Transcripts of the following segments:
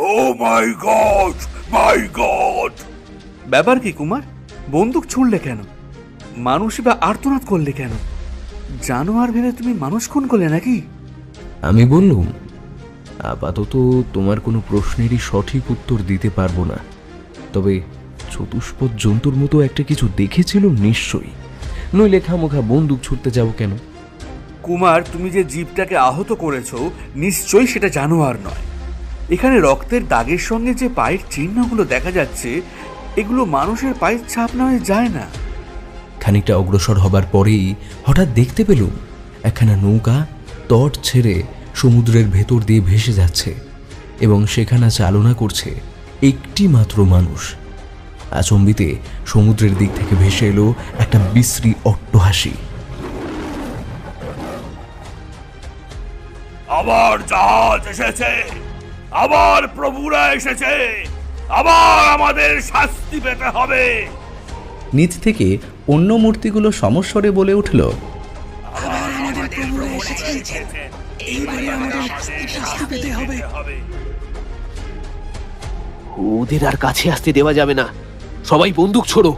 ও মাই god, মাই god! ব্যাপার কি কুমার? বন্দুক ছুড়লে কেন? মানুষই বা আর্তনাদ করলে কেন? জানোয়ার ভেবে তুমি মানুষ খুন করলে নাকি? আমি বললুম, আপাতত তোমার কোনো প্রশ্নেরই সঠিক উত্তর দিতে পারবো না, তবে চতুষ্পদ জন্তুর মতো একটা কিছু দেখেছিল নিশ্চয়ই, নইলে খামোখা বন্দুক ছুটতে যাবো কেন? কুমার, তুমি যে জীবটাকে আহত করেছো নিশ্চয়ই সেটা জানোয়ার নয়। এখানে রক্তের দাগের সঙ্গে যে পায়ের চিহ্নগুলো দেখা যাচ্ছে, এগুলো মানুষের পায়ের ছাপ নয়, যায় না। খানিকটা অগ্রসর হবার পরেই হঠাৎ দেখতে পেলুম একখানা নৌকা তট ছেড়ে সমুদ্রের ভেতর দিয়ে ভেসে যাচ্ছে এবং সেখানে চালনা করছে একটি মাত্র মানুষ। আচম্বিতে সমুদ্রের দিক থেকে ভেসে এলো একটা বিশ্রী অট্টহাসি। আবার জাহাজ এসেছে, আবার প্রভুরা এসেছে, আবার আমাদের শাস্তি পেতে হবে। নিচ থেকে অন্য মূর্তিগুলো সমস্বরে বলে উঠল, ওদের আর কাছে আসতে দেওয়া যাবে না। সবাই বন্দুক ছোড়ো।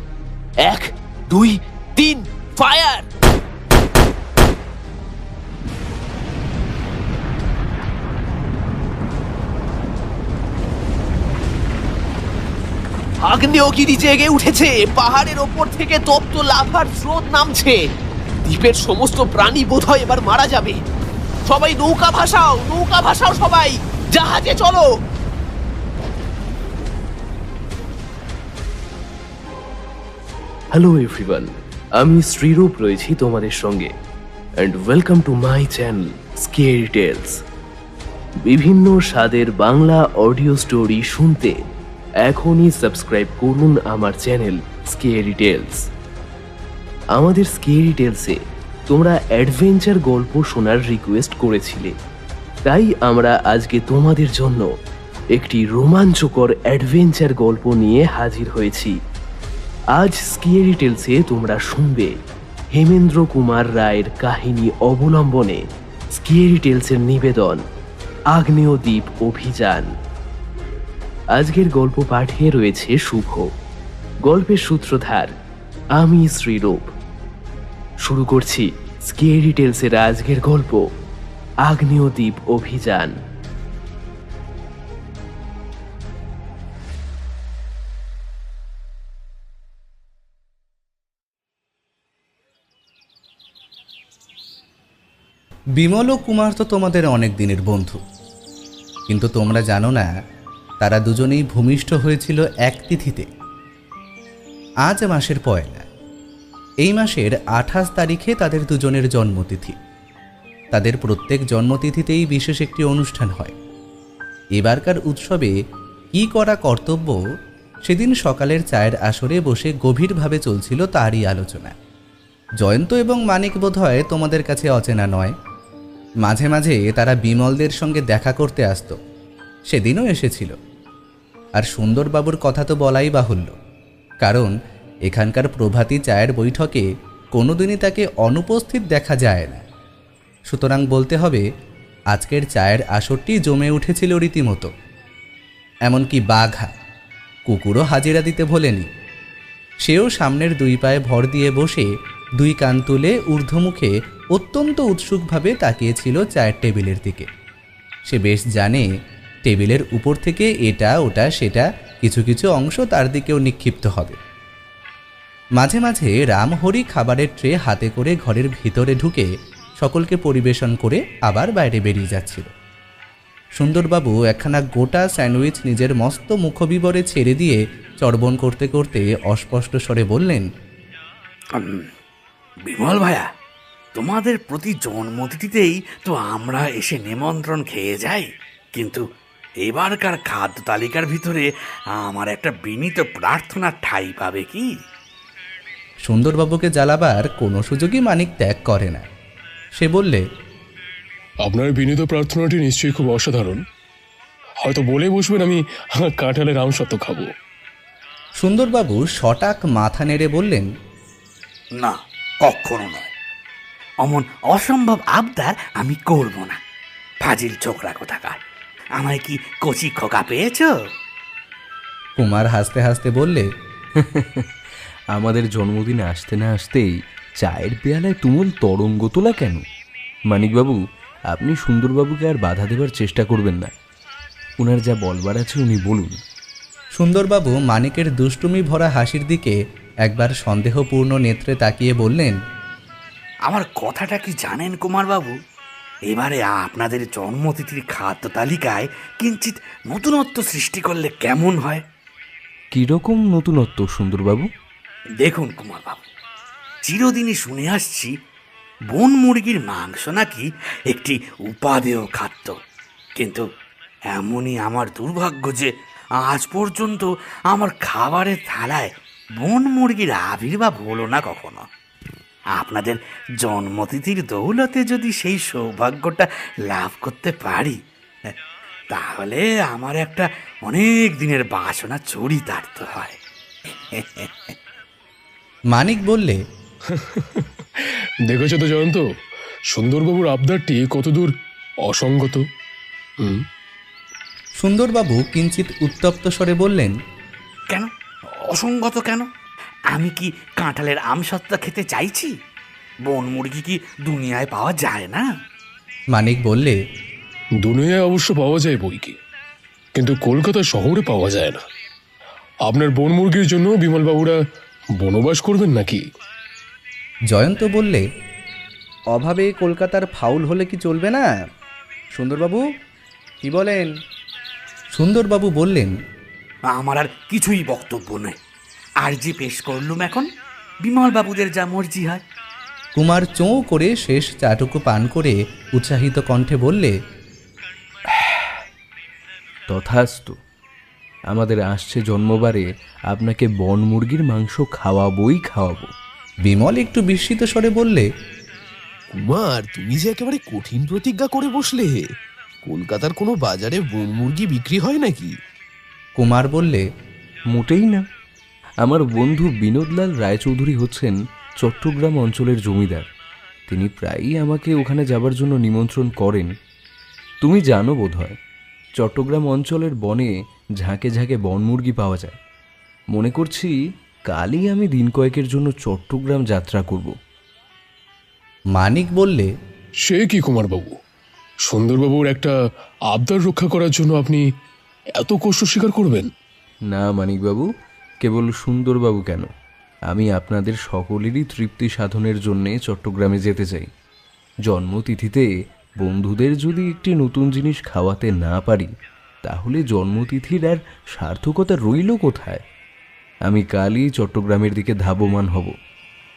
1, 2, 3, ফায়ার! আগ্নেয়গিরি জেগে উঠেছে। পাহাড়ের ওপর থেকে তপ্ত লাভার স্রোত নামছে। দ্বীপের সমস্ত প্রাণী বোধহয় এবার মারা যাবে। সবাই নৌকা ভাসাও, নৌকা ভাসাও, সবাই জাহাজে চলো। হ্যালো এভরিওয়ান, আমি শ্রীরূপ রয়েছি তোমাদের সঙ্গে, and welcome to my channel scary tales. বিভিন্ন স্বাদের বাংলা অডিও স্টোরি শুনতে এখনই সাবস্ক্রাইব করুন আমার চ্যানেল স্কেরি টেলস। আমাদের স্কেরি টেলসে তোমরা অ্যাডভেঞ্চার গল্প শোনার রিকোয়েস্ট করেছিলে, তাই আমরা আজকে তোমাদের জন্য একটি রোমাঞ্চকর অ্যাডভেঞ্চার গল্প নিয়ে হাজির হয়েছি। আজ স্কেরি টেলসে তোমরা শুনবে হেমেন্দ্র কুমার রায়ের কাহিনী অবলম্বনে স্কেরি টেলসের নিবেদন আগ্নেয় দ্বীপ অভিযান। আজকের গল্প পাঠে রয়েছে শুভ, গল্পের সূত্রধার আমি শ্রীরূপ। শুরু করছি স্কেরি টেলসের আজকের গল্প আগ্নেয় দ্বীপ অভিযান। বিমল ও কুমার তো তোমাদের অনেক দিনের বন্ধু, কিন্তু তোমরা জানো না তারা দুজনেই ভূমিষ্ঠ হয়েছিল এক তিথিতে। আজ মাসের পয়লা, এই মাসের 28 তারিখে তাদের দুজনের জন্মতিথি। তাদের প্রত্যেক জন্মতিথিতেই বিশেষ একটি অনুষ্ঠান হয়। এবারকার উৎসবে কি করা কর্তব্য, সেদিন সকালের চায়ের আসরে বসে গভীরভাবে চলছিল তারই আলোচনা। জয়ন্ত এবং মানিক বোধহয় তোমাদের কাছে অচেনা নয়। মাঝে মাঝে তারা বিমলদের সঙ্গে দেখা করতে আসত, সেদিনও এসেছিল। আর সুন্দরবাবুর কথা তো বলাই বাহুল্য, কারণ এখানকার প্রভাতী চায়ের বৈঠকে কোনোদিনই তাকে অনুপস্থিত দেখা যায় না। সুতরাং বলতে হবে আজকের চায়ের আসরটি জমে উঠেছিল রীতিমতো। এমনকি বাঘা কুকুরও হাজিরা দিতে ভোলেনি। সেও সামনের 2 পায়ে ভর দিয়ে বসে 2 কান তুলে ঊর্ধ্বমুখে অত্যন্ত উৎসুকভাবে তাকিয়েছিল চায়ের টেবিলের দিকে। সে বেশ জানে টেবিলের উপর থেকে এটা ওটা সেটা কিছু কিছু অংশ তার দিকেও নিক্ষিপ্ত হবে। মাঝে মাঝে রামহরি খাবারের ট্রে হাতে করে ঘরের ভিতরে ঢুকে সকলকে পরিবেশন করে আবার বাইরে বেরিয়ে যাচ্ছিল। সুন্দরবাবু একখানা গোটা স্যান্ডউইচ নিজের মস্ত মুখবিবরে ছেড়ে দিয়ে চর্বণ করতে করতে অস্পষ্ট স্বরে বললেন, বিমল ভাইয়া, তোমাদের প্রতি জন্মতিথিতেই তো আমরা এসে নিমন্ত্রণ খেয়ে যাই, কিন্তু এবারকার খাদ্য তালিকার ভিতরে আমার একটা বিনীত প্রার্থনার ঠাঁই পাবে কি? সুন্দরবাবুকে জ্বালাবার কোনো সুযোগই মানিক ত্যাগ করে না। সে বললে, আপনার বিনীত প্রার্থনাটি নিশ্চয়ই খুব অসাধারণ। হয়তো বলে বসবেন আমি কাঁঠালের আমসত্ব খাবো। সুন্দরবাবু সটাক মাথা নেড়ে বললেন, না, কখনো নয়। অমন অসম্ভব আবদার আমি করব না। ফাজিল ছোকরা কোথাকার। আমায় কি কচি খোকা পেয়েছ? কুমার হাসতে হাসতে বললে, আমাদের জন্মদিনে আসতে না আসতেই চায়ের পেয়ালায় তুমুল তরঙ্গ তোলা কেন? মানিকবাবু, আপনি সুন্দরবাবুকে আর বাধা দেবার চেষ্টা করবেন না। ওনার যা বলবার আছে উনি বলুন। সুন্দরবাবু মানিকের দুষ্টুমি ভরা হাসির দিকে একবার সন্দেহপূর্ণ নেত্রে তাকিয়ে বললেন, আমার কথাটা কি জানেন কুমারবাবু? এবারে আপনাদের জন্মতিথির খাদ্য তালিকায় কিঞ্চিত নতুনত্ব সৃষ্টি করলে কেমন হয়? কীরকম নতুনত্ব সুন্দরবাবু? দেখুন কুমারবাবু, চিরদিনই শুনে আসছি বন মুরগির মাংস নাকি একটি উপাদেয় খাদ্য, কিন্তু এমনই আমার দুর্ভাগ্য যে আজ পর্যন্ত আমার খাবারের থালায় বন মুরগির আবির্ভাব হলো না কখনো। আপনাদের জন্মতিথির দৌলতে যদি সেই সৌভাগ্যটা লাভ করতে পারি, তাহলে আমার একটা অনেক দিনের বাসনা চরিতার্থ হয়। মানিক বললে, দেখেছো তো জয়ন্ত, সুন্দরবাবুর আবদারটি কতদূর অসঙ্গত। সুন্দরবাবু কিঞ্চিত উত্তপ্ত স্বরে বললেন, কেন অসঙ্গত কেন? আমি কি কাঁঠালের আমসত্ত্বা খেতে চাইছি? বন মুরগি কি দুনিয়ায় পাওয়া যায় না? মানিক বললে, দুনিয়ায় অবশ্য পাওয়া যায় বই কি, কিন্তু কলকাতা শহরে পাওয়া যায় না। আপনার বন মুরগির জন্য বিমলবাবুরা বনবাস করবেন নাকি? জয়ন্ত বললে, অভাবে কলকাতার ফাউল হলে কি চলবে না? সুন্দরবাবু কি বলেন? সুন্দরবাবু বললেন, আমার আর কিছুই বক্তব্য নেই। আর যে পেশ করলুম এখন, বিমল বাবুদের যা মর্জি হয়। কুমার চোঁ করে শেষ চাটুকু পান করে উৎসাহিত কণ্ঠে বললে, তথাস্তু। আমাদের আসছে জন্মবারে আপনাকে বন মুরগির মাংস খাওয়াবোই খাওয়াবো। বিমল একটু বিস্মিত স্বরে বললে, কুমার, তুমি যে একেবারে কঠিন প্রতিজ্ঞা করে বসলে। কলকাতার কোনো বাজারে বন মুরগি বিক্রি হয় নাকি? কুমার বললে, মোটেই না। আমার বন্ধু বিনোদলাল রায়চৌধুরী হচ্ছেন চট্টগ্রাম অঞ্চলের জমিদার। তিনি প্রায়ই আমাকে ওখানে যাবার জন্য নিমন্ত্রণ করেন। তুমি জানো বোধহয়, চট্টগ্রাম অঞ্চলের বনে ঝাঁকে ঝাঁকে বন মুরগি পাওয়া যায়। মনে করছি কালই আমি দিন কয়েকের জন্য চট্টগ্রাম যাত্রা করব। মানিক বললে, সে কি কুমারবাবু, সুন্দরবাবুর একটা আবদার রক্ষা করার জন্য আপনি এত কষ্ট স্বীকার করবেন? না মানিকবাবু, কেবল সুন্দরবাবু কেন, আমি আপনাদের সকলেরই তৃপ্তি সাধনের জন্যে চট্টগ্রামে যেতে চাই। জন্মতিথিতে বন্ধুদের যদি একটি নতুন জিনিস খাওয়াতে না পারি, তাহলে জন্মতিথির আর সার্থকতা রইল কোথায়? আমি কালই চট্টগ্রামের দিকে ধাবমান হব।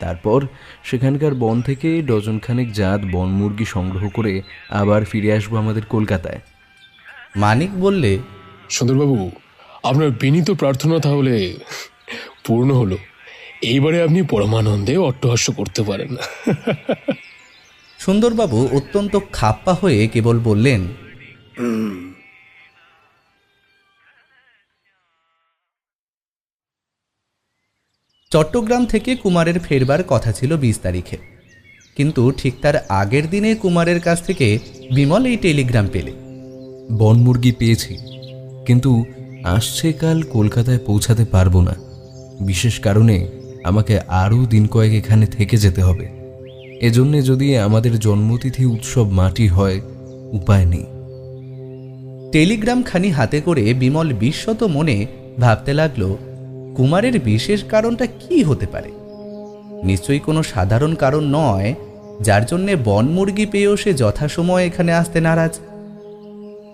তারপর সেখানকার বন থেকে ডজনখানেক জাত বন মুরগি সংগ্রহ করে আবার ফিরে আসবো আমাদের কলকাতায়। মানিক বললে, সুন্দরবাবু, আপনার বিনীত প্রার্থনা তাহলে পূর্ণ হলো। এইবারে আপনি পরমানন্দে অট্টহাস্য করতে পারেন। সুন্দরবাবু অত্যন্ত খাপ্পা হয়ে কেবল বললেন, চট্টগ্রাম থেকে কুমারের ফেরবার কথা ছিল 20 তারিখে, কিন্তু ঠিক তার আগের দিনে কুমারের কাছ থেকে বিমল এই টেলিগ্রাম পেলে, বন মুরগি পেয়েছি, কিন্তু আসছে কাল কলকাতায় পৌঁছাতে পারবো না। বিশেষ কারণে আমাকে আরও দিন কয়েক এখানে থেকে যেতে হবে। এজন্যে যদি আমাদের জন্মতিথি উৎসব মাটি হয়, উপায় নেই। টেলিগ্রামখানি হাতে করে বিমল বিস্মত মনে ভাবতে লাগলো, কুমারের বিশেষ কারণটা কি হতে পারে? নিশ্চয়ই কোনো সাধারণ কারণ নয় যার জন্যে বন মুরগি পেয়েও সে যথাসময়ে এখানে আসতে নারাজ।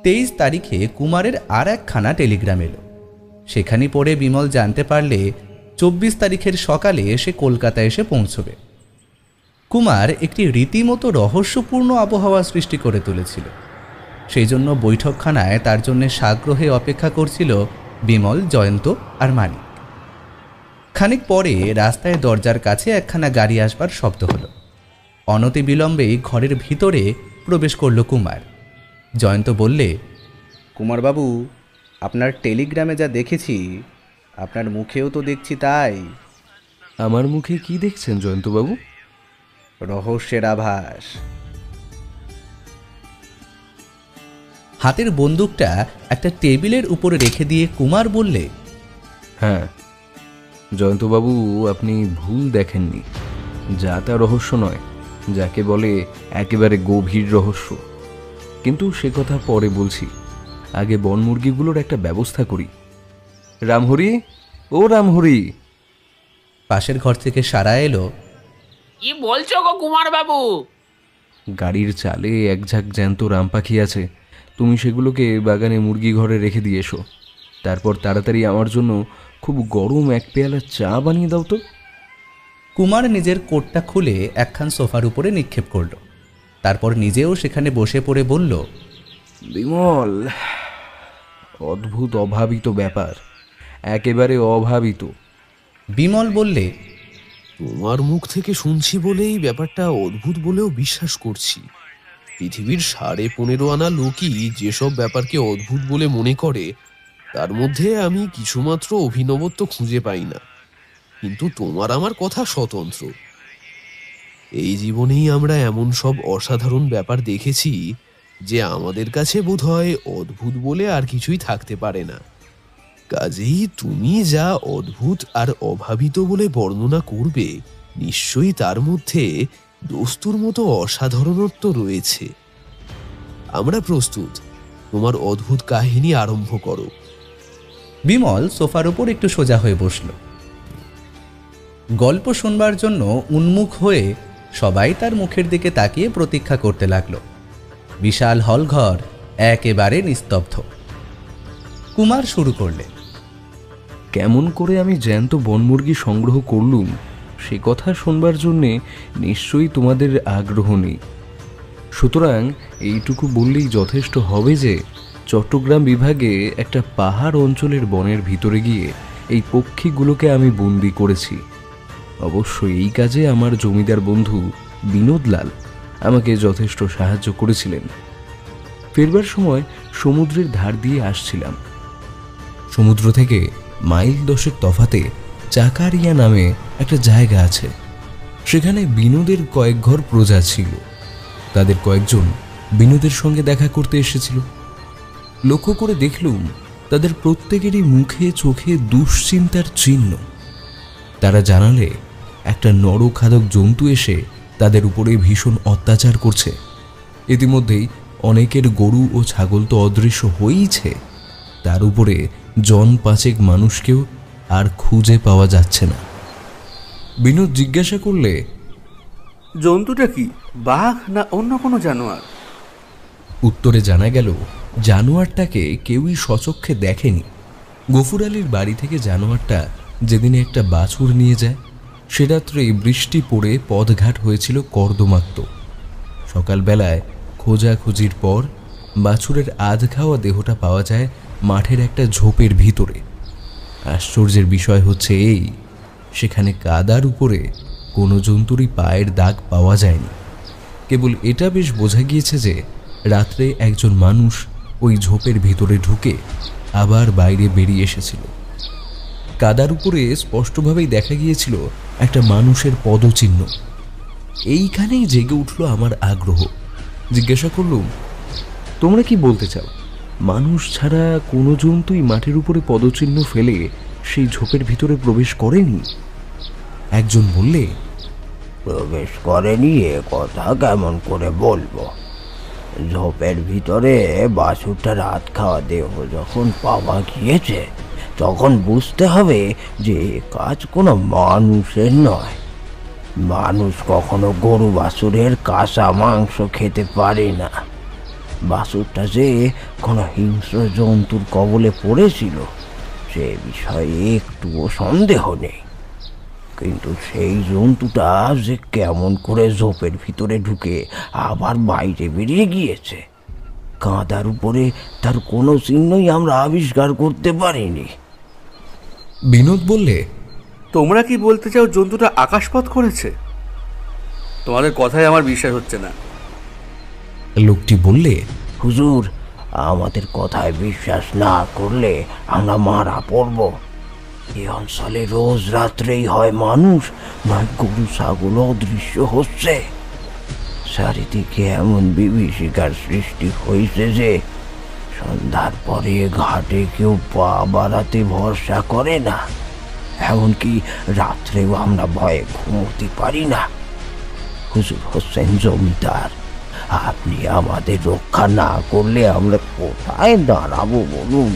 23 তারিখে কুমারের আর একখানা টেলিগ্রাম এলো। সেখানে পড়ে বিমল জানতে পারলে 24 তারিখের সকালে সে কলকাতায় এসে পৌঁছবে। কুমার একটি রীতিমতো রহস্যপূর্ণ আবহাওয়া সৃষ্টি করে তুলেছিল। সেই জন্য বৈঠকখানায় তার জন্য সাগ্রহে অপেক্ষা করছিল বিমল, জয়ন্ত আর মানিক। খানিক পরে রাস্তায় দরজার কাছে একখানা গাড়ি আসবার শব্দ হলো। অনতি বিলম্বেই ঘরের ভিতরে প্রবেশ করল কুমার। জয়ন্ত বললে, কুমারবাবু, আপনার টেলিগ্রামে যা দেখেছি, আপনার মুখেও তো দেখছি তাই। আমার মুখে কি দেখছেন জয়ন্তবাবু? রহস্যের আভাস। হাতের বন্দুকটা একটা টেবিলের উপরে রেখে দিয়ে কুমার বললে, হ্যাঁ জয়ন্তবাবু, আপনি ভুল দেখেননি। যা তা রহস্য নয়, যাকে বলে একেবারে গভীর রহস্য। কিন্তু সে কথা পরে বলছি, আগে বনমুরগিগুলোর একটা ব্যবস্থা করি। রামহরি, ও রামহরি। পাশের ঘর থেকে সাড়া এলো, কি বলছো গো কুমার বাবু? গাড়ির চালে এক ঝাঁক জ্যান্ত রাম পাখি আছে, তুমি সেগুলোকে বাগানে মুরগি ঘরে রেখে দিয়ে এসো। তারপর তাড়াতাড়ি আমার জন্য খুব গরম এক পেয়ালা চা বানিয়ে দাও তো। কুমার নিজের কোটটা খুলে একখান সোফার উপরে নিক্ষেপ করল। তারপর নিজেও সেখানে বসে পড়ে বলল, বিমল, অদ্ভুত অভাবিত ব্যাপার, একেবারে অভাবিত। বিমল বললে, তোমার মুখ থেকে শুনছি বলেই ব্যাপারটা অদ্ভুত বলেও বিশ্বাস করছি। পৃথিবীর 15.5 আনা লোকই যেসব ব্যাপারকে অদ্ভুত বলে মনে করে, তার মধ্যে আমি কিছুমাত্র অভিনবত্ব খুঁজে পাই না। কিন্তু তোমার আমার কথা স্বতন্ত্র। এই জীবনেই আমরা এমন সব অসাধারণ ব্যাপার দেখেছি যে আমাদের কাছে বোধহয় অদ্ভুত বলে আর কিছুই থাকতে পারে না। কাজেই তুমি যা অদ্ভুত আর অভাবিত বলে বর্ণনা করবে, নিশ্চয়ই তার মধ্যে দস্তুর মতো অসাধারণত্ব রয়েছে। আমরা প্রস্তুত, তোমার অদ্ভুত কাহিনী আরম্ভ করো। বিমল সোফার উপর একটু সোজা হয়ে বসল। গল্প শুনবার জন্য উন্মুখ হয়ে সবাই তার মুখের দিকে তাকিয়ে প্রতীক্ষা করতে লাগলো। বিশাল হলঘর একেবারে নিস্তব্ধ। কুমার শুরু করলেন, কেমন করে আমি জ্যান্ত বনমুরগি সংগ্রহ করলুম সে কথা শোনবার জন্যে নিশ্চয়ই তোমাদের আগ্রহ নেই। সুতরাং এইটুকু বললেই যথেষ্ট হবে যে চট্টগ্রাম বিভাগে একটা পাহাড় অঞ্চলের বনের ভিতরে গিয়ে এই পক্ষীগুলোকে আমি বন্দি করেছি। অবশ্য এই কাজে আমার জমিদার বন্ধু বিনোদলাল আমাকে যথেষ্ট সাহায্য করেছিলেন। ফেরবার সময় সমুদ্রের ধার দিয়ে আসছিলাম। সমুদ্র থেকে মাইল 10 তফাতে চাকারিয়া নামে একটা জায়গা আছে। সেখানে বিনোদের কয়েক ঘর প্রজা ছিল। তাদের কয়েকজন বিনোদের সঙ্গে দেখা করতে এসেছিল। লক্ষ্য করে দেখলুম তাদের প্রত্যেকেরই মুখে চোখে দুশ্চিন্তার চিহ্ন। তারা জানালে একটা নরখাদক জন্তু এসে তাদের উপরে ভীষণ অত্যাচার করছে। ইতিমধ্যেই অনেকের গরু ও ছাগল তো অদৃশ্য হয়েইছে, তার উপরে জন 5 মানুষকেও আর খুঁজে পাওয়া যাচ্ছে না। বিনোদ জিজ্ঞাসা করলে, জন্তুটা কি, বাঘ না অন্য কোনো জানোয়ার? উত্তরে জানা গেল জানোয়ারটাকে কেউই সচক্ষে দেখেনি। গফুর আলীর বাড়ি থেকে জানোয়ারটা যেদিনে একটা বাছুর নিয়ে যায়, সে রাত্রে বৃষ্টি পড়ে পথঘাট হয়েছিল কর্দমাক্ত। সকালবেলায় খোঁজাখুঁজির পর বাছুরের আধ খাওয়া দেহটা পাওয়া যায় মাঠের একটা ঝোপের ভিতরে। আশ্চর্যের বিষয় হচ্ছে এই, সেখানে কাদার উপরে কোনো জন্তুরই পায়ের দাগ পাওয়া যায়নি। কেবল এটা বেশ বোঝা গিয়েছে যে রাত্রে একজন মানুষ ওই ঝোপের ভিতরে ঢুকে আবার বাইরে বেরিয়ে এসেছিল। কাদার উপরে স্পষ্টভাবেই দেখা গিয়েছিল একটা মানুষের পদচিহ্ন। এইখানেই জেগে উঠল আমার আগ্রহ। জিজ্ঞাসা করলুম, তোমরা কি বলতে চাও? মানুষ ছাড়া কোনো জন্তুই মাটির উপরে পদচিহ্ন ফেলে সেই ঝোপের ভিতরে প্রবেশ করেনি? একজন বললে, প্রবেশ করেনি এ কথা কেমন করে বলবো? ঝোপের ভিতরে বাছুরটা রাত খাওয়া দেহ যখন পাওয়া গিয়েছে, তখন বুঝতে হবে যে এ কাজ কোনো মানুষের নয়। মানুষ কখনো গরু বাছুরের কাঁচা মাংস খেতে পারে না। বাছুরটা যে কোনো হিংস্র জন্তুর কবলে পড়েছিল সে বিষয়ে একটুও সন্দেহ নেই। কিন্তু সেই জন্তুটা যে কেমন করে ঝোপের ভিতরে ঢুকে আবার বাইরে বেরিয়ে গিয়েছে, কাঁদার উপরে তার কোনো চিহ্নই আমরা আবিষ্কার করতে পারিনি। বিনোদ বললে, তোমরা কি বলতে চাও জন্তুটা আকাশপথ করেছে? তোমাদের কথাই আমার বিশ্বাস হচ্ছে না। লোকটি বললে, হুজুর, আমাদের কথায় বিশ্বাস না করলে আমরা মারা পড়ব। এই অঞ্চলে রোজ রাত্রেই হয় মানুষ নয় গরু ছাগল অদৃশ্য হচ্ছে। চারিদিকে এমন বিভীষিকার সৃষ্টি হয়েছে যে সন্ধ্যার পরে ঘাটে কেউ পা বাড়াতে ভরসা করে না, এমনকি রাত্রেও আমরা ভয়ে ঘুমোতে পারি না। হুজুর হোসেন জমিদার, আপনি আমাদের রক্ষা না করলে আমরা কোথায় দাঁড়াবো বলুন?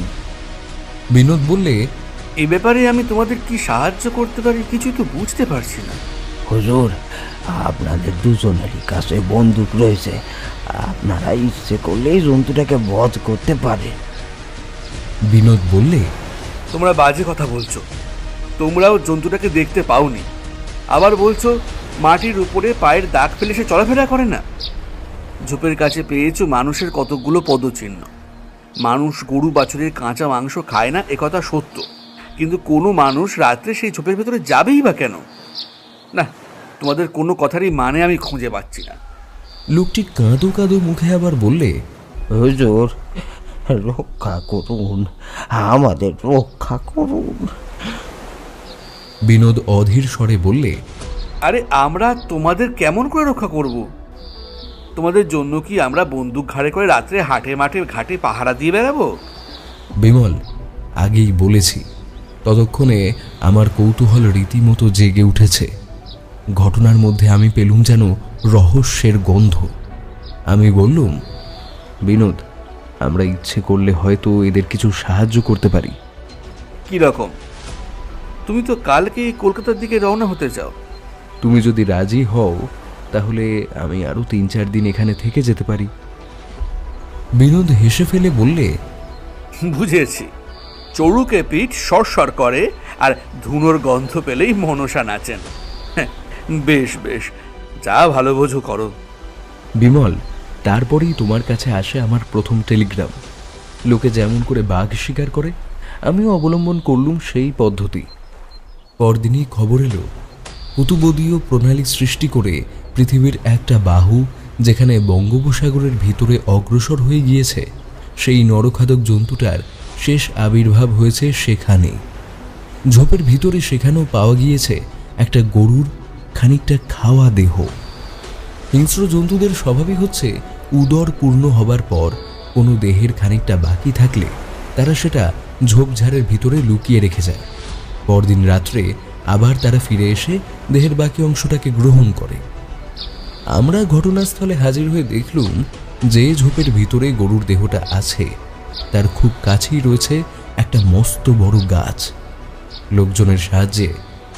বিনোদ বললে, এ ব্যাপারে আমি তোমাদের কি সাহায্য করতে পারি কিছু তো বুঝতে পারছি না। হুজুর, আপনাদের দুজনেরই কাছে বন্দুক রয়েছে, আপনারা ইচ্ছে করলেই জন্তুটাকে বধ করতে পারেন। বিনোদ বললে, তোমরা বাজে কথা বলছো। তোমরাও জন্তুটাকে দেখতে পাওনি, আবার বলছো মাটির উপরে পায়ের দাগ ফেলে সে চলাফেরা করে না। ঝোপের কাছে পেয়েছো মানুষের কতগুলো পদচিহ্ন। মানুষ গরু বাছুরের কাঁচা মাংস খায় না, একথা সত্য, কিন্তু কোনো মানুষ রাত্রে সেই ঝোপের ভেতরে যাবেই বা কেন? না, তোমাদের কোনো কথারই মানে আমি খুঁজে পাচ্ছি না। লোকটি কাঁদো কাঁদো মুখে আবার বললে, হুজুর, রক্ষা করুন, আমাদের রক্ষা করুন। বিনোদ অধীর স্বরে বললে, আরে আমরা তোমাদের কেমন করে রক্ষা করব? তোমাদের জন্য কি আমরা বন্দুক ঘাড়ে করে রাত্রে হাটে মাঠে ঘাটে পাহারা দিয়ে বেড়াবো? বিমল, আগেই বলেছি, ততক্ষণে আমার কৌতূহল রীতিমতো জেগে উঠেছে। ঘটনার মধ্যে আমি পেলুম যেন রহস্যের গন্ধ। আমি বললুম, বিনোদ, আমরা ইচ্ছে করলে হয়তো এদের কিছু সাহায্য করতে পারি। কি রকম? তুমি তো কালকে কলকাতার দিকে রওনা হতে চাও। তুমি যদি রাজি হও তাহলে আমি আরো 3-4 দিন এখানে থেকে যেতে পারি। বিনোদ হেসে ফেলে বললে, বুঝেছি, চড়ুকে পিঠ সরসর করে আর ধুনোর গন্ধ পেলেই মনসা নাচেন। বেশ বেশ, যা ভালো বোঝো করো। বিমল, তারপরেই তোমার কাছে আসে আমার প্রথম টেলিগ্রাম। লোকে যেমন করে বাঘ শিকার করে আমিও অবলম্বন করলুম সেই পদ্ধতি। পরদিনই খবর এলো, কুতুবদীয় প্রণালী সৃষ্টি করে পৃথিবীর একটা বাহু যেখানে বঙ্গোপসাগরের ভিতরে অগ্রসর হয়ে গিয়েছে, সেই নরখাদক জন্তুটার শেষ আবির্ভাব হয়েছে সেখানে। ঝোপের ভিতরে সেখানেও পাওয়া গিয়েছে একটা গরুর খানিকটা খাওয়া দেহ। হিংস্র জন্তুদের স্বভাবই হচ্ছে উদর পূর্ণ হবার পর কোনো দেহের খানিকটা বাকি থাকলে তারা সেটা ঝোপঝাড়ের ভিতরে লুকিয়ে রেখে যায়। পরদিন রাত্রে আবার তারা ফিরে এসে দেহের বাকি অংশটাকে গ্রহণ করে। আমরা ঘটনাস্থলে হাজির হয়ে দেখলুম যে ঝোপের ভিতরে গরুর দেহটা আছে তার খুব কাছেই রয়েছে একটা মস্ত বড় গাছ। লোকজনের সাহায্যে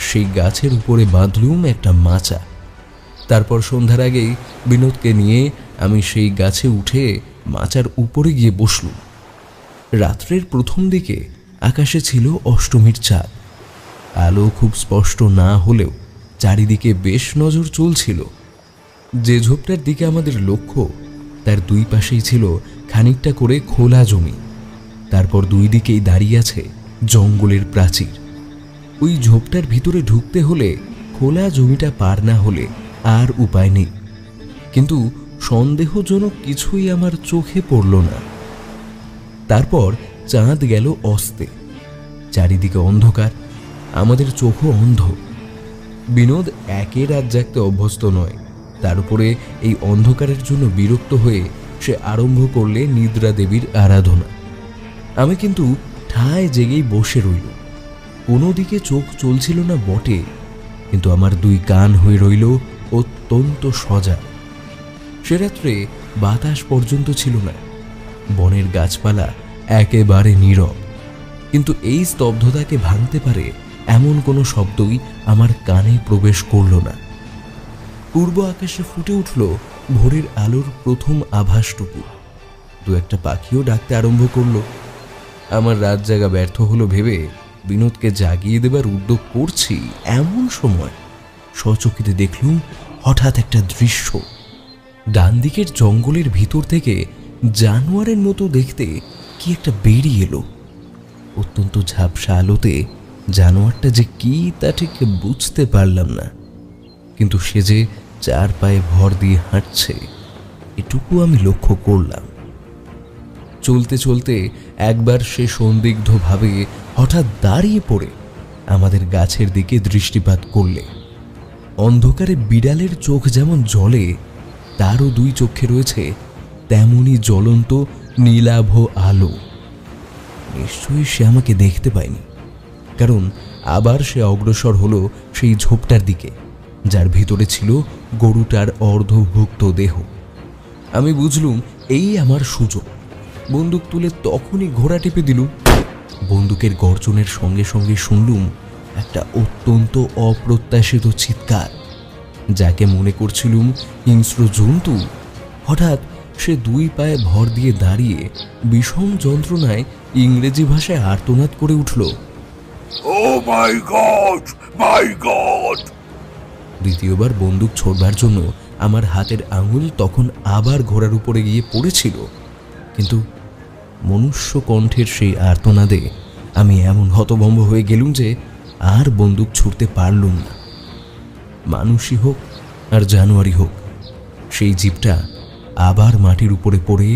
সেই গাছের উপরে বাঁধলুম একটা মাচা। তারপর সন্ধ্যার আগেই বিনোদকে নিয়ে আমি সেই গাছে উঠে মাচার উপরে গিয়ে বসলুম। রাত্রের প্রথম দিকে আকাশে ছিল অষ্টমীর চাঁদ। আলো খুব স্পষ্ট না হলেও চারিদিকে বেশ নজর চলছিল। যে ঝোপটার দিকে আমাদের লক্ষ্য তার দুই পাশেই ছিল খানিকটা করে খোলা জমি। তারপর দুই দিকেই দাঁড়িয়ে আছে জঙ্গলের প্রাচীর। ওই ঝোপটার ভিতরে ঢুকতে হলে খোলা জমিটা পার না হলে আর উপায় নেই। কিন্তু সন্দেহজনক কিছুই আমার চোখে পড়ল না। তারপর চাঁদ গেল অস্তে, চারিদিকে অন্ধকার, আমাদের চোখও অন্ধ। বিনোদ একে রাত জাগতে অভ্যস্ত নয়, তার উপরে এই অন্ধকারের জন্য বিরক্ত হয়ে সে আরম্ভ করলে নিদ্রা দেবীর আরাধনা। আমি কিন্তু ঠায় জেগেই বসে রইল। কোনো দিকে চোখ চলছিল না বটে, কিন্তু আমার দুই কান হয়ে রইল অত্যন্ত সজাগ। সে রাত্রে বাতাস পর্যন্ত ছিল না, বনের গাছপালা একেবারে নীরব। কিন্তু এই স্তব্ধতাকে ভাঙতে পারে এমন কোনো শব্দই আমার কানে প্রবেশ করল না। পূর্ব আকাশে ফুটে উঠল ভোরের আলোর প্রথম আভাসটুকু। দু একটা পাখিও ডাকতে আরম্ভ করল। আমার রাত জাগা ব্যর্থ হলো ভেবে বিনোদকে জাগিয়ে দেবার উদ্যোগ করছি, এমন সময় সচকিতে দেখলুম হঠাৎ একটা দৃশ্য। ডান দিকের জঙ্গলের ভিতর থেকে জানোয়ারের মতো দেখতে কি একটা বেরিয়ে এলো। অত্যন্ত ঝাপসা আলোতে জানোয়ারটা যে কি তা ঠিক বুঝতে পারলাম না, কিন্তু সে যে 4 পায়ে ভর দিয়ে হাঁটছে এটুকু আমি লক্ষ্য করলাম। চলতে চলতে একবার সে সন্দিগ্ধভাবে হঠাৎ দাঁড়িয়ে পড়ে আমাদের গাছের দিকে দৃষ্টিপাত করলে। অন্ধকারে বিড়ালের চোখ যেমন জ্বলে, তারও দুই চোখে রয়েছে তেমনই জ্বলন্ত নীলাভ আলো। নিশ্চয়ই সে আমাকে দেখতে পায়নি, কারণ আবার সে অগ্রসর হলো সেই ঝোপটার দিকে, যার ভিতরে ছিল গরুটার অর্ধভুক্ত দেহ। আমি বুঝলুম এই আমার সুযোগ। বন্দুক তুলে তখনই ঘোড়া টিপে দিলুম। বন্দুকের গর্জনের সঙ্গে সঙ্গে শুনলুম একটা অত্যন্ত অপ্রত্যাশিত চিৎকার। যাকে মনে করছিলুম হিংস্র জন্তু, হঠাৎ সে দুই পায়ে ভর দিয়ে দাঁড়িয়ে বিষম যন্ত্রণায় ইংরেজি ভাষায় আর্তনাদ করে উঠল, ও মাই গড, মাই গড! দ্বিতীয়বার বন্দুক ছোড়বার জন্য আমার হাতের আঙুল তখন আবার ঘোড়ার উপরে গিয়ে পড়েছিল, কিন্তু মনুষ্য কণ্ঠের সেই আর্তনাদে আমি এমন হতভম্ব হয়ে গেলুম যে আর বন্দুক ছুড়তে পারলুম না। মানুষই হোক আর জানোয়ারই হোক, সেই জীবটা আবার মাটির উপরে পড়ে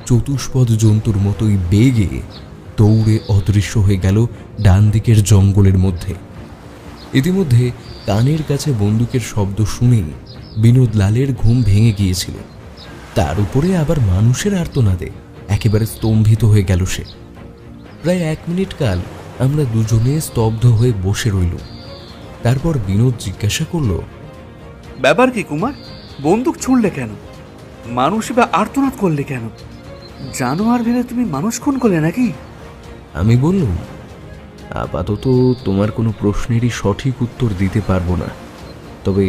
চতুষ্পদ জন্তুর মতোই বেগে দৌড়ে অদৃশ্য হয়ে গেল ডান দিকের জঙ্গলের মধ্যে। ইতিমধ্যে কানের কাছে বন্দুকের শব্দ শুনেই বিনোদ লালের ঘুম ভেঙে গিয়েছিল। তার উপরে আবার মানুষের আর্তনাদে একেবারে স্তম্ভিত হয়ে গেল সে। প্রায় 1 মিনিট কাল আমরা দুজনে স্তব্ধ হয়ে বসে রইল। তারপর বিনোদ জিজ্ঞাসা করল, ব্যাপার কি কুমার? বন্দুক ছুড়লে কেন? মানুষই বা আর্তনাদ করলে কেন? জানোয়ার ভেবে তুমি মানুষ খুন করলে নাকি? আমি বললুম, আপাতত তোমার কোনো প্রশ্নেরই সঠিক উত্তর দিতে পারবো না, তবে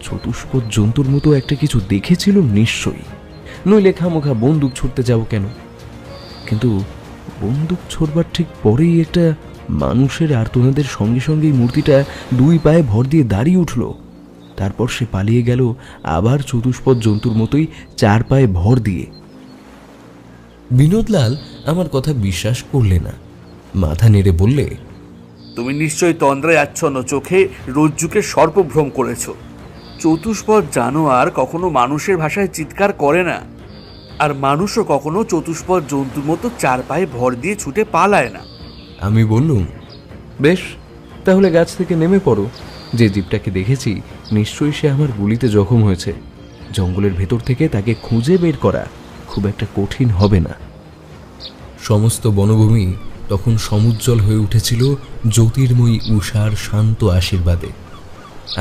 চতুষ্পদ জন্তুর মতো একটা কিছু দেখেছিলাম নিশ্চয়ই, নইলে খামোখা বন্দুক ছুড়তে যাব কেন? কিন্তু বন্দুক ছোড়বার ঠিক পরেই একটা মানুষের আর্তনাদের সঙ্গে সঙ্গেই মূর্তিটা 2 পায়ে ভর দিয়ে দাঁড়িয়ে উঠল। তারপর সে পালিয়ে গেল আবার চতুষ্পদ জন্তুর মতোই 4 পায়ে ভর দিয়ে। বিনোদলাল আমার কথা বিশ্বাস করলে না, মাথা নেড়ে বললে, তুমি নিশ্চয়ই তন্দ্রায় আচ্ছন্ন চোখে রজ্জুকে সর্পভ্রম করেছ। চতুষ্পদ জানোয়ার কখনো মানুষের ভাষায় চিৎকার করে না, আর মানুষও কখনো চতুষ্পদ জন্তুর মতো 4 পায়ে ভর দিয়ে ছুটে পালায় না। আমি বললুম, বেশ, তাহলে গাছ থেকে নেমে পড়ো। যে জীবটাকে দেখেছি নিশ্চয়ই সে আমার গুলিতে জখম হয়েছে। জঙ্গলের ভেতর থেকে তাকে খুঁজে বের করা খুব একটা কঠিন হবে না। সমস্ত বনভূমি তখন সমুজ্জ্বল হয়ে উঠেছিল জ্যোতির্ময়ী উষার শান্ত আশীর্বাদে।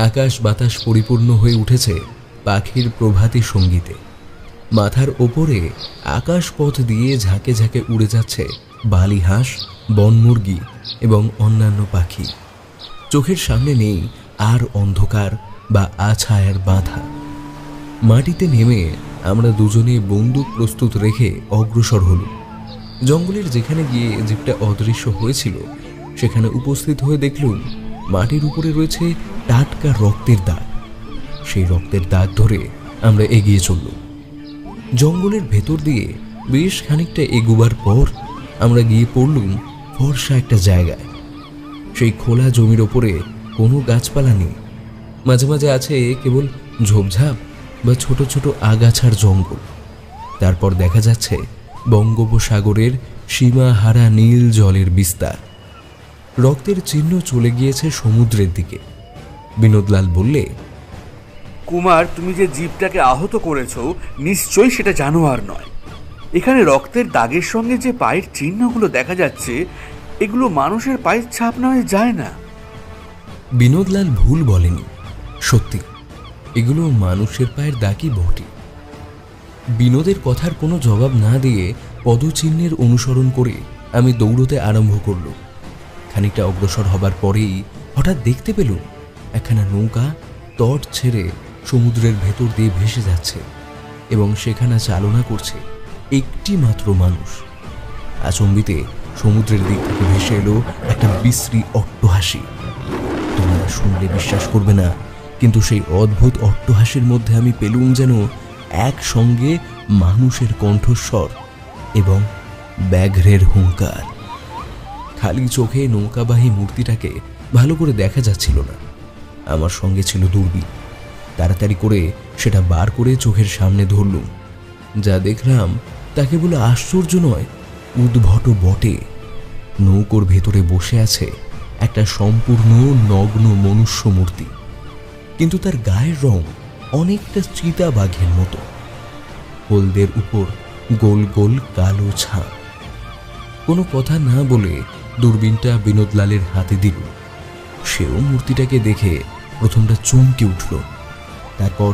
আকাশ বাতাস পরিপূর্ণ হয়ে উঠেছে পাখির প্রভাতী সঙ্গীতে। মাথার ওপরে আকাশ পথ দিয়ে ঝাঁকে ঝাঁকে উড়ে যাচ্ছে বালি হাঁস, বনমুরগি এবং অন্যান্য পাখি। চোখের সামনে নেই আর অন্ধকার বা আছায়ার বাধা। মাটিতে নেমে আমরা দুজনে বন্দুক প্রস্তুত রেখে অগ্রসর হল। জঙ্গলের যেখানে গিয়ে জীবটা অদৃশ্য হয়েছিল সেখানে উপস্থিত হয়ে দেখলুম মাটির উপরে রয়েছে টাটকা রক্তের দাগ। সেই রক্তের দাগ ধরে আমরা এগিয়ে চলল। জঙ্গলের ভেতর দিয়ে বেশ খানিকটা এগোবার পর আমরা গিয়ে পড়লুম ফর্সা একটা জায়গায়। সেই খোলা জমির ওপরে কোনো গাছপালা নেই, মাঝে মাঝে আছে কেবল ঝোপঝাপ বা ছোট ছোট আগাছার জঙ্গল। তারপর দেখা যাচ্ছে বঙ্গোপসাগরের সীমাহারা নীল জলের বিস্তার। রক্তের চিহ্ন চলে গিয়েছে সমুদ্রের দিকে। বিনোদলাল বললে, কুমার, তুমি যে জীবটাকে আহত করেছ নিশ্চয়ই সেটা জানোয়ার নয়। এখানে রক্তের দাগের সঙ্গে যে পায়ের চিহ্নগুলো দেখা যাচ্ছে এগুলো মানুষের পায়ের ছাপ নয়, যায় না। বিনোদলাল ভুল বলেনি, সত্যি এগুলো মানুষের পায়ের দাগই বটে। বিনোদের কথার কোনো জবাব না দিয়ে পদচিহ্নের অনুসরণ করে আমি দৌড়তে আরম্ভ করল। খানিকটা অগ্রসর হবার পরেই হঠাৎ দেখতে পেলুম একখানা নৌকা তট ছেড়ে সমুদ্রের ভেতর দিয়ে ভেসে যাচ্ছে এবং সেখানে চালনা করছে একটি মাত্র মানুষ। আচম্বিতে সমুদ্রের দিক থেকে ভেসে এলো একটা বিশ্রী অট্টহাসি। তোমরা শুনলে বিশ্বাস করবে না, কিন্তু সেই অদ্ভুত অট্টহাসির মধ্যে আমি পেলুম যেন একসঙ্গে মানুষের কণ্ঠস্বর এবং ব্যাঘ্রের হুঙ্কার। খালি চোখে নৌকাবাহী মূর্তিটাকে ভালো করে দেখা যাচ্ছিল না। আমার সঙ্গে ছিল দূরবীন। তাড়াতাড়ি করে সেটা বার করে চোখের সামনে ধরলুম। যা দেখলাম তাকে বলে আশ্চর্য নয়, উদ্ভট বটে। নৌকোর ভেতরে বসে আছে একটা সম্পূর্ণ নগ্ন মনুষ্য মূর্তি, কিন্তু তার গায়ের রং অনেকটা চিতাবাঘের মতো। হলদের উপর গোল গোল কালো ছাপ। কোনো কথা না বলে দূরবীনটা বিনোদলালের হাতে দিল। সেও মূর্তিটাকে দেখে প্রথমটা চমকে উঠল, তারপর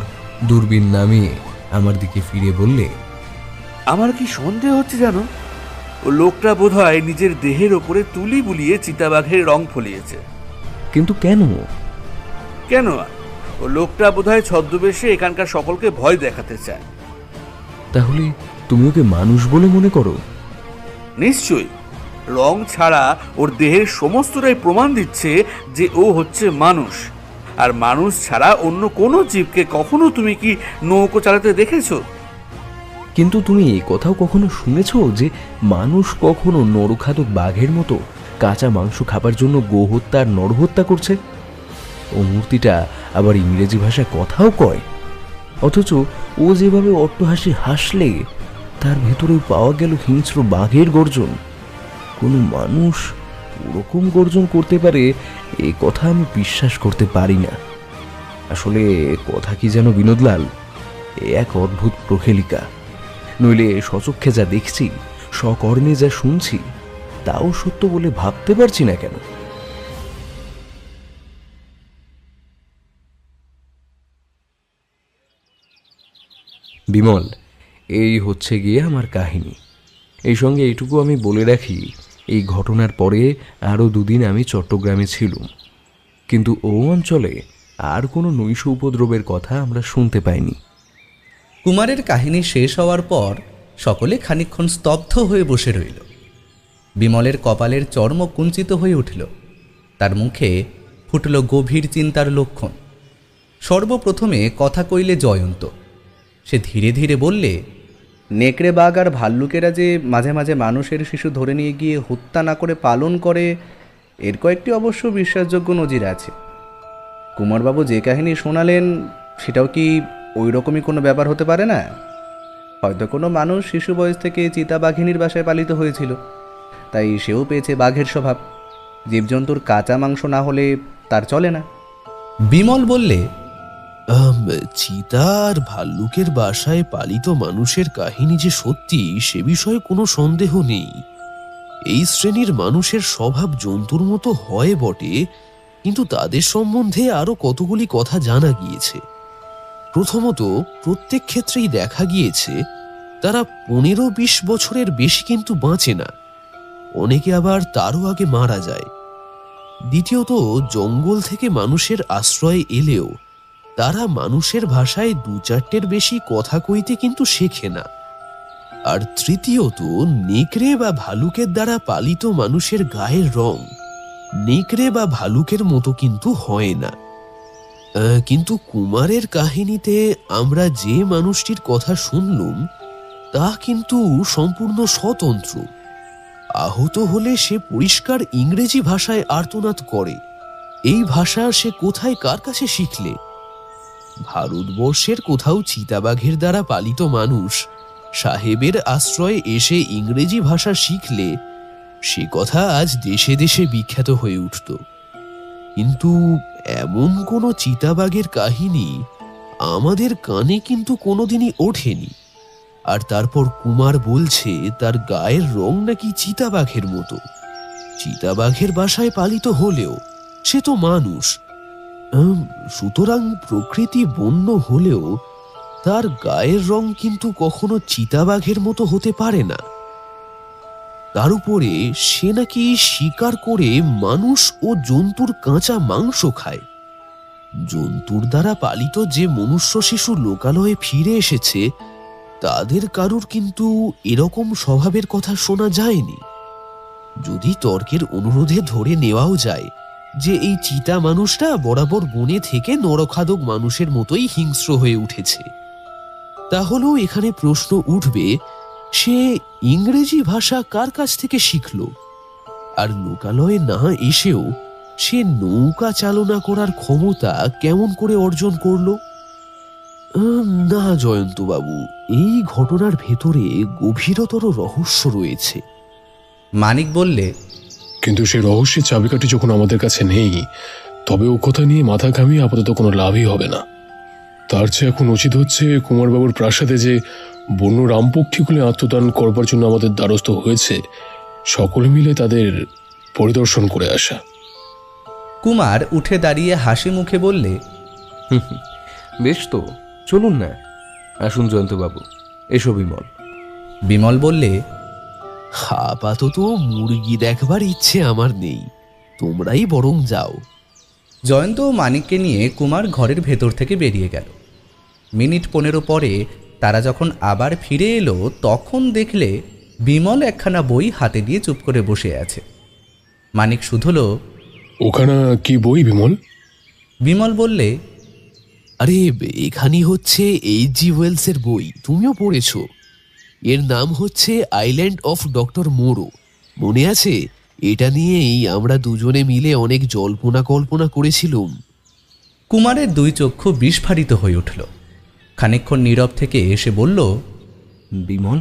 দূরবীন নামিয়ে আমার দিকে ফিরে বললে, আমার কি সন্দেহ হচ্ছে জানো, ও লোকটা বোধহয় নিজের দেহের ওপরে তুলি বুলিয়ে চিতাবাঘের রং ফলিয়েছে। কিন্তু কেন? কেন? ও লোকটা বোধহয় ছদ্মবেশে এখানকার সকলকে ভয় দেখাতে চায়। তাহলে তুমি ওকে মানুষ বলে মনে করো? নিশ্চয়ই। রং ছাড়া ওর দেহের সমস্তটাই প্রমাণ দিচ্ছে যে ও হচ্ছে মানুষ। আর মানুষ ছাড়া অন্য কোনো জীবকে কখনো তুমি কি নৌকো চালাতে দেখেছো? কিন্তু তুমি এই কথাও কখনো শুনেছ যে মানুষ কখনো নরখাদক বাঘের মতো কাঁচা মাংস খাবার জন্য গোহত্যা আর নরহত্যা করছে? ও মূর্তিটা আবার ইংরেজি ভাষায় কথাও কয়, অথচ ও যেভাবে অট্টহাসি হাসলে তার ভেতরেও পাওয়া গেল হিংস্র বাঘের গর্জন। কোনো মানুষ ওরকম গর্জন করতে পারে এ কথা আমি বিশ্বাস করতে পারি না। আসলে কথা কি যেন বিনোদলাল, এ এক অদ্ভুত প্রহেলিকা। নইলে সচক্ষে যা দেখছি, সকর্ণে যা শুনছি, তাও সত্য বলে ভাবতে পারছি না কেন? বিমল, এই হচ্ছে গিয়ে আমার কাহিনী। এই সঙ্গে এইটুকু আমি বলে রাখি, এই ঘটনার পরে আরও দুদিন আমি চট্টগ্রামে ছিলাম, কিন্তু ও অঞ্চলে আর কোনো নৈশ উপদ্রবের কথা আমরা শুনতে পাইনি। কুমারের কাহিনী শেষ হওয়ার পর সকলে খানিকক্ষণ স্তব্ধ হয়ে বসে রইল। বিমলের কপালের চর্ম কুঞ্চিত হয়ে উঠল, তার মুখে ফুটল গভীর চিন্তার লক্ষণ। সর্বপ্রথমে কথা কইলে জয়ন্ত। সে ধীরে ধীরে বললে, নেকড়ে বাঘ আর ভাল্লুকেরা যে মাঝে মাঝে মানুষের শিশু ধরে নিয়ে গিয়ে হত্যা না করে পালন করে, এর কয়েকটি অবশ্য বিশ্বাসযোগ্য নজির আছে। কুমারবাবু যে কাহিনী শোনালেন, সেটাও কি ওই রকমই কোনো ব্যাপার হতে পারে না? হয়তো কোনো মানুষ শিশু বয়স থেকে চিতাবাঘিনীর বাসায় পালিত হয়েছিল, তাই সেও পেয়েছে বাঘের স্বভাব। জীবজন্তুর কাঁচা মাংস না হলে তার চলে না। বিমল বললে, চিতা আর ভাল্লুকের বাসায় পালিত মানুষের কাহিনী যে সত্যি, সে বিষয়ে কোনো সন্দেহ নেই। এই শ্রেণীর মানুষের স্বভাব জন্তুর মতো হয় বটে, কিন্তু তাদের সম্বন্ধে আরো কতগুলি কথা জানা গিয়েছে। প্রথমত, প্রত্যেক ক্ষেত্রেই দেখা গিয়েছে তারা 15-20 বছরের বেশি কিন্তু বাঁচে না, অনেকে আবার তারও আগে মারা যায়। দ্বিতীয়ত, জঙ্গল থেকে মানুষের আশ্রয়ে এলেও তারা মানুষের ভাষায় 2-4টের বেশি কথা কইতে কিন্তু শেখে না। আর তৃতীয়ত, নেকড়ে বা ভালুকের দ্বারা পালিত মানুষের গায়ের রং নেকড়ে বা ভালুকের মতো কিন্তু হয় না। কিন্তু কুমারের কাহিনীতে আমরা যে মানুষটির কথা শুনলুম, তা কিন্তু সম্পূর্ণ স্বতন্ত্র। আহত হলে সে পরিষ্কার ইংরেজি ভাষায় আর্তনাদ করে। এই ভাষা সে কোথায় কার কাছে শিখলে? ভারতবর্ষের কোথাও চিতাবাঘের দ্বারা পালিত মানুষ সাহেবের আশ্রয়ে এসে ইংরেজি ভাষা শিখলে সে কথা আজ দেশে দেশে বিখ্যাত হয়ে উঠত। কিন্তু এমন কোনো চিতাবাঘের কাহিনী আমাদের কানে কিন্তু কোনোদিনই ওঠেনি। আর তারপর কুমার বলছে তার গায়ের রং নাকি চিতাবাঘের মতো। চিতাবাঘের বাসায় পালিত হলেও সে তো মানুষ। সুতরাং প্রকৃতি বন্য হলেও তার গায়ের রং কিন্তু কখনো চিতাবাঘের মতো হতে পারে না। তার উপরে সে নাকি শিকার করে মানুষ ও জন্তুর কাঁচা মাংস খায়। জন্তুর দ্বারা পালিত যে মনুষ্য শিশু লোকালয়ে ফিরে এসেছে, তাদের কারুর কিন্তু এরকম স্বভাবের কথা শোনা যায়নি। যদি তর্কের অনুরোধে ধরে নেওয়াও যায় যে এই চিতা মানুষটা বরাবর বনে থেকে নরখাদক মানুষের মতোই হিংস্র হয়ে উঠেছে, তাহলেও এখানে প্রশ্ন উঠবে, সে ইংরেজি ভাষা কার কাছ থেকে শিখল? আর লোকালয়ে না এসেও সে নৌকা চালনা করার ক্ষমতা কেমন করে অর্জন করলো? না জয়ন্তবাবু, এই ঘটনার ভেতরে গভীরতর রহস্য রয়েছে। মানিক বললে, কিন্তু সে রহস্যের চাবিকাঠি যখন আমাদের কাছে নেই, তবে ও কথা নিয়ে মাথা ঘামিয়ে আপাতত কোনো লাভই হবে না। তার চেয়ে এখন উচিত হচ্ছে কুমারবাবুর প্রাসাদে যে বন্য রামপক্ষীগুলি আত্মদান করবার জন্য আমাদের দ্বারস্থ হয়েছে, সকলে মিলে তাদের পরিদর্শন করে আসা। কুমার উঠে দাঁড়িয়ে হাসি মুখে বললে, বেশ তো, চলুন না। আসুন জয়ন্তবাবু, এসো বিমল। বিমল বললে, আপাতত মুরগি দেখবার ইচ্ছে আমার নেই, তোমরাই বরং যাও। জয়ন্ত ও মানিককে নিয়ে কুমার ঘরের ভেতর থেকে বেরিয়ে গেল। মিনিট 15 পরে তারা যখন আবার ফিরে এলো, তখন দেখলে বিমল একখানা বই হাতে দিয়ে চুপ করে বসে আছে। মানিক শুধলো, ওখানে কি বই বিমল? বিমল বললে, আরে এখানেই হচ্ছে এইচ.জি. ওয়েলসের বই, তুমিও পড়েছ। এর নাম হচ্ছে আইল্যান্ড অফ ডক্টর মোরো। মনে আছে? এটা নিয়েই আমরা দুজনে মিলে অনেক জল্পনা কল্পনা করেছিলাম। কুমারের 2 চক্ষু বিস্ফারিত হয়ে উঠল। খানিকক্ষণ নীরব থেকে এসে বলল, বিমল,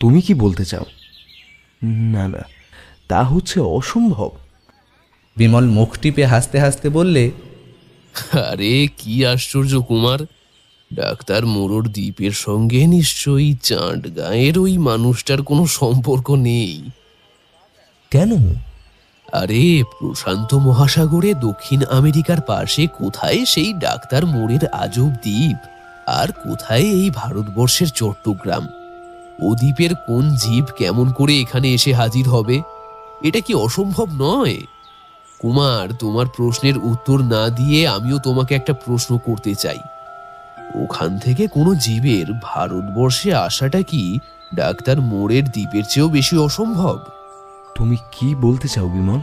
তুমি কি বলতে চাও? না না, তা হচ্ছে অসম্ভব। বিমল মুখ টিপে হাসতে হাসতে বললে, আরে কি আশ্চর্য কুমার, ডাক্তার মোরোর দ্বীপের সঙ্গে নিশ্চয়ই চাঁদ গাঁয়ের ওই মানুষটার কোনো সম্পর্ক নেই। কেন? আরে প্রশান্ত মহাসাগরে দক্ষিণ আমেরিকার পাশে কোথায় সেই ডাক্তার মোড়ের আজব দ্বীপ, আর কোথায় এই ভারতবর্ষের চট্টগ্রাম? ও দ্বীপের কোন জীব কেমন করে এখানে এসে হাজির হবে? এটা কি অসম্ভব নয়? কুমার, তোমার প্রশ্নের উত্তর না দিয়ে আমিও তোমাকে একটা প্রশ্ন করতে চাই। ওখান থেকে কোনো জীবের ভারতবর্ষে আসাটা কি ডাক্তার মোড়ের দ্বীপের চেয়েও বেশি অসম্ভব? তুমি কি বলতে চাও বিমল?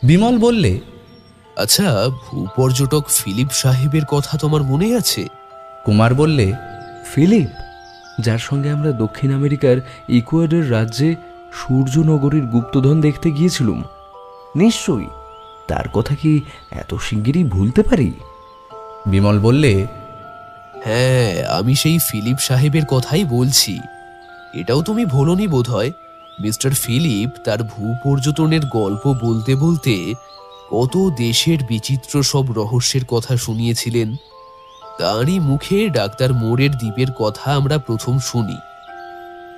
বিমল বললে, আচ্ছা, ভূপর্যটক ফিলিপ সাহেবের কথা তোমার মনে আছে? কুমার বললে, ফিলিপ, যার সঙ্গে আমরা দক্ষিণ আমেরিকার ইকুয়েডর রাজ্যে সূর্যনগরীর গুপ্তধন দেখতে গিয়েছিলাম। নিশ্চয়ই, তার কথা কি এত শিগগিরই ভুলতে পারি? বিমল বললে, হ্যাঁ, আমি সেই ফিলিপ সাহেবের কথাই বলছি। এটাও তুমি ভোলনি বোধ হয়। মিস্টার ফিলিপ তার ভূপর্যটনের গল্প বলতে বলতে কত দেশের বিচিত্র সব রহস্যের কথা শুনিয়েছিলেন। তাঁরই মুখে ডাক্তার মোড়ের দ্বীপের কথা আমরা প্রথম শুনি।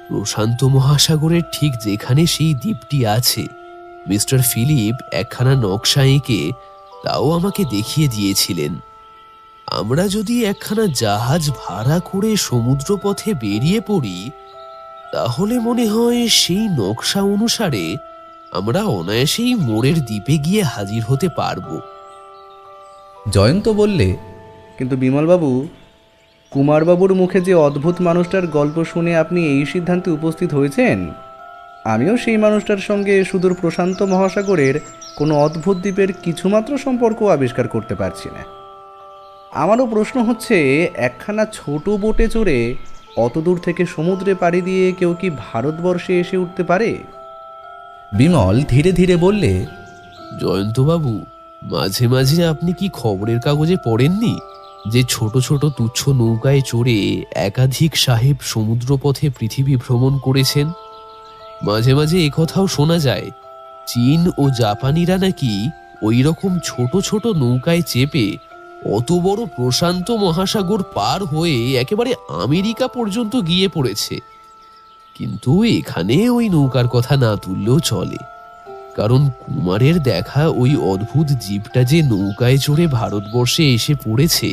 প্রশান্ত মহাসাগরের ঠিক যেখানে সেই দ্বীপটি আছে, মিস্টার ফিলিপ একখানা নকশা এঁকে তাও আমাকে দেখিয়ে দিয়েছিলেন। আমরা যদি একখানা জাহাজ ভাড়া করে সমুদ্রপথে বেরিয়ে পড়ি, তাহলে মনে হয় সেই নকশা অনুসারে আমরা অনায়াসেই মোড়ের দ্বীপে গিয়ে হাজির হতে পারব। জয়ন্ত বললে, কিন্তু বিমলবাবু, কুমারবাবুর মুখে যে অদ্ভুত মানুষটার গল্প শুনে আপনি এই সিদ্ধান্তে উপস্থিত হয়েছেন, আমিও সেই মানুষটার সঙ্গে সুদূর প্রশান্ত মহাসাগরের কোনো অদ্ভুত দ্বীপের কিছুমাত্র সম্পর্ক আবিষ্কার করতে পারছি না। আমারও প্রশ্ন হচ্ছে, একখানা ছোট বোটে চড়ে অত দূর থেকে সমুদ্রে পাড়ি দিয়ে কেউ কি ভারতবর্ষে এসে উঠতে পারে? বিমল ধীরে ধীরে বললে, জয়ন্তবাবু, মাঝে মাঝে আপনি কি খবরের কাগজে পড়েননি যে ছোট ছোট তুচ্ছ নৌকায় চড়ে একাধিক সাহেব সমুদ্রপথে পৃথিবী ভ্রমণ করেছেন? মাঝে মাঝে একথাও শোনা যায়, চীন ও জাপানিরা নাকি ওই রকম ছোট ছোট নৌকায় চেপে অত বড় প্রশান্ত মহাসাগর পার হয়ে একেবারে আমেরিকা পর্যন্ত গিয়ে পড়েছে। কিন্তু এখানে ওই নৌকার কথা না তুললেও চলে, কারণ কুমারের দেখা ওই অদ্ভুত জীবটা যে নৌকায় চড়ে ভারতবর্ষে এসে পড়েছে,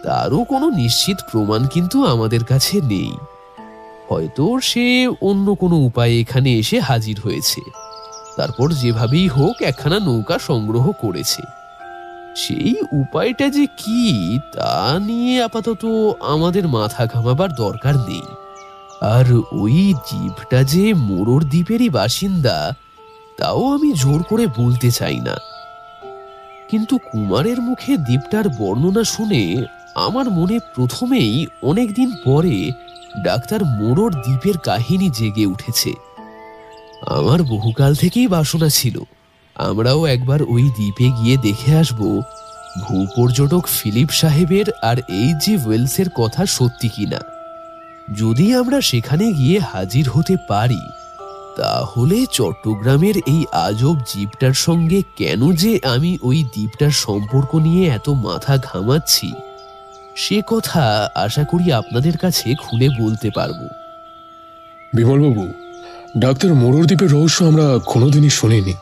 তারও কোনো নিশ্চিত প্রমাণ কিন্তু আমাদের কাছে নেই। হয়তো সে অন্য কোনো উপায়ে এখানে এসে হাজির হয়েছে, তারপর যেভাবেই হোক একখানা নৌকা সংগ্রহ করেছে। সেই উপায়টা যে কি, তা নিয়ে আপাতত আমাদের মাথা ঘামাবার দরকার নেই। আর ওই জীবটা যে মোরোর দ্বীপেরই বাসিন্দা, তাও আমি জোর করে বলতে চাই না। কিন্তু কুমারের মুখে দ্বীপটার বর্ণনা শুনে আমার মনে প্রথমেই অনেকদিন পরে ডাক্তার মোরোর দ্বীপের কাহিনী জেগে উঠেছে। আমার বহুকাল থেকেই বাসনা ছিল আমরাও একবার ওই দ্বীপে গিয়ে দেখে আসব ভূপর্যটক ফিলিপ সাহেবের আর এইচ.জি. ওয়েলসের কথা সত্যি কিনা। যদি আমরা সেখানে গিয়ে হাজির হতে পারি, তাহলে চট্টগ্রামের এই আজব জীবটার সঙ্গে কেন যে আমি ওই দ্বীপটার সম্পর্ক নিয়ে এত মাথা ঘামাচ্ছি, সে কথা আশা করি আপনাদের কাছে খুলে বলতে পারবো। বিমলবাবু, ডাক্তার মোড়র দ্বীপের রহস্য আমরা কোনোদিনই শুনিনি।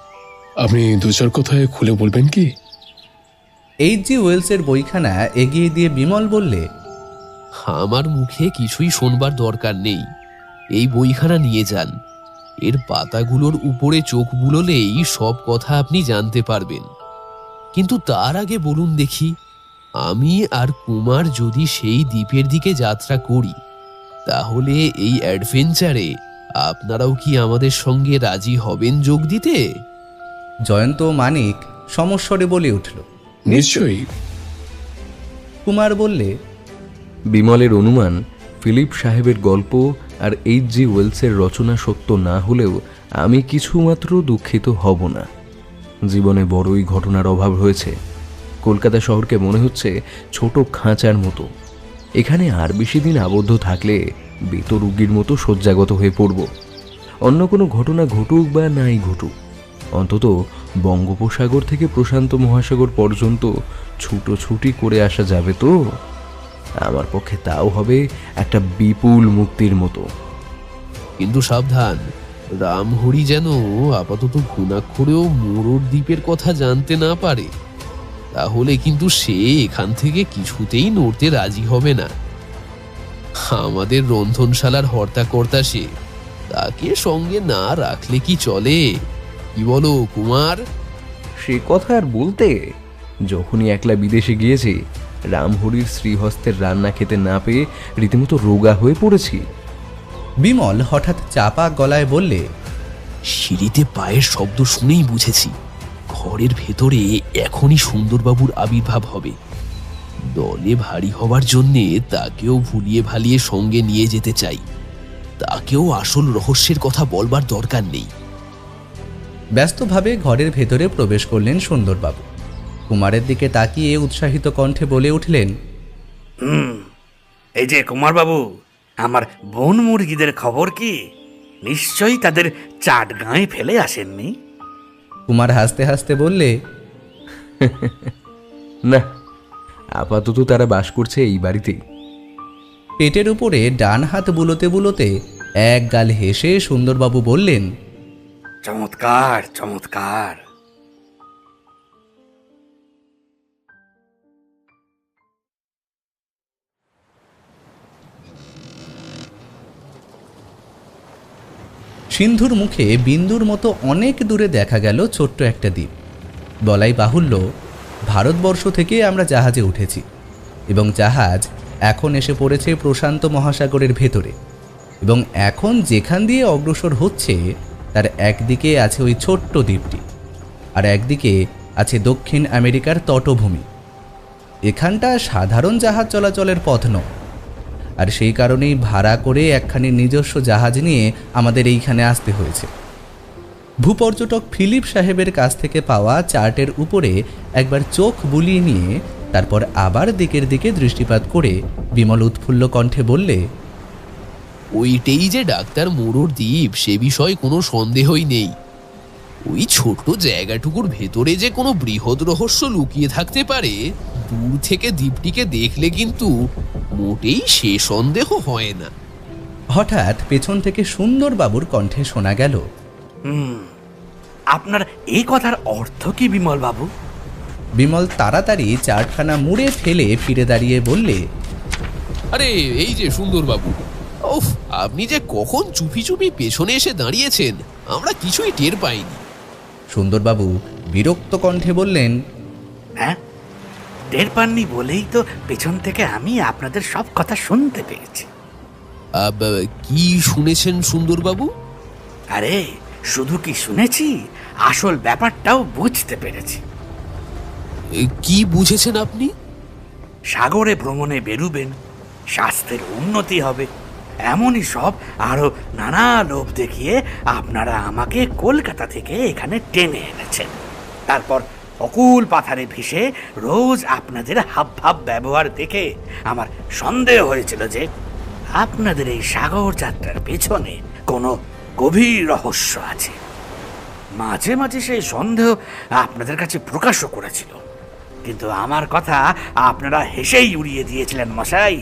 আপনি দু চার কথায় খুলে বলবেন কি? H.G. ওয়েলসের বইখানা এগিয়ে দিয়ে বিমল বললে, আমার মুখে কিছুই শোনবার দরকার নেই। এই বইখানা নিয়ে যান। এর পাতাগুলোর উপরে চোখ বুলোলেই সব কথা আপনি জানতে পারবেন। কিন্তু তার আগে বলুন দেখি, আমি আর কুমার যদি সেই দ্বীপের দিকে যাত্রা করি, তাহলে এই অ্যাডভেঞ্চারে আপনারাও কি আমাদের সঙ্গে রাজি হবেন যোগ দিতে? জয়ন্ত ও মানিক সমস্বরে বলে উঠল, নিশ্চয়ই। কুমার বললে, বিমলের অনুমান ফিলিপ সাহেবের গল্প আর H.G. ওয়েলসের রচনা সত্য না হলেও আমি কিছুমাত্র দুঃখিত হব না। জীবনে বড়ই ঘটনার অভাব হয়েছে। কলকাতা শহরকে মনে হচ্ছে ছোট খাঁচার মতো। এখানে আর বেশি দিন আবদ্ধ থাকলে বেতরুগীর মতো শয্যাগত হয়ে পড়ব। অন্য কোনো ঘটনা ঘটুক বা নাই ঘটুক, অন্তত বঙ্গোপসাগর থেকে প্রশান্ত মহাসাগর পর্যন্ত ছুটোছুটি করে আসা যাবে তো। আমার পক্ষে তাও হবে একটা বিপুল মুক্তির মতো। কিন্তু সাবধান, রামহরি যেন আপাতত ঘুণাক্ষরেও মোড়র দ্বীপের কথা জানতে না পারে। তাহলে কিন্তু সে এখান থেকে কিছুতেই নড়তে রাজি হবে না। আমাদের রন্ধনশালার হর্তাকর্তা সে, তাকে সঙ্গে না রাখলে কি চলে? কি বলো কুমার? সে কথা আর বলতে, যখনই একলা বিদেশে গিয়েছি রামহরির শ্রীহস্তের রান্না খেতে না পেয়ে রীতিমতো রোগা হয়ে পড়েছি। বিমল হঠাৎ চাপা গলায় বললে, সিঁড়িতে পায়ের শব্দ শুনেই বুঝেছি ঘরের ভেতরে এখনই সুন্দরবাবুর আবির্ভাব হবে। দলে ভারী হবার জন্যে তাকেও ভুলিয়ে ভালিয়ে সঙ্গে নিয়ে যেতে চাই। তাকেও আসল রহস্যের কথা বলবার দরকার নেই। ব্যস্তভাবে ঘরের ভেতরে প্রবেশ করলেন সুন্দরবাবু। কুমারের দিকে তাকিয়ে উৎসাহিত কণ্ঠে বলে উঠলেন, এই যে কুমারবাবু, আমার বন মুরগিদের খবর কি? নিশ্চয়ই তাদের চাট গাঁয়ে ফেলে আসেননি? কুমার হাসতে হাসতে বললে, না, আপাতত তারা বাস করছে এই বাড়িতেই। পেটের উপরে ডান হাত বুলোতে বুলোতে এক গাল হেসে সুন্দরবাবু বললেন, চমৎকার চমৎকার। সিন্ধুর মুখে বিন্দুর মতো অনেক দূরে দেখা গেল ছোট্ট একটা দ্বীপ। বলাই বাহুল্য, ভারতবর্ষ থেকে আমরা জাহাজে উঠেছি এবং জাহাজ এখন এসে পড়েছে প্রশান্ত মহাসাগরের ভেতরে, এবং এখন যেখান দিয়ে অগ্রসর হচ্ছে তার একদিকে আছে ওই ছোট্ট দ্বীপটি, আর একদিকে আছে দক্ষিণ আমেরিকার তটভূমি। এখানটা সাধারণ জাহাজ চলাচলের পথ নয়, আর সেই কারণেই ভাড়া করে একখানি নিজস্ব জাহাজ নিয়ে আমাদের এইখানে আসতে হয়েছে। ভূপর্যটক ফিলিপ সাহেবের কাছ থেকে পাওয়া চার্টের উপরে একবার চোখ বুলিয়ে নিয়ে তারপর আবার দিকের দিকে দৃষ্টিপাত করে বিমল উৎফুল্ল কণ্ঠে বললে, ওইটাই যে ডাক্তার মোড়র দ্বীপ সে বিষয়ে কোনো সন্দেহই নেই। ওই ছোট্ট জায়গাটুকুর ভেতরে যে কোনো বৃহৎ রহস্য লুকিয়ে থাকতে পারে, দূর থেকে দ্বীপটিকে দেখলে কিন্তু মোটেই সে সন্দেহ হয় না। হঠাৎ পেছন থেকে সুন্দরবাবুর কণ্ঠে শোনা গেল, আপনার এই কথার অর্থ কি বিমল বাবু? বিমল তাড়াতাড়ি চারখানা মুড়ে ফেলে ফিরে দাঁড়িয়ে বললে, আরে এই যে সুন্দরবাবু, ওফ, আপনি যে কখন চুপি চুপি পেছনে এসে দাঁড়িয়েছেন আমরা কিছুই টের পাইনি। সুন্দরবাবু বিরক্ত কণ্ঠে বললেন, হ্যাঁ, টের পাননি বলেই তো পেছন থেকে আমি আপনাদের সব কথা শুনতে পেয়েছি। কি শুনেছেন সুন্দরবাবু? আরে শুধু কি শুনেছি, আসল ব্যাপারটাও বুঝতে পেরেছি। কি বুঝেছেন আপনি? সাগরে ভ্রমণে বেরুবেন, স্বাস্থ্যের উন্নতি হবে, এমনই সব আরো নানা লোভ দেখিয়ে আপনারা আমাকে কলকাতা থেকে এখানে টেনে এনেছেন। তারপর অকুল পাথারে ভেসে রোজ আপনাদের হাবভাব ব্যবহার দেখে আমার সন্দেহ হয়েছিল যে আপনাদের এই সাগর যাত্রার পেছনে কোনো গভীর রহস্য আছে। মাঝে মাঝে সেই সন্দেহ আপনাদের কাছে প্রকাশও করেছিল, কিন্তু আমার কথা আপনারা হেসেই উড়িয়ে দিয়েছিলেন মশাই।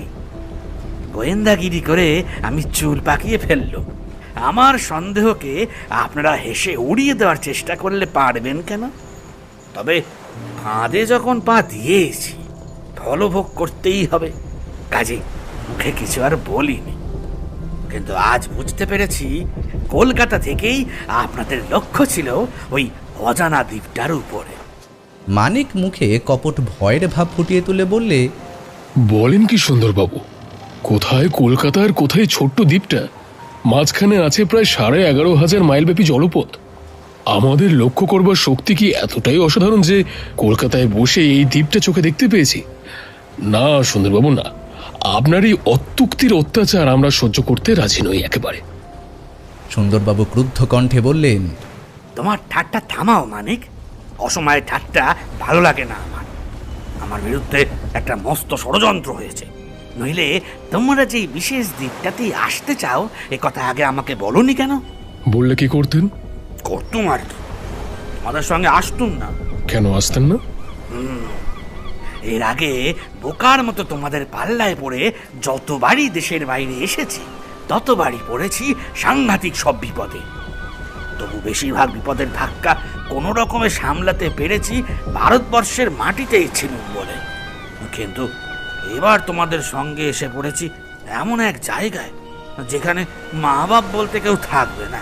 গোয়েন্দাগিরি করে আমি চুল পাকিয়ে ফেললুম। আমার সন্দেহকে আপনারা হেসে উড়িয়ে দেওয়ার চেষ্টা করলে পারবেন কেন? তবে ফাঁদে যখন পা দিয়েছি, ফলভোগ করতেই হবে, কাজে মুখে কিছু আর বলিনি। কিন্তু আজ বুঝতে পেরেছি কলকাতা থেকেই আপনাদের লক্ষ্য ছিল ওই অজানা দ্বীপটার উপরে। মানিক মুখে কপট ভয়ের ভাব ফুটিয়ে তুলে বললে, বলেন কি সুন্দরবাবু, কোথায় কলকাতার কোথায় ছোট্ট দ্বীপটা? মাঝখানে আছে প্রায় 11,500 মাইলব্যাপী জলপথ। আমাদের লক্ষ্য করবার শক্তি কি এতটাই অসাধারণ যে কলকাতায় বসে এই দ্বীপটা চোখে দেখতে পেয়েছি? না সুন্দরবাবু, না, আপনার এই অত্যুক্তির অত্যাচার আমরা সহ্য করতে রাজি নই একেবারে। সুন্দরবাবু ক্রুদ্ধ কণ্ঠে বললেন, তোমার ঠাট্টা থামাও মানিক, অসময়ে ঠাট্টা ভালো লাগে না আমার। আমার বিরুদ্ধে একটা মস্ত ষড়যন্ত্র হয়েছে, নইলে তোমরা যে বিশেষ দ্বীপটাতেই আসতে চাও এ কথা আগে আমাকে বলনি কেন? বললে কি করতেন? করতুম আর কি, তোমাদের সঙ্গে আসতুম না। কেন আসতেন না? এর আগে বোকার মতো তোমাদের পাল্লায় পড়ে যতবারই দেশের বাইরে এসেছি ততবারই পড়েছি সাংঘাতিক সব বিপদে। তবু বেশিরভাগ বিপদের ধাক্কা কোনো রকমে সামলাতে পেরেছি ভারতবর্ষের মাটিতেই ছিলুম বলে। কিন্তু এবার তোমাদের সঙ্গে এসে পড়েছি এমন এক জায়গায় যেখানে মা বাপ বলতে কেউ থাকবে না।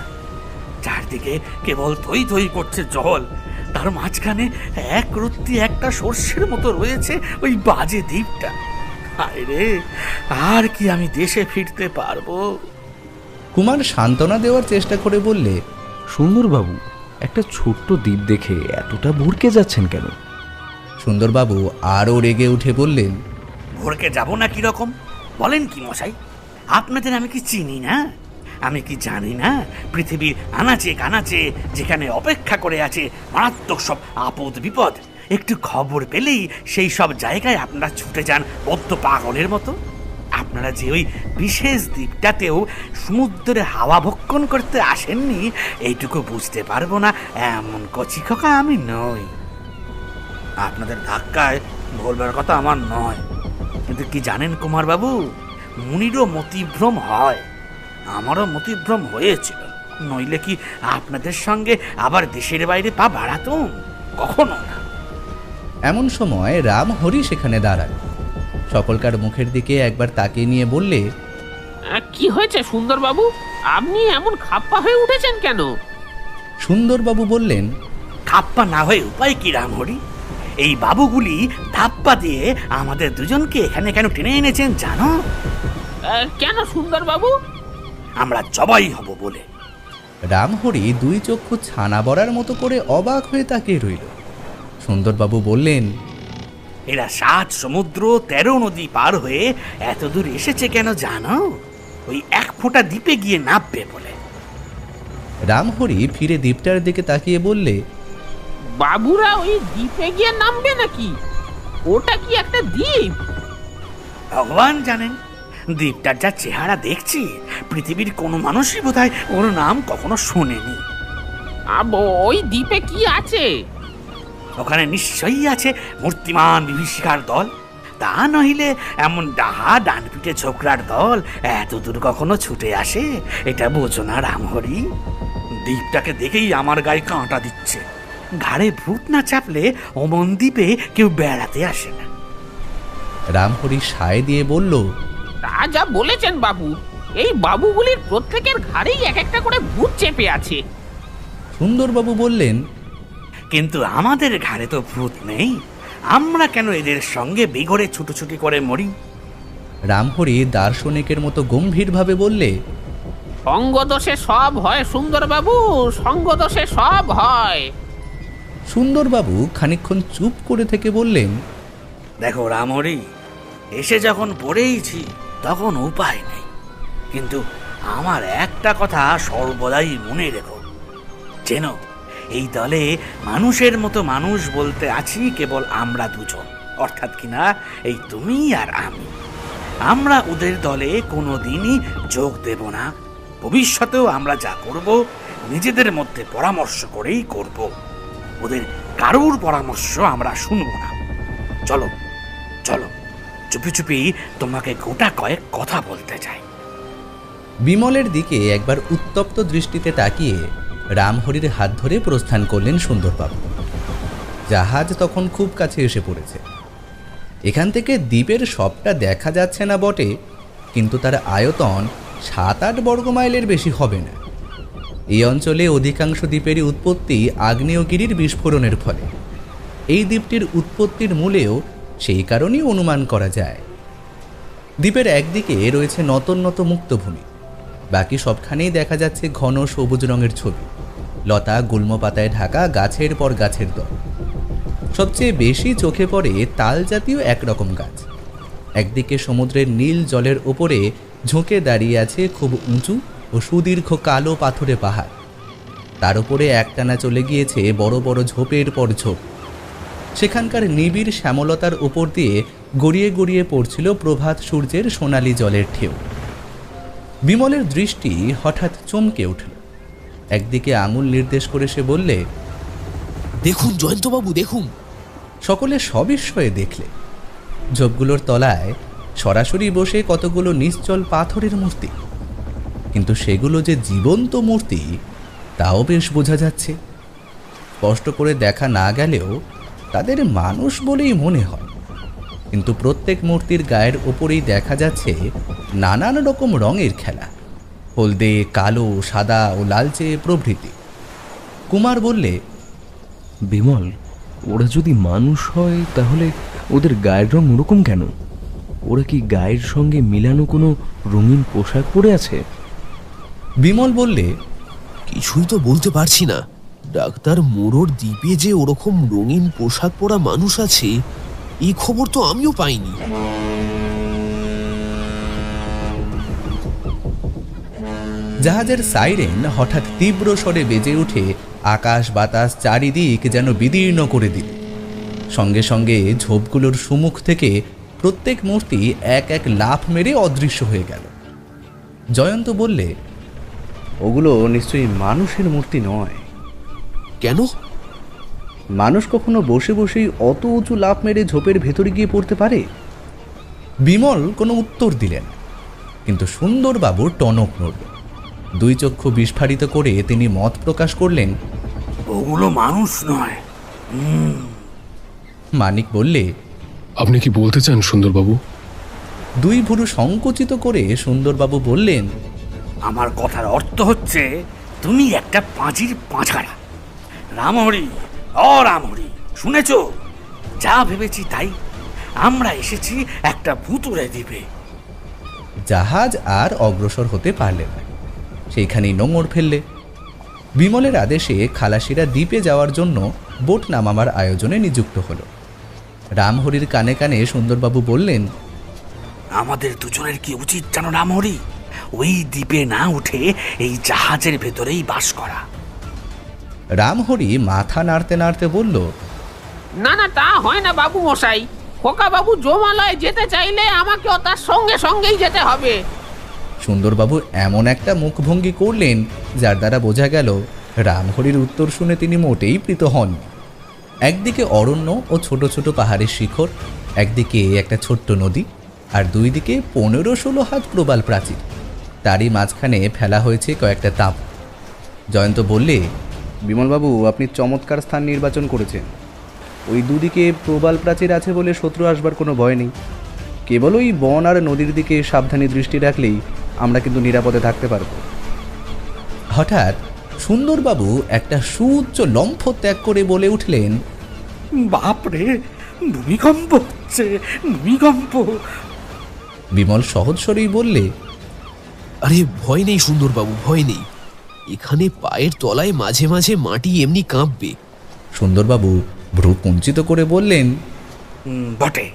চারদিকে কেবল থই থই করছে জল, তার মাঝখানে এক রত্তি একটা সর্ষের মতো রয়েছে ওই বাজে দ্বীপটা। হায় রে, আর কি আমি দেশে ফিরতে পারবো? কুমার সান্ত্বনা দেওয়ার চেষ্টা করে বললে, সুন্দরবাবু, একটা ছোট্ট দ্বীপ দেখে এতটা ভুরকে যাচ্ছেন কেন? সুন্দরবাবু আরও রেগে উঠে বললেন, ভোরকে যাব না কিরকম বলেন কি মশাই? আপনাদের আমি কি চিনি না? আমি কি জানি না পৃথিবীর আনাচে কানাচে যেখানে অপেক্ষা করে আছে মারাত্মক সব আপদ বিপদ, একটু খবর পেলেই সেই সব জায়গায় আপনারা ছুটে যান বদ্ধ পাগলের মতো? আপনারা যে ওই বিশেষ দ্বীপটাতেও সমুদ্রে হাওয়া ভক্ষণ করতে আসেননি এইটুকু বুঝতে পারবো না এমন কচিখোকা আমি নই। আপনাদের ধাক্কায় বলবার কথা আমার নয়, কিন্তু কি জানেন কুমারবাবু, মুনিরও মতিভ্রম হয়, আমারও মতিভ্রম হয়েছিল, নইলে কি আপনাদের সঙ্গে আবার দেশের বাইরে পা বাড়াতুম? কখনো না। এমন সময় রামহরি সেখানে দাঁড়ায়। সকলকার মুখের দিকে একবার তাকিয়ে নিয়ে বললে, কি হয়েছে সুন্দরবাবু, আপনি এমন খাপ্পা হয়ে উঠেছেন কেন? সুন্দরবাবু বললেন, খাপ্পা না হয়ে উপায় কি রামহরি? এই বাবুগুলি ধাপ্পা দিয়ে আমাদের দুজনকে এখানে কেন টেনে এনেছেন জানো? কেন সুন্দরবাবু? আমরা জবাই হব বলে। রামহরি দুই চক্ষু ছানা বড়ার মতো করে অবাক হয়ে তাকিয়ে রইল। সুন্দরবাবু বললেন, এরা 7 সমুদ্র 13 নদী পার হয়ে এত দূর এসেছে কেন জানো? ওই এক ফোঁটা দ্বীপে গিয়ে নামবে বলে। রামহরি ফিরে দ্বীপটার দিকে তাকিয়ে বললে, বাবুরা ওই দ্বীপে গিয়ে নামবে নাকি? ওটা কি একটা দ্বীপ? ভগবান জানেন, দ্বীপটার যা চেহারা দেখছি পৃথিবীর কোনো মানুষই বোধহয় ওর নাম কখনো শোনেনি। ওই দ্বীপে কি আছে? ওখানে নিশ্চয়ই আছে মূর্তিমান বিভীষিকার দল, তা নহিলে এমন ডাহা ডানপিটে ছোকরার দল এত দূর কখনো ছুটে আসে? এটা বোঝো না রামহরি? দ্বীপটাকে দেখেই আমার গায়ে কাঁটা দিচ্ছে। ঘাড়ে ভূত না চাপলে অমন দ্বীপে কেউ বেড়াতে আসে না। রামহরি সায় দিয়ে বলল, তা যা বলেছেন বাবু, এই বাবুগুলির প্রত্যেকের ঘাড়েই এক একটা করে ভূত চেপে আছে। সুন্দরবাবু বললেন, কিন্তু আমাদের ঘাড়ে তো ভূত নেই, আমরা কেন এদের সঙ্গে বেঘরে ছুটোছুটি করে মরি? রামহরি দার্শনিকের মতো গম্ভীরভাবে বললে, সঙ্গদোষে সব হয় সুন্দরবাবু, সঙ্গদোষে সব হয়। সুন্দরবাবু খানিকক্ষণ চুপ করে থেকে বললেন, দেখো রামহরি, এসে যখন পড়েইছি তখন উপায় নেই, কিন্তু আমার একটা কথা সর্বদাই মনে রেখো, যেন এই দলে মানুষের মতো মানুষ বলতে আছি কেবল আমরা দুজন, অর্থাৎ কিনা এই তুমি আর আমি। আমরা ওদের দলে কোনো দিনই যোগ দেব না, ভবিষ্যতেও আমরা যা করব নিজেদের মধ্যে পরামর্শ করেই করব, ওদের কারোর পরামর্শ আমরা শুনব না। চলো চলো, চুপি চুপি তোমাকে গোটা কয়েক কথা বলতে চাই। বিমলের দিকে একবার উত্তপ্ত দৃষ্টিতে তাকিয়ে রামহরির হাত ধরে প্রস্থান করলেন সুন্দরবাবু। জাহাজ তখন খুব কাছে এসে পড়েছে। এখান থেকে দ্বীপের সবটা দেখা যাচ্ছে না বটে, কিন্তু তার আয়তন 7-8 বর্গমাইলের বেশি হবে না। এই অঞ্চলে অধিকাংশ দ্বীপেরই উৎপত্তি আগ্নেয়গিরির বিস্ফোরণের ফলে। এই দ্বীপটির উৎপত্তির মূলেও সেই কারণেই অনুমান করা যায়। দ্বীপের একদিকে রয়েছে নতন নত মুক্তভূমি, বাকি সবখানেই দেখা যাচ্ছে ঘন সবুজ রঙের ছবি, লতা গুল্ম পাতায় ঢাকা গাছের পর গাছের দল। সবচেয়ে বেশি চোখে পড়ে তাল জাতীয় একরকম গাছ। একদিকে সমুদ্রের নীল জলের ওপরে ঝুঁকে দাঁড়িয়ে আছে খুব উঁচু ও সুদীর্ঘ কালো পাথুরে পাহাড়। তার উপরে একটানা চলে গিয়েছে বড় বড় ঝোপের পর ঝোপ। সেখানকার নিবিড় শ্যামলতার উপর দিয়ে গড়িয়ে গড়িয়ে পড়ছিল প্রভাত সূর্যের সোনালি জলের ঢেউ। বিমলের দৃষ্টি হঠাৎ চমকে উঠল। একদিকে আঙুল নির্দেশ করে সে বললে, দেখুন জয়ন্তবাবু, দেখুন। সকলে সবিস্ময়ে দেখলে ঝোপগুলোর তলায় সরাসরি বসে কতগুলো নিশ্চল পাথরের মূর্তি, কিন্তু সেগুলো যে জীবন্ত মূর্তি তাও বেশ বোঝা যাচ্ছে। স্পষ্ট করে দেখা না গেলেও তাদের মানুষ বলেই মনে হয়, কিন্তু প্রত্যেক মূর্তির গায়ের ওপরেই দেখা যাচ্ছে নানান রকম রঙের খেলা, হলদে, কালো, সাদা ও লালচে প্রভৃতি। কুমার বললে, বিমল, ওরা যদি মানুষ হয় তাহলে ওদের গায়ের রং ওরকম কেন? ওরা কি গায়ের সঙ্গে মিলানো কোনো রঙিন পোশাক পরে আছে? বিমল বললে, কিছুই তো বলতে পারছি না। ডাক্তার মোড়োর দ্বীপে যে ওরকম রঙিন পোশাক পরা মানুষ আছে, এই খবর তো আমিও পাইনি। জাহাজের সাইরেন হঠাৎ তীব্র স্বরে বেজে উঠে আকাশ বাতাস চারিদিক যেন বিদীর্ণ করে দিল। সঙ্গে সঙ্গে ঝোপগুলোর সম্মুখ থেকে প্রত্যেক মূর্তি এক এক লাফ মেরে অদৃশ্য হয়ে গেল। জয়ন্ত বললে, ওগুলো নিশ্চয়ই মানুষের মূর্তি নয়। কেন? মানুষ কখনো বসে বসেই অত উঁচু লাফ মেরে ঝোপের ভেতরে গিয়ে পড়তে পারে? বিমল কোনো উত্তর দিলেন, কিন্তু সুন্দরবাবুর টনক নড়ল। দুই চক্ষু বিস্ফারিত করে তিনি মত প্রকাশ করলেন, ওগুলো মানুষ নয়। মানিক বললে, আপনি কি বলতে চান সুন্দরবাবু? দুই ভুরু সংকুচিত করে সুন্দরবাবু বললেন, আমার কথার অর্থ হচ্ছে তুমি একটা পাঁজির পাঁচাড়া। রামহরি, রামহরি, শুনেছ? যা ভেবেছি তাই। আমরা এসেছি একটা ভুতুড়ে দ্বীপে। জাহাজ আর অগ্রসর হতে পারলে না, সেইখানেই নোঙর ফেললে। বিমলের আদেশে খালাসিরা দ্বীপে যাওয়ার জন্য বোট নামাবার আয়োজনে নিযুক্ত হল। রামহরির কানে কানে সুন্দরবাবু বললেন, আমাদের দুজনের কি উচিত জানো রামহরি? ওই দ্বীপে না উঠে এই জাহাজের ভেতরেই বাস করা। রামহরি মাথা নাড়তে নাড়তে বলল, না না, তা হয় না বাবু মশাই। খোকা বাবু জমালয়ে যেতে চাইলে আমাকেও তার সঙ্গে সঙ্গেই যেতে হবে। সুন্দরবাবু এমন একটা মুখভঙ্গি করলেন যার দ্বারা বোঝা গেল রামহরির উত্তর শুনে তিনি মোটেই প্রীত হন। একদিকে অরণ্য ও ছোট ছোট পাহাড়ের শিখর, একদিকে একটা ছোট্ট নদী, আর দুই দিকে 15-16 হাত প্রবাল প্রাচীর। তারই মাঝখানে ফেলা হয়েছে কয়েকটা তাপ। জয়ন্ত বললে, বিমলবাবু, আপনি চমৎকার স্থান নির্বাচন করেছেন। ওই দুদিকে প্রবাল প্রাচীর আছে বলে শত্রু আসবার কোনো ভয় নেই। কেবল ওই বন আর নদীর দিকে সাবধানী দৃষ্টি রাখলেই আমরা কিন্তু নিরাপদে থাকতে পারব। হঠাৎ সুন্দরবাবু একটা সুউচ্চ লম্ফ ত্যাগ করে বলে উঠলেন, বাপরে, ভূমিকম্প হচ্ছে, ভূমিকম্প। বিমল সহজ স্বরেই বললে, আরে ভয় নেই সুন্দরবাবু, ভয় নেই। এখানে পায়ের তলায় মাঝে মাঝে মাটি এমনি কাঁপবে। সুন্দরবাবু ভ্রু কুঞ্চিত করে বললেন, বটে।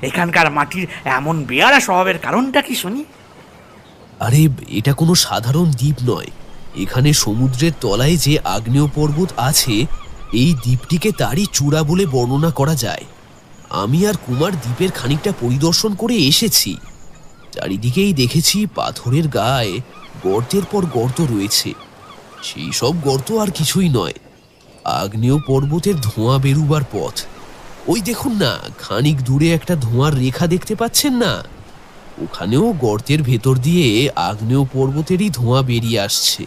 এখানকার মাটির এমন বেয়ারা স্বভাবের কারণটা কি শুনি? আরে এটা কোনো সাধারণ দ্বীপ নয়। এখানে সমুদ্রের তলায় যে আগ্নেয় পর্বত আছে, এই দ্বীপটিকে তারই চূড়া বলে বর্ণনা করা যায়। আমি আর কুমার দ্বীপের খানিকটা পরিদর্শন করে এসেছি। চারিদিকেই দেখেছি পাথরের গায়ে গর্তের পর গর্ত রয়েছে। সেই সব গর্ত আর কিছুই নয়, আগ্নেয় পর্বতের ধোঁয়া বেরুবার পথ। ওই দেখুন না, খানিক দূরে একটা ধোঁয়ার রেখা দেখতে পাচ্ছেন না? ওখানেও গর্তের ভেতর দিয়ে আগ্নেয় পর্বতেরই ধোঁয়া বেরিয়ে আসছে।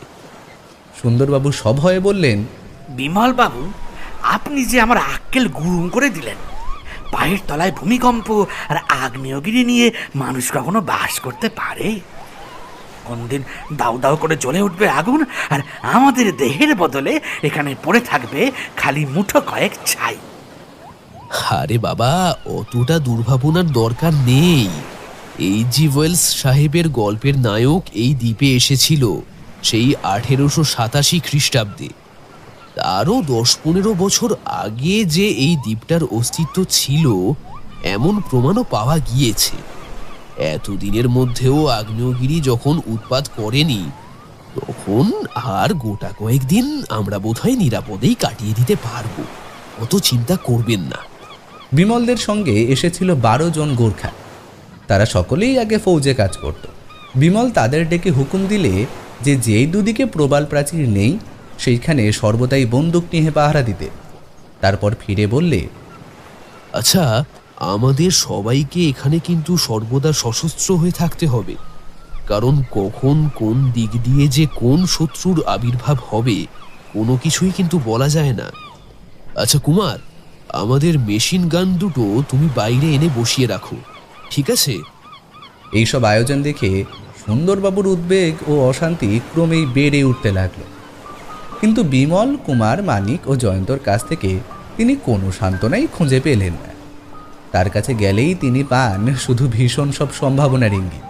সুন্দরবাবু সভয়ে বললেন, বিমল বাবু, আপনি যে আমার আক্কেল গুরুম করে দিলেন। পায়ের তলায় ভূমিকম্প আর আগ্নেয়গিরি নিয়ে মানুষ কখনো বাস করতে পারে? কোনদিন দাউ দাউ করে জ্বলে উঠবে আগুন, আর আমাদের দেহের বদলে এখানে পড়ে থাকবে খালি মুঠো কয়েক ছাই। আরে বাবা, অতটা দুর্ভাবনার দরকার নেই। এইচজি ওয়েলস সাহেবের গল্পের নায়ক এই দ্বীপে এসেছিল সেই 1887 খ্রিস্টাব্দে। তারও 10-15 বছর আগে যে এই দ্বীপটার অস্তিত্ব ছিল এমন প্রমাণও পাওয়া গিয়েছে। এতদিনের মধ্যেও আগ্নেয়গিরি যখন উৎপাত করেনি, তখন আর গোটা কয়েকদিন আমরা বোধহয় নিরাপদেই কাটিয়ে দিতে পারবো। অত চিন্তা করবেন না। বিমলদের সঙ্গে এসেছিল 12 জন গোর্খা। তারা সকলেই আগে ফৌজে কাজ করত। বিমল তাদের ডেকে হুকুম দিলে যে যেই দুদিকে প্রবাল প্রাচীর নেই সেইখানে সর্বদাই বন্দুক নিয়ে পাহারা দিতে। তারপর ফিরে বললে, আচ্ছা, আমাদের সবাইকে এখানে কিন্তু সর্বদা সশস্ত্র হয়ে থাকতে হবে, কারণ কখন কোন দিক দিয়ে যে কোন শত্রুর আবির্ভাব হবে কোনো কিছুই কিন্তু বলা যায় না। আচ্ছা কুমার, আমাদের মেশিন গান দুটো তুমি বাইরে এনে বসিয়ে রাখো, ঠিক আছে? এইসব আয়োজন দেখে সুন্দরবাবুর উদ্বেগ ও অশান্তি ক্রমেই বেড়ে উঠতে লাগলো। কিন্তু বিমল, কুমার, মানিক ও জয়ন্তর কাছ থেকে তিনি কোনো সান্ত্বনাই খুঁজে পেলেন না। তার কাছে গেলেই তিনি পান শুধু ভীষণ সব সম্ভাবনার ইঙ্গিত।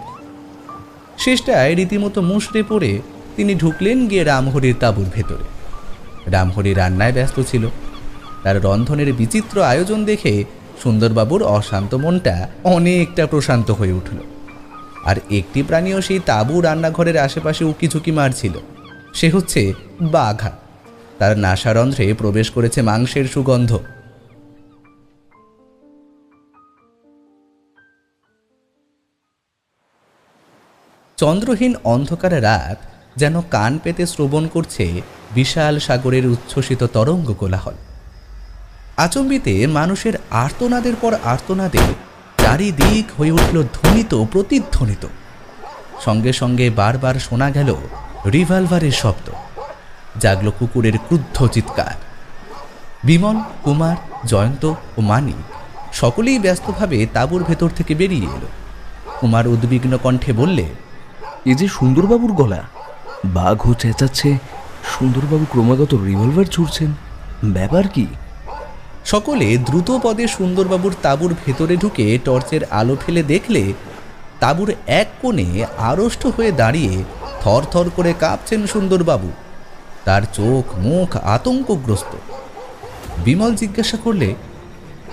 শেষটায় রীতিমতো মুষড়ে পড়ে তিনি ঢুকলেন গিয়ে রামহরির তাঁবুর ভেতরে। রামহরি রান্নায় ব্যস্ত ছিল। তার রন্ধনের বিচিত্র আয়োজন দেখে সুন্দরবাবুর অশান্ত মনটা অনেকটা প্রশান্ত হয়ে উঠল। আর একটি প্রাণীও সেই তাঁবু রান্নাঘরের আশেপাশে উকিঝুঁকি মারছিল। সে হচ্ছে বাঘা। তার নাসারন্ধ্রে প্রবেশ করেছে মাংসের সুগন্ধ। চন্দ্রহীন অন্ধকার রাত যেন কান পেতে শ্রবণ করছে বিশাল সাগরের উচ্ছ্বসিত তরঙ্গ কোলাহল। আচম্বিতে মানুষের আর্তনাদের পর আর্তনাদে চারিদিক হয়ে উঠল ধ্বনিত প্রতিধ্বনিত। সঙ্গে সঙ্গে বারবার শোনা গেল রিভলভারের শব্দ, জাগল কুকুরের ক্রুদ্ধ চিৎকার। বিমল, কুমার, জয়ন্ত ও মানিক সকলেই ব্যস্তভাবে তাঁবুর ভেতর থেকে বেরিয়ে এলো। কুমার উদ্বিগ্ন কণ্ঠে বললে, এ যে সুন্দরবাবুর গলা, বাঘও চেঁচাচ্ছে, সুন্দরবাবু ক্রমাগত রিভলভার ছুড়ছেন, ব্যাপার কি? সকলে দ্রুত পদে সুন্দরবাবুর তাঁবুর ভেতরে ঢুকে টর্চের আলো ফেলে দেখলে তাঁবুর এক কোণে আড়ষ্ট হয়ে দাঁড়িয়ে থরথর করে কাঁপছেন সুন্দরবাবু। তার চোখ মুখ আতঙ্কগ্রস্ত। বিমল জিজ্ঞাসা করলে,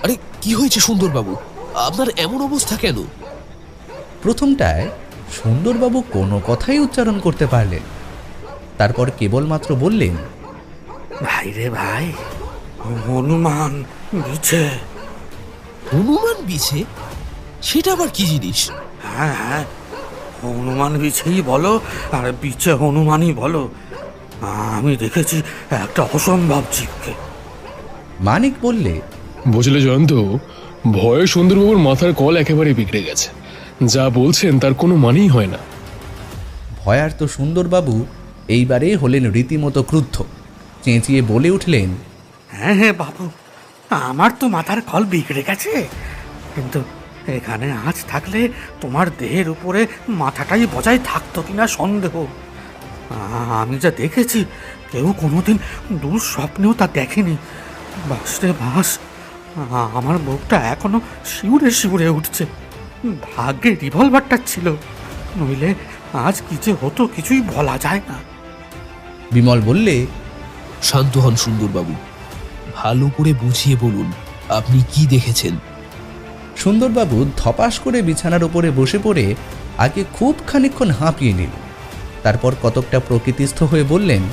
আরে কি হয়েছে সুন্দরবাবু, আপনার এমন অবস্থা কেন? প্রথমটায় সুন্দরবাবু কোনো কথাই উচ্চারণ করতে পারলেন। তারপর কেবলমাত্র বললেন, ভাই রে ভাই, হনুমান বিছে। হনুমান বিছে? সেটা আবার কি জিনিস? হ্যাঁ হ্যাঁ, হনুমান বিছেই বলো আর বিছে হনুমানই বলো, আমি দেখেছি একটা অসম্ভব জীবকে। মানিক বললে, বুঝলে জয়ন্ত, ভয়ে সুন্দরবাবুর মাথার কল একেবারে বিগড়ে গেছে। যা বলছেন তার কোনো মানেই হয় না। ভয়ার্ত সুন্দরবাবু এইবারে হলেন রীতিমতো ক্রুদ্ধ। চেঁচিয়ে বলে উঠলেন, হ্যাঁ হ্যাঁ বাবু, আমার তো মাথার কল বিগড়ে গেছে, কিন্তু এখানে আজ থাকলে তোমার দেহের উপরে মাথাটাই বজায় থাকতো কিনা সন্দেহ। আমি যা দেখেছি কেউ কোনোদিন দুঃস্বপ্নেও তা দেখেনি। বাসরে বাস, আমার বুকটা এখনো শিউরে শিউরে উঠছে। ভাগ্যে রিভলভারটা ছিল, নইলে আজ কি যে হতো কিছুই বলা যায় না। বিমল বললে, শান্ত হন সুন্দরবাবু, ভালো করে বুঝিয়ে বলুন আপনি কি দেখেছেন। সুন্দরবাবু ধপাস করে বিছানার উপরে বসে পড়ে আগে খুব খানিকক্ষণ হাঁপিয়ে নিল। তারপর কতকটা প্রকৃতিস্থ হয়ে বললেন,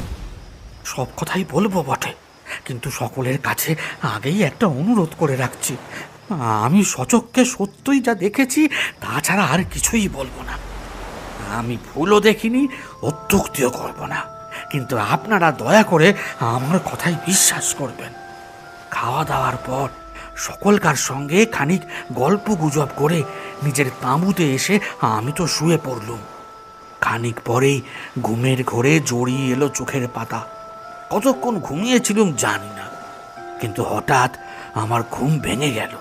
সব কথাই বলবো বটে, কিন্তু সকলের কাছে আগেই একটা অনুরোধ করে রাখছি। আমি সচক্ষে সত্যই যা দেখেছি তাছাড়া আর কিছুই বলবো না। আমি ভুলও দেখিনি, অত্যুক্তিও করব না, কিন্তু আপনারা দয়া করে আমার কথাই বিশ্বাস করবেন। খাওয়া দাওয়ার পর সকলকার সঙ্গে খানিক গল্প গুজব করে নিজের তাঁবুতে এসে আমি তো শুয়ে পড়লুম। খানিক পরেই ঘুমের ঘোরে জড়িয়ে এলো চোখের পাতা। কতক্ষণ ঘুমিয়েছিলুম জানি না, কিন্তু হঠাৎ আমার ঘুম ভেঙে গেল।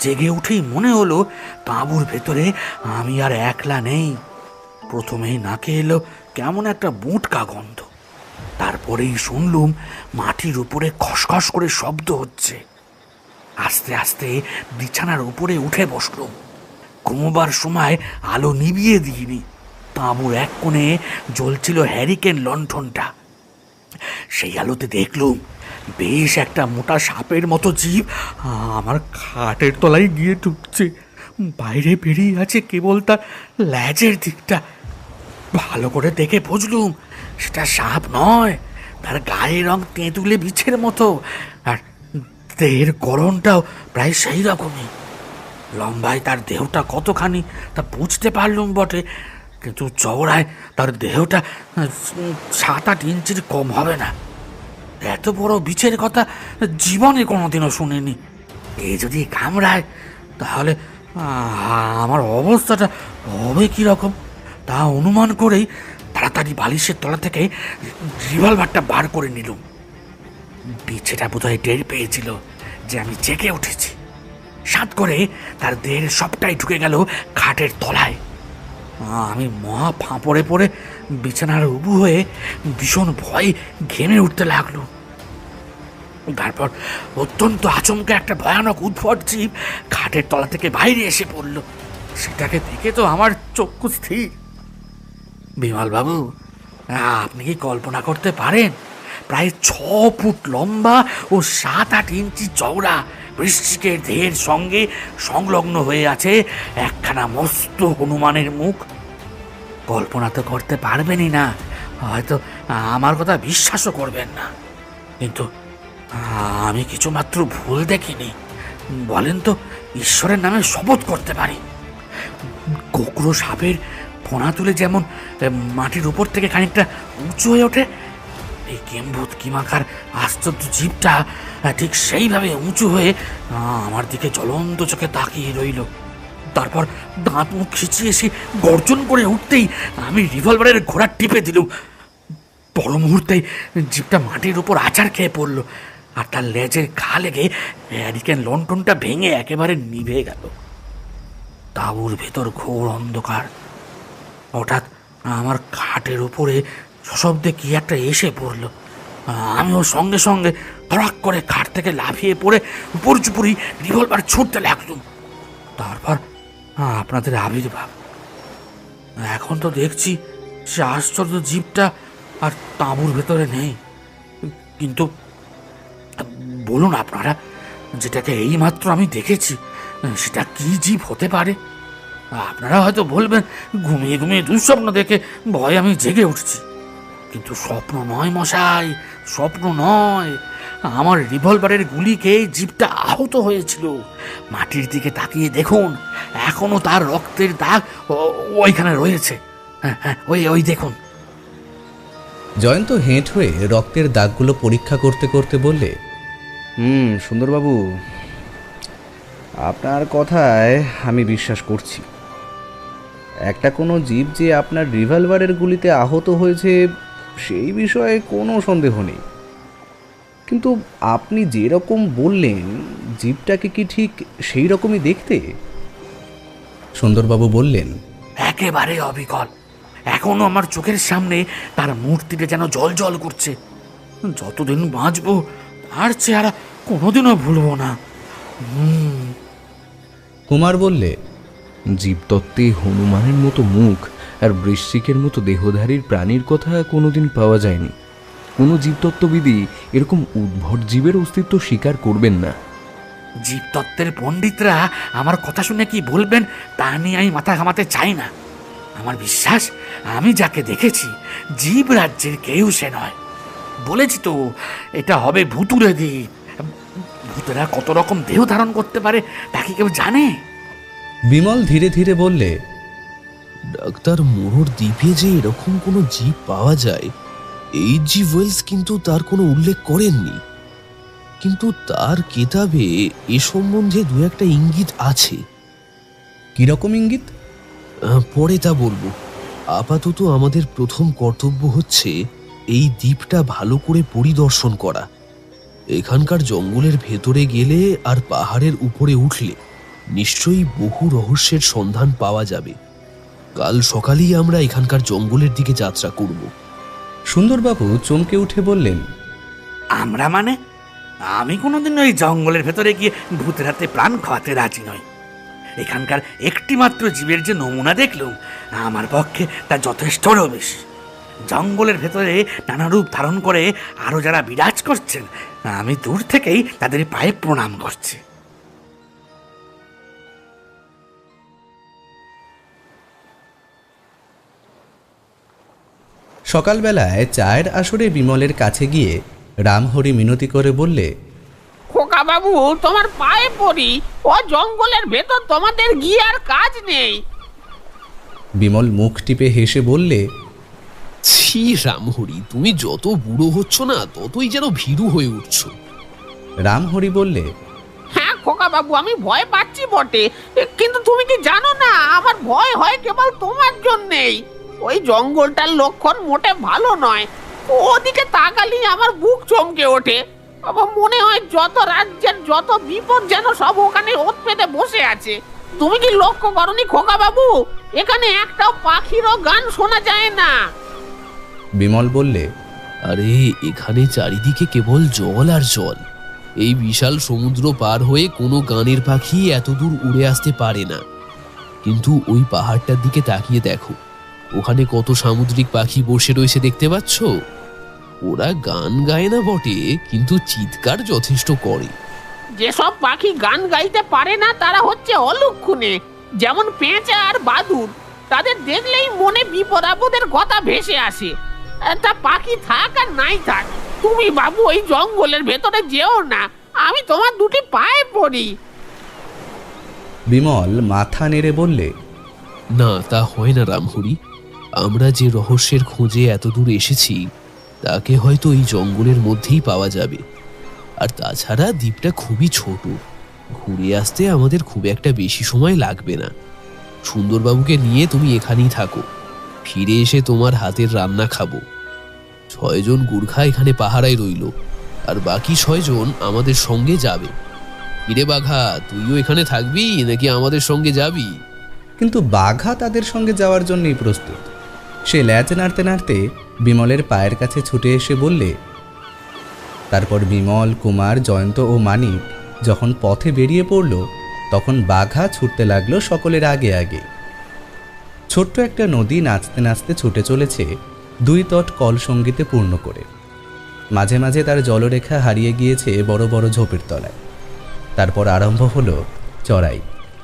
জেগে উঠেই মনে হলো তাঁবুর ভেতরে আমি আর একলা নেই। প্রথমেই নাকে এলো কেমন একটা বুটকা গন্ধ, তারপরেই শুনলুম মাটির উপরে খসখস করে শব্দ হচ্ছে। আস্তে আস্তে বিছানার উপরে উঠে বসলুম। ঘুমোবার সময় আলো নিভিয়ে দিইনি। তাঁবুর এক কোণে জ্বলছিল হ্যারিকেন লণ্ঠনটা। সেই আলোতে দেখলুম বেশ একটা মোটা সাপের মতো জীব আমার খাটের তলায় গিয়ে ঢুকছে। বাইরে বেরিয়ে আছে কেবল তার ল্যাজের দিকটা। ভালো করে দেখে বুঝলুম সেটা সাপ নয়, তার গায়ের রং তেঁতুলে বিছের মতো, আর দেহের গড়নটাও প্রায় সেই রকমই। লম্বায় তার দেহটা কতখানি তা বুঝতে পারলুম বটে, কিন্তু চওড়ায় তার দেহটা 7-8 ইঞ্চির কম হবে না। এত বড় বিছের কথা জীবনে কোনোদিনও শুনিনি। এ যদি কামড়ায় তাহলে আমার অবস্থাটা হবে কীরকম তা অনুমান করেই তাড়াতাড়ি বালিশের তলা থেকে রিভলভারটা বার করে নিলুম। বিছেটা বোধহয় টের পেয়েছিল যে আমি জেগে উঠেছি। সাত করে তার দেহের সবটাই ঢুকে গেল খাটের তলায়। আমি মহা ফাঁপড়ে পড়ে বিছানার উবু হয়ে ভীষণ ভয়ে ঘেমে উঠতে লাগলো। তারপর অত্যন্ত আচমকা একটা ভয়ানক উদ্ভট জীব খাটের তলা থেকে বাইরে এসে পড়ল। সেটাকে দেখে তো আমার চক্ষু স্থির। বিমল বাবু, আপনি কি কল্পনা করতে পারেন প্রায় 6 ফুট লম্বা ও 7-8 ইঞ্চি চওড়া বৃশ্চিকের দেহের সঙ্গে সংলগ্ন হয়ে আছে একখানা মস্ত হনুমানের মুখ? কল্পনা তো করতে পারবেনই না, হয়তো আমার কথা বিশ্বাসও করবেন না, কিন্তু আমি কিছুমাত্র ভুল দেখিনি। বলেন তো, ঈশ্বরের নামে শপথ করতে পারি। কোকড়ো সাপের ফোনা তুলে যেমন মাটির উপর থেকে খানিকটা উঁচু হয়ে ওঠে, এই কেমভূত কিমাকার আশ্চর্য জীবটা ঠিক সেইভাবে উঁচু হয়ে আমার দিকে জ্বলন্ত চোখে তাকিয়ে রইল। তারপর দাঁত মুখ খিচিয়ে এসে গর্জন করে উঠতেই আমি রিভলভারের ঘোড়া টিপে দিলুম। পর মুহূর্তেই জীবটা মাটির উপর আছাড় খেয়ে পড়ল, আর তার লেজের ঘা লেগে হ্যারিকেন লণ্ঠনটা ভেঙে একেবারে নিভে গেল। তাঁবুর ভেতর ঘোর অন্ধকার। হঠাৎ আমার খাটের উপরে সশব্দে কি একটা এসে পড়ল। আমিও সঙ্গে সঙ্গে ধড়াক করে খাট থেকে লাফিয়ে পড়ে উপর চুপুরি রিভলভার ছুটতে লাগলুম। তারপর আপনাদের আবির্ভাব। এখন তো দেখছি সে আশ্চর্য জীবটা আর তাঁবুর ভেতরে নেই। কিন্তু বলুন আপনারা, যেটাকে এইমাত্র আমি দেখেছি সেটা কি জীব হতে পারে? আপনারা হয়তো বলবেন ঘুমিয়ে ঘুমিয়ে দুঃস্বপ্ন দেখে ভয়ে আমি জেগে উঠছি, কিন্তু স্বপ্ন নয় মশাই, স্বপ্ন নয়। আমার রিভলভারের গুলি খেয়ে জীবটা আহত হয়েছিল। মাটির দিকে তাকিয়ে দেখুন, এখনো তার রক্তের দাগ ওইখানে রয়েছে। হ্যাঁ, ওই দেখুন। জয়ন্ত হেঁট হয়ে রক্তের দাগগুলো পরীক্ষা করতে করতে বললে, সুন্দরবাবু, আপনার কথায় আমি বিশ্বাস করছি। একটা কোনো জীব যে আপনার রিভলভারের গুলিতে আহত হয়েছে সেই বিষয়ে কোনো সন্দেহ নেই, কিন্তু আপনি যেরকম বললেন জীবটাকে কি ঠিক সেই রকমই দেখতে? সুন্দরবাবু বললেন, একেবারে অবিকল। এখনো আমার চোখের সামনে তার মূর্তিটা যেন জল জল করছে। যতদিন বাঁচবো তার চেহারা কোনোদিনও ভুলবো না। কুমার বললে, জীবতত্ত্বে হনুমানের মতো মুখ আর বৃশ্চিকের মতো দেহধারীর প্রাণীর কথা কোনোদিন পাওয়া যায়নি। কোনো জীবতত্ত্ববিদই এরকম উদ্ভট জীবের অস্তিত্ব স্বীকার করবেন না। জীবতত্ত্বের পণ্ডিতরা আমার কথা শুনে কি বলবেন তা নিয়ে আমি মাথা ঘামাতে চাই না। আমার বিশ্বাস, আমি যাকে দেখেছি জীব রাজ্যের কেউ সে নয়। বলেছি তো, এটা হবে ভুতুরে দ্বীপ। ভূতেরা কত রকম দেহ ধারণ করতে পারে তা কি কেউ জানে? বিমল ধীরে ধীরে বললে, ডাক্তার, মোহর দ্বীপে যে এরকম কোনো জীব পাওয়া যায়, এইচ.জি. ওয়েলস কিন্তু তার কোনো উল্লেখ করেননি। কিন্তু তার কিতাবে এ সম্বন্ধে দু একটা ইঙ্গিত আছে। কিরকম ইঙ্গিত? পরে তা বলবো। আপাতত আমাদের প্রথম কর্তব্য হচ্ছে এই দ্বীপটা ভালো করে পরিদর্শন করা। এখানকার জঙ্গলের ভেতরে গেলে আর পাহাড়ের উপরে উঠলে নিশ্চয়ই বহু রহস্যের সন্ধান পাওয়া যাবে। কাল সকালেই আমরা এখানকার জঙ্গলের দিকে যাত্রা করব। সুন্দরবাবু চমকে উঠে বললেন, আমরা মানে? আমি কোনোদিন ওই জঙ্গলের ভেতরে গিয়ে ভূতের হাতে প্রাণ খাওয়াতে রাজি নই। এখানকার একটি মাত্র জীবের যে নমুনা দেখলুম, আমার পক্ষে তা যথেষ্ট বেশি। জঙ্গলের ভেতরে নানা রূপ ধারণ করে আরো যারা বিরাজ করছেন, আমি দূর থেকেই তাদের পায়ে প্রণাম করছি। সকালবেলায় চায়ের আসরে বিমলের কাছে গিয়ে রামহরি মিনতি করে বললে, খোকা বাবু, তোমার পায়ে পড়ি, ও জঙ্গলের ভেতর তোমাদের গিয়ে আর কাজ নেই। বিমল মুখ টিপে হেসে বললে, ছি রামহরি, তুমি যত বুড়ো হচ্ছ না ততই যেন ভীরু হয়ে উঠছ। রামহরি বললে, হ্যাঁ খোকা বাবু, আমি ভয় পাচ্ছি বটে, কিন্তু তুমি কি জানো না আমার ভয় হয় কেবল তোমার জন্যেই। ওই জঙ্গলটার লক্ষণ মোটে ভালো নয়। ওদিকে তাকালেই আমার বুক চমকে ওঠে। আমার মনে হয় যত রাজ্যের যত বিপদ যেন সব ওখানে ওত পেতে বসে আছে। তুমি কি লক্ষ্য করনি খোকা বাবু, এখানে একটাও পাখিরও গান শোনা যায় না। বিমল বললে, আরে এখানে চারিদিকে কেবল জল আর জল। এই বিশাল সমুদ্র পার হয়ে কোনো গানের পাখি এত দূর উড়ে আসতে পারে না। কিন্তু ওই পাহাড়টার দিকে তাকিয়ে দেখো, ওখানে কত সামুদ্রিক পাখি বসে রয়েছে দেখতে পাচ্ছ? ওরা গান গায় না বটে, কিন্তু চিৎকার যথেষ্ট করে। যেসব পাখি গান গাইতে পারে না তারা হচ্ছে অলক্ষণে, যেমন পেঁচা আর বাদুর। তাদের দেখলেই মনে বিপদ আপদের কথা ভেসে আসে। তা পাখি থাক আর নাই থাক, তুমি বাবু ওই জঙ্গলের ভেতরে যেও না, আমি তোমার দুটি পায়ে পড়ি। বিমল মাথা নেড়ে বললে, না, তা হয় না রামহরি। আমরা যে রহস্যের খোঁজে এত দূর এসেছি তাকে হয়তো এই জঙ্গলের মধ্যেই পাওয়া যাবে। আর তাছাড়া দ্বীপটা খুবই ছোট, ঘুরে আসতে আমাদের খুব একটা বেশি সময় লাগবে না। সুন্দরবাবুকে নিয়ে তুমি এখানেই থাকো, ফিরে এসে তোমার হাতের রান্না খাবো। 6 জন গুর্খা এখানে পাহারায় রইল, আর বাকি 6 জন আমাদের সঙ্গে যাবে। কিরে বাঘা, তুইও এখানে থাকবি নাকি আমাদের সঙ্গে যাবি? কিন্তু বাঘা তাদের সঙ্গে যাওয়ার জন্যই প্রস্তুত। সে ল্যাজ নাড়তে নাড়তে বিমলের পায়ের কাছে ছুটে এসে বললে। তারপর বিমল, কুমার, জয়ন্ত ও মানিক যখন পথে বেরিয়ে পড়ল, তখন বাঘা ছুটতে লাগলো সকলের আগে আগে। ছোট্ট একটা নদী নাচতে নাচতে ছুটে চলেছে 2 তট কল সঙ্গীতে পূর্ণ করে। মাঝে মাঝে তার জলরেখা হারিয়ে গিয়েছে বড় বড় ঝোপের তলায়। তারপর আরম্ভ হলো চড়াই।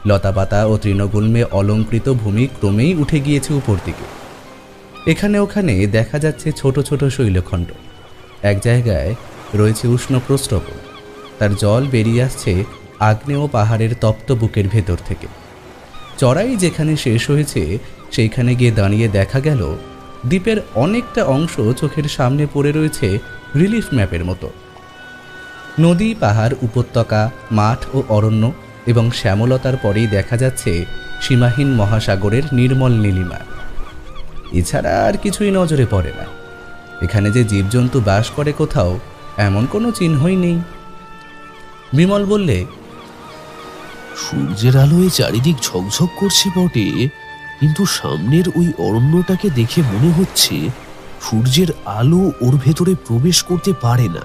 লতাপাতা ও তৃণগুল্মে অলঙ্কৃত ভূমি ক্রমেই উঠে গিয়েছে উপর দিকে। এখানে ওখানে দেখা যাচ্ছে ছোট ছোট শৈলখণ্ড। এক জায়গায় রয়েছে উষ্ণ প্রস্রব, তার জল বেরিয়ে আসছে আগ্নেয় পাহাড়ের তপ্ত বুকের ভেতর থেকে। চড়াই যেখানে শেষ হয়েছে সেইখানে গিয়ে দাঁড়িয়ে দেখা গেল দ্বীপের অনেকটা অংশ চোখের সামনে পড়ে রয়েছে রিলিফ ম্যাপের মতো। নদী, পাহাড়, উপত্যকা, মাঠ ও অরণ্য এবং শ্যামলতার পরেই দেখা যাচ্ছে সীমাহীন মহাসাগরের নির্মল নীলিমা। এছাড়া আর কিছুই নজরে পড়ে না। এখানে যে জীবজন্তু বাস করে কোথাও, এমন কোনো চিহ্নই নেই। বিমল বললে, সূর্যের আলোয় চারিদিক ঝকঝক করছে বটে, কিন্তু সামনের ওই অরণ্যটাকে দেখে মনে হচ্ছে সূর্যের আলো ওর ভেতরে প্রবেশ করতে পারে না।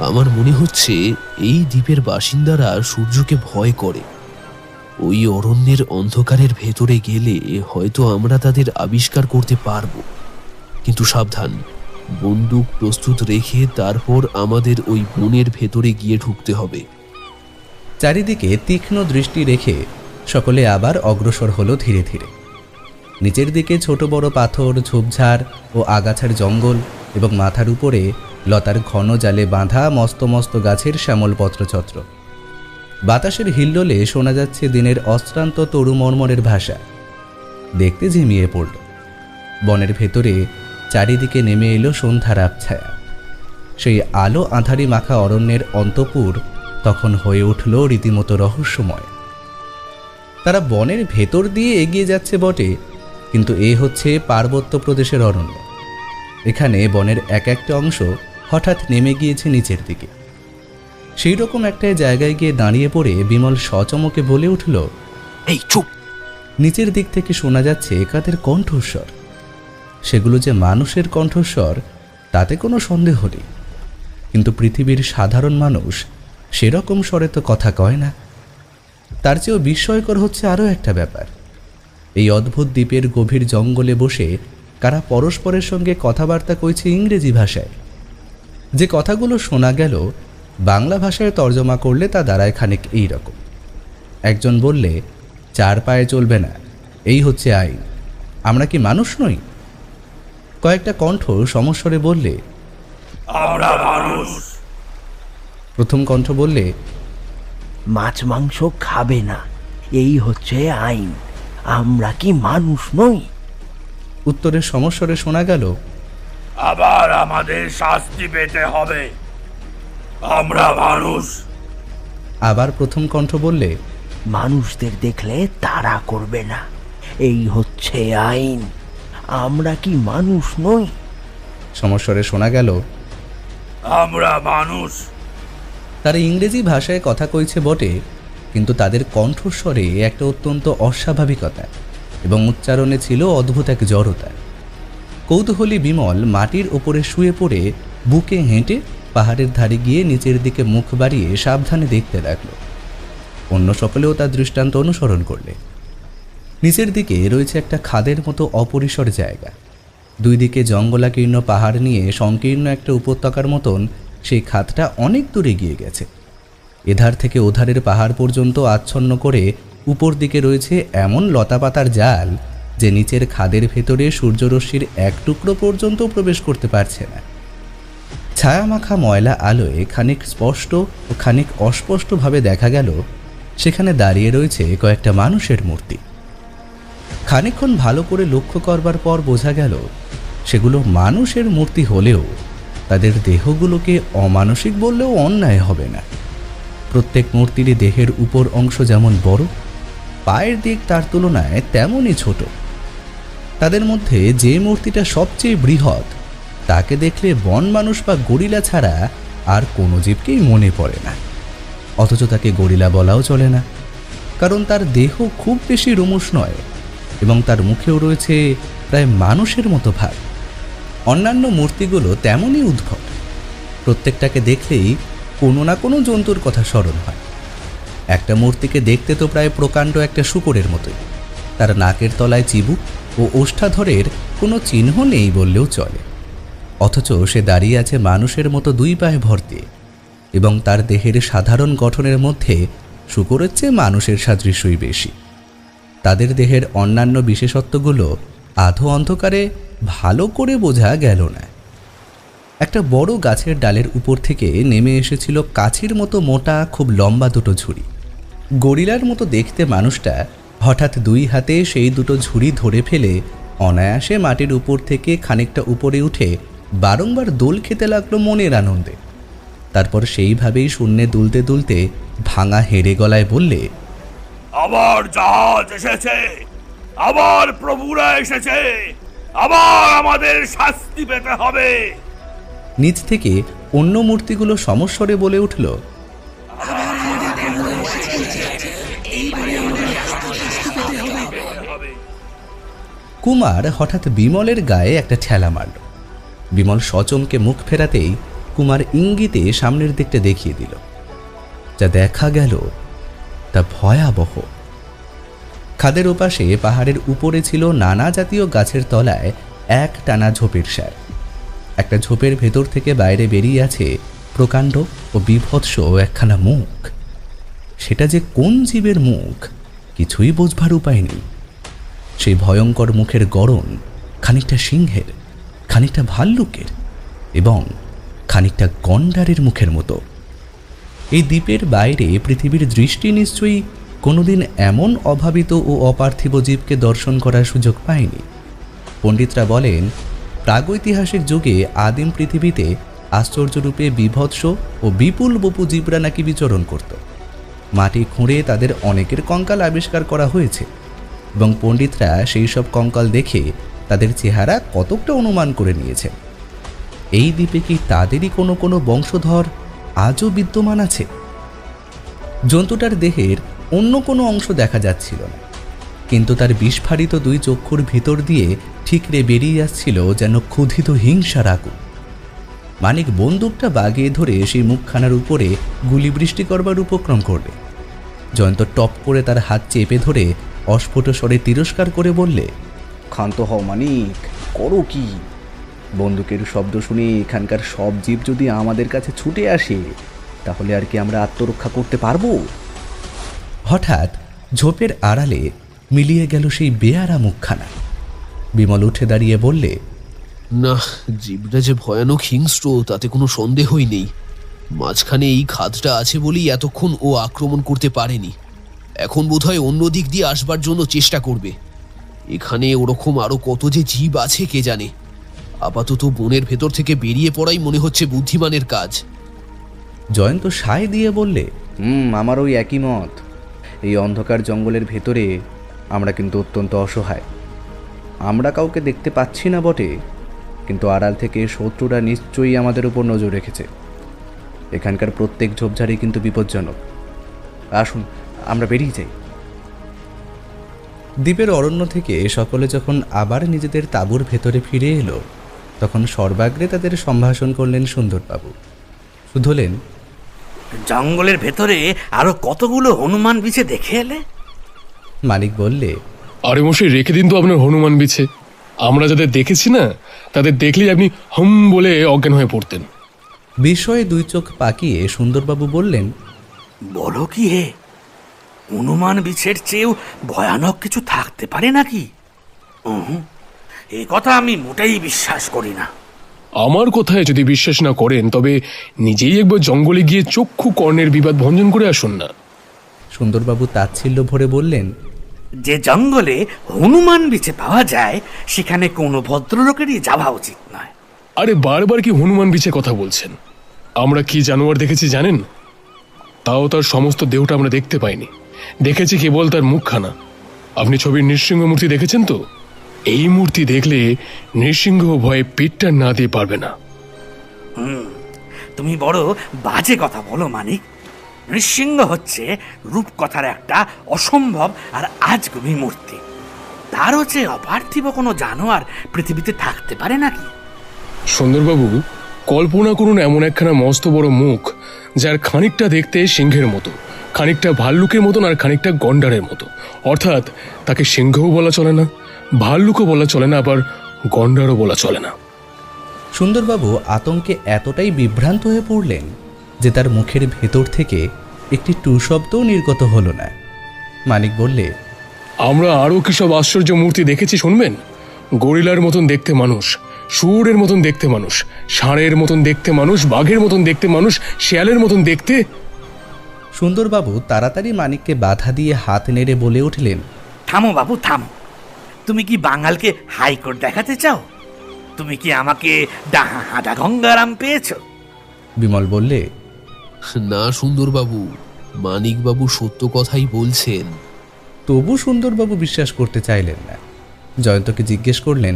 আমার মনে হচ্ছে এই দ্বীপের বাসিন্দারা সূর্যকে ভয় করে। ওই অরণ্যের অন্ধকারের ভেতরে গেলে হয়তো আমরা তাদের আবিষ্কার করতে পারবো। কিন্তু সাবধান, বন্দুক প্রস্তুত রেখে তারপর আমাদের ওই বনের ভেতরে গিয়ে ঢুকতে হবে। চারিদিকে তীক্ষ্ণ দৃষ্টি রেখে সকলে আবার অগ্রসর হলো ধীরে ধীরে। নিচের দিকে ছোট বড় পাথর, ঝোপঝাড় ও আগাছার জঙ্গল এবং মাথার উপরে লতার ঘন জালে বাঁধা মস্ত মস্ত গাছের শ্যামল পত্রছত্র। বাতাসের হিল্লোলে শোনা যাচ্ছে দিনের অশ্রান্ত তরু মর্মরের ভাষা। দেখতে ঝিমিয়ে পড়ল। বনের ভেতরে চারিদিকে নেমে এলো সন্ধ্যার আবছায়া। সেই আলো আঁধারি মাখা অরণ্যের অন্তপুর তখন হয়ে উঠল রীতিমতো রহস্যময়। তারা বনের ভেতর দিয়ে এগিয়ে যাচ্ছে বটে, কিন্তু এ হচ্ছে পার্বত্য প্রদেশের অরণ্য। এখানে বনের এক একটা অংশ হঠাৎ নেমে গিয়েছে নিচের দিকে। সেই রকম একটা জায়গায় গিয়ে দাঁড়িয়ে পড়ে বিমল সচমকে বলে উঠল, এই চুপ! নিচের দিক থেকে শোনা যাচ্ছে কাদের কণ্ঠস্বর। সেগুলো যে মানুষের কণ্ঠস্বর তাতে কোনো সন্দেহ নেই, কিন্তু পৃথিবীর সাধারণ মানুষ সেরকম স্বরে তো কথা কয় না। তার চেয়েও বিস্ময়কর হচ্ছে আরও একটা ব্যাপার। এই অদ্ভুত দ্বীপের গভীর জঙ্গলে বসে কারা পরস্পরের সঙ্গে কথাবার্তা কইছে ইংরেজি ভাষায়। যে কথাগুলো শোনা গেল বাংলা ভাষায় তর্জমা করলে তা দাঁড়ায় খানিক এই রকম। একজন বললে, 4 পায়ে চলবে না, এই হচ্ছে আইন, আমরা কি মানুষ নই? কয়েকটা কণ্ঠ সমস্বরে বললে, আমরা মানুষ। প্রথম কণ্ঠ বললে, মাছ মাংস খাবে না, এই হচ্ছে আইন, আমরা কি মানুষ নই? উত্তরের সমস্বরে শোনা গেল, আবার আমাদের শাস্তি পেতে হবে, আমরা মানুষ। আবার প্রথম কণ্ঠ বললে, মানুষদের দেখলে তাড়া করবে না, এই হচ্ছে আইন, আমরা কি মানুষ নই? সমস্বরে শোনা গেল, আমরা মানুষ। তারা ইংরেজি ভাষায় কথা কইছে বটে, কিন্তু তাদের কণ্ঠস্বরে একটা অত্যন্ত অস্বাভাবিকতা এবং উচ্চারণে ছিল অদ্ভুত এক জড়তা। কৌতূহলী বিমল মাটির ওপরে শুয়ে পড়ে বুকে হেঁটে পাহাড়ের ধারে গিয়ে নিচের দিকে মুখ বাড়িয়ে সাবধানে দেখতে লাগলো। অন্য সকলেও তার দৃষ্টান্ত অনুসরণ করলে। নিচের দিকে রয়েছে একটা খাদের মতো অপরিসর জায়গা। দুই দিকে জঙ্গলাকীর্ণ পাহাড় নিয়ে সংকীর্ণ একটা উপত্যকার মতন সেই খাদটা অনেক দূরে গিয়ে গেছে। এধার থেকে ওধারের পাহাড় পর্যন্ত আচ্ছন্ন করে উপর দিকে রয়েছে এমন লতাপাতার জাল যে নিচের খাদের ভেতরে সূর্যরশ্মির এক টুকরো পর্যন্ত প্রবেশ করতে পারছে না। ছায়ামাখা ময়লা আলোয় খানিক স্পষ্ট ও খানিক অস্পষ্টভাবে দেখা গেল সেখানে দাঁড়িয়ে রয়েছে কয়েকটা মানুষের মূর্তি। খানিকক্ষণ ভালো করে লক্ষ্য করবার পর বোঝা গেল সেগুলো মানুষের মূর্তি হলেও তাদের দেহগুলোকে অমানসিক বললেও অন্যায় হবে না। প্রত্যেক মূর্তিরই দেহের উপর অংশ যেমন বড়, পায়ের দিক তার তুলনায় তেমনই ছোট। তাদের মধ্যে যে মূর্তিটা সবচেয়ে বৃহৎ তাকে দেখলে বন মানুষ বা গরিলা ছাড়া আর কোনো জীবকেই মনে পড়ে না। অথচ তাকে গরিলা বলাও চলে না, কারণ তার দেহ খুব বেশি রোমশ নয় এবং তার মুখেও রয়েছে প্রায় মানুষের মতো ভাব। অন্যান্য মূর্তিগুলো তেমনই উদ্ভট, প্রত্যেকটাকে দেখলেই কোনো না কোনো জন্তুর কথা স্মরণ হয়। একটা মূর্তিকে দেখতে তো প্রায় প্রকাণ্ড একটা শূকরের মতোই, তার নাকের তলায় চিবুক ও ওষ্ঠাধরের কোনো চিহ্ন নেই বললেও চলে, অথচ সে দাঁড়িয়ে আছে মানুষের মতো 2 পায়ে ভর দিয়ে এবং তার দেহের সাধারণ গঠনের মধ্যে শূকরের চেয়ে মানুষের সাদৃশ্যই বেশি। তাদের দেহের অন্যান্য বিশেষত্বগুলো আধো অন্ধকারে ভালো করে বোঝা গেল না। একটা বড় গাছের ডালের উপর থেকে নেমে এসেছিল কাছির মতো মোটা খুব লম্বা দুটো ঝুড়ি। গরিলার মতো দেখতে মানুষটা হঠাৎ 2 হাতে সেই দুটো ঝুড়ি ধরে ফেলে অনায়াসে মাটির উপর থেকে খানিকটা উপরে উঠে বারংবার দোল খেতে লাগলো মনের আনন্দে। তারপর সেইভাবেই শূন্যে দুলতে দুলতে ভাঙা হেঁড়ে গলায় বললে, আবার জাহাজ এসেছে, আবার প্রভুরা এসেছে, আবার আমাদের শাস্তি পেতে হবে। নিচ থেকে অন্য মূর্তিগুলো সমস্বরে বলে উঠল, কুমার হঠাৎ বিমলের গায়ে একটা ঠেলা মারল। বিমল সচমকে মুখ ফেরাতেই কুমার ইঙ্গিতে সামনের দিকটা দেখিয়ে দিল। যা দেখা গেল তা ভয়াবহ। খাদের ওপাশে পাহাড়ের উপরে ছিল নানা জাতীয় গাছের তলায় এক টানা ঝোপের সার। একটা ঝোপের ভেতর থেকে বাইরে বেরিয়ে আছে প্রকাণ্ড ও বিভৎস একখানা মুখ। সেটা যে কোন জীবের মুখ কিছুই বোঝবার উপায় নেই। সেই ভয়ঙ্কর মুখের গড়ন খানিকটা সিংহের, খানিকটা ভাল্লুকের এবং খানিকটা গন্ডারের মুখের মতো। এই দ্বীপের বাইরে পৃথিবীর দৃষ্টি নিশ্চয়ই কোনোদিন এমন অভাবিত ও অপার্থিব জীবকে দর্শন করার সুযোগ পায়নি। পণ্ডিতরা বলেন প্রাগৈতিহাসিক যুগে আদিম পৃথিবীতে আশ্চর্যরূপে বিভৎস ও বিপুল বপু জীবরা নাকি বিচরণ করত। মাটি খুঁড়ে তাদের অনেকের কঙ্কাল আবিষ্কার করা হয়েছে এবং পণ্ডিতরা সেই সব কঙ্কাল দেখে তাদের চেহারা কতকটা অনুমান করে নিয়েছেন। এই দ্বীপে কি তাদেরই কোনো কোনো বংশধর আজও বিদ্যমান আছে? জন্তুটার দেহের অন্য কোনো অংশ দেখা যাচ্ছিল না, কিন্তু তার বিস্ফারিত দুই চক্ষুর ভিতর দিয়ে ঠিকরে বেরিয়ে আসছিল যেন ক্ষুধিত হিংসার আগুন। মানিক বন্দুকটা বাগিয়ে ধরে সেই মুখখানার উপরে গুলি বৃষ্টি করবার উপক্রম করবে। জয়ন্ত টপ করে তার হাত চেপে ধরে অস্ফুট স্বরে তিরস্কার করে বললে, ক্ষান্ত হও মানিক, করো কি? বন্দুকের শব্দ শুনে এখানকার সব জীব যদি আমাদের কাছে ছুটে আসে, তাহলে আর কি আমরা আত্মরক্ষা করতে পারবো? হঠাৎ ঝোপের আড়ালে মিলিয়ে গেল সেই বেয়ারা মুখখানা। বিমল উঠে দাঁড়িয়ে বললে, না, জীবটা যে ভয়ানক হিংস্র তাতে কোনো সন্দেহই নেই। মাঝখানে এই খাদটা আছে বলেই এতক্ষণ ও আক্রমণ করতে পারেনি। এখন বোধহয় অন্য দিক দিয়ে আসবার জন্য চেষ্টা করবে। এখানে ওরকম আরো কত যে জীব আছে কে জানে। আপাতত বনের ভেতর থেকে বেরিয়ে পড়াই মনে হচ্ছে বুদ্ধিমানের কাজ। জয়ন্ত সায় দিয়ে বললে, আমার ওই একই মত। এই অন্ধকার জঙ্গলের ভেতরে আমরা কিন্তু অত্যন্ত অসহায়। আমরা কাউকে দেখতে পাচ্ছি না বটে, কিন্তু আড়াল থেকে শত্রুরা নিশ্চয়ই আমাদের উপর নজর রেখেছে। এখানকার প্রত্যেক ঝোপঝাড়ি কিন্তু বিপজ্জনক। আসুন আমরা বেরিয়ে যাই। দ্বীপের অরণ্য থেকে সকলে যখন আবার নিজেদের তাঁবুর ভেতরে ফিরে এলো, তখন সর্বাগ্রে তাদের সম্ভাষণ করলেন সুন্দরবাবু। শুধলেন, জঙ্গলের ভেতরে আরো কতগুলো হনুমান বিছে দেখে এলে? মালিক বললে, আরে মশাই, রেখে দিন তো আপনার হনুমান বিছে। আমরা যাদের দেখেছি না, তাদের দেখলেই আপনি হুম বলে অজ্ঞান হয়ে পড়তেন। বিস্ময়ে দুই চোখ পাকিয়ে সুন্দরবাবু বললেন, বলো কি হে, হনুমান বিছের চেয়েও ভয়ানক কিছু থাকতে পারে নাকি? এ কথা আমি মোটেই বিশ্বাস করি না। আমার কথায় যদি বিশ্বাস না করেন, তবে নিজেই একবার জঙ্গলে গিয়ে চক্ষু কর্ণের বিবাদ ভঞ্জন করে আসুন না। সুন্দরবাবু তাচ্ছিল্য ভরে বললেন, যে জঙ্গলে হনুমান বিছে পাওয়া যায় সেখানে কোনো ভদ্রলোকেরই যাওয়া উচিত নয়। আরে বারবার কি হনুমান বিছে কথা বলছেন? আমরা কি জানোয়ার দেখেছি জানেন? তাও তার সমস্ত দেহটা আমরা দেখতে পাইনি, দেখেছি কেবল তার মুখখানা। আপনি ছবির নৃসিংহ মূর্তি দেখেছেন তো? এই মূর্তি দেখলে নৃসিংহ ভয়ে পেটটা না দিয়ে পারবে না। তুমি বড় বাজে কথা বলো মানিক। নৃসিংহ হচ্ছে রূপকথার একটা অসম্ভব আর আজগুবি মূর্তি। তার হচ্ছে অপার্থিব কোনো জানোয়ার পৃথিবীতে থাকতে পারে নাকি? সুন্দরবাবু, কল্পনা করুন এমন একখানা মস্ত বড় মুখ, যার খানিকটা দেখতে সিংহের মতো, খানিকটা ভাল্লুকের মতন, আর খানিকটা গন্ডারের মতো। অর্থাৎ তাকে সিংহও বলা চলে না, ভাল্লুকও বলা চলে না, আবার গন্ডারও বলা চলে না। সুন্দরবাবু আতঙ্কে এতটাই বিভ্রান্ত হয়ে পড়লেন যে তার মুখের ভেতর থেকে একটি টু শব্দও নির্গত হলো না। মানিক বললে, আমরা আরও কি সব আশ্চর্য মূর্তি দেখেছি শুনবেন? গরিলার মতন দেখতে মানুষ, শুয়োরের মতন দেখতে মানুষ, ষাঁড়ের মতন দেখতে মানুষ, বাঘের মতন দেখতে মানুষ, শেয়ালের মতন দেখতে। সুন্দরবাবু তাড়াতাড়ি মানিককে বাধা দিয়ে হাত নেড়ে বলে উঠলেন, থামো বাবু থামো। তুমি কি বাঙালকে হাইকোর্ট দেখাতে চাও? তুমি কি আমাকে হাঁদা গঙ্গারাম পেয়েছ? বিমল বললে, না সুন্দরবাবু, মানিকবাবু সত্য কথাই বলছেন। তবু সুন্দরবাবু বিশ্বাস করতে চাইলেন না। জয়ন্তকে জিজ্ঞেস করলেন,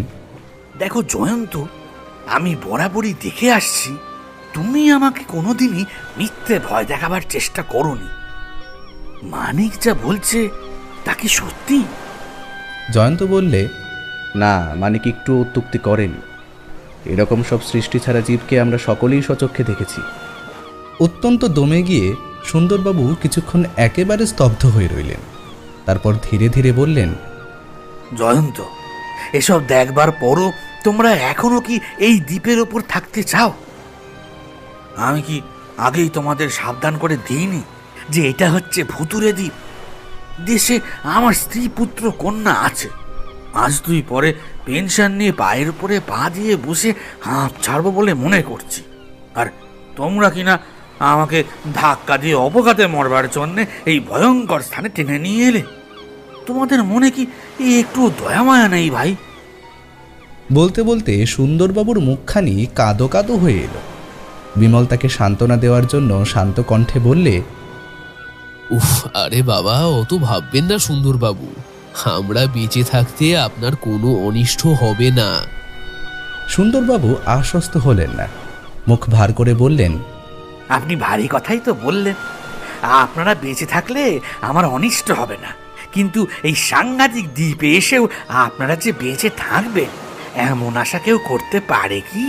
দেখো জয়ন্ত, আমি বরাবরই দেখে আসছি তুমি আমাকে কোনোদিনই মিথ্যে ভয় দেখাবার চেষ্টা করোনি। মানিক যা বলছে তা কি সত্যি? জয়ন্ত বললে, না, মানিক একটু অত্যুক্তি করেন। এরকম সব সৃষ্টি ছাড়া জীবকে আমরা সকলেই স্বচক্ষে দেখেছি। অত্যন্ত দমে গিয়ে সুন্দরবাবু কিছুক্ষণ একেবারে স্তব্ধ হয়ে রইলেন। তারপর ধীরে ধীরে বললেন, জয়ন্ত, এসব দেখবার পরও তোমরা এখনো কি এই দ্বীপের ওপর থাকতে চাও? আমি কি আগেই তোমাদের সাবধান করে দিইনি যে এটা হচ্ছে ভুতুরে দ্বীপ? দেশে আমার স্ত্রী পুত্র কন্যা আছে। আজ দুই পরে পেনশন নিয়ে পায়ের উপরে পা দিয়ে বসে হাঁপ ছাড়বো বলে মনে করছি, আর তোমরা কিনা আমাকে ধাক্কা দিয়ে অপঘাতে মরবার জন্যে এই ভয়ঙ্কর স্থানে টেনে নিয়ে এলে। তোমাদের মনে কি একটু দয়ামায়া নেই ভাই? বলতে বলতে সুন্দরবাবুর মুখখানি কাঁদো কাঁদো হয়ে এলো। বিমল তাকে সান্ত্বনা দেওয়ার জন্য শান্ত কণ্ঠে বললে, উফ, আরে বাবা, অত ভাববেন না সুন্দরবাবু। আমরা বেঁচে থাকতে আপনার কোনো অনিষ্ট হবে না। সুন্দরবাবু আশ্বস্ত হলেন না, মুখ ভার করে বললেন, আপনি ভারী কথাই তো বললেন, আপনারা বেঁচে থাকলে আমার অনিষ্ট হবে না, কিন্তু এই সাংঘাতিক দ্বীপে এসেও আপনারা যে বেঁচে থাকবেন এমন আশা কেউ করতে পারে কি?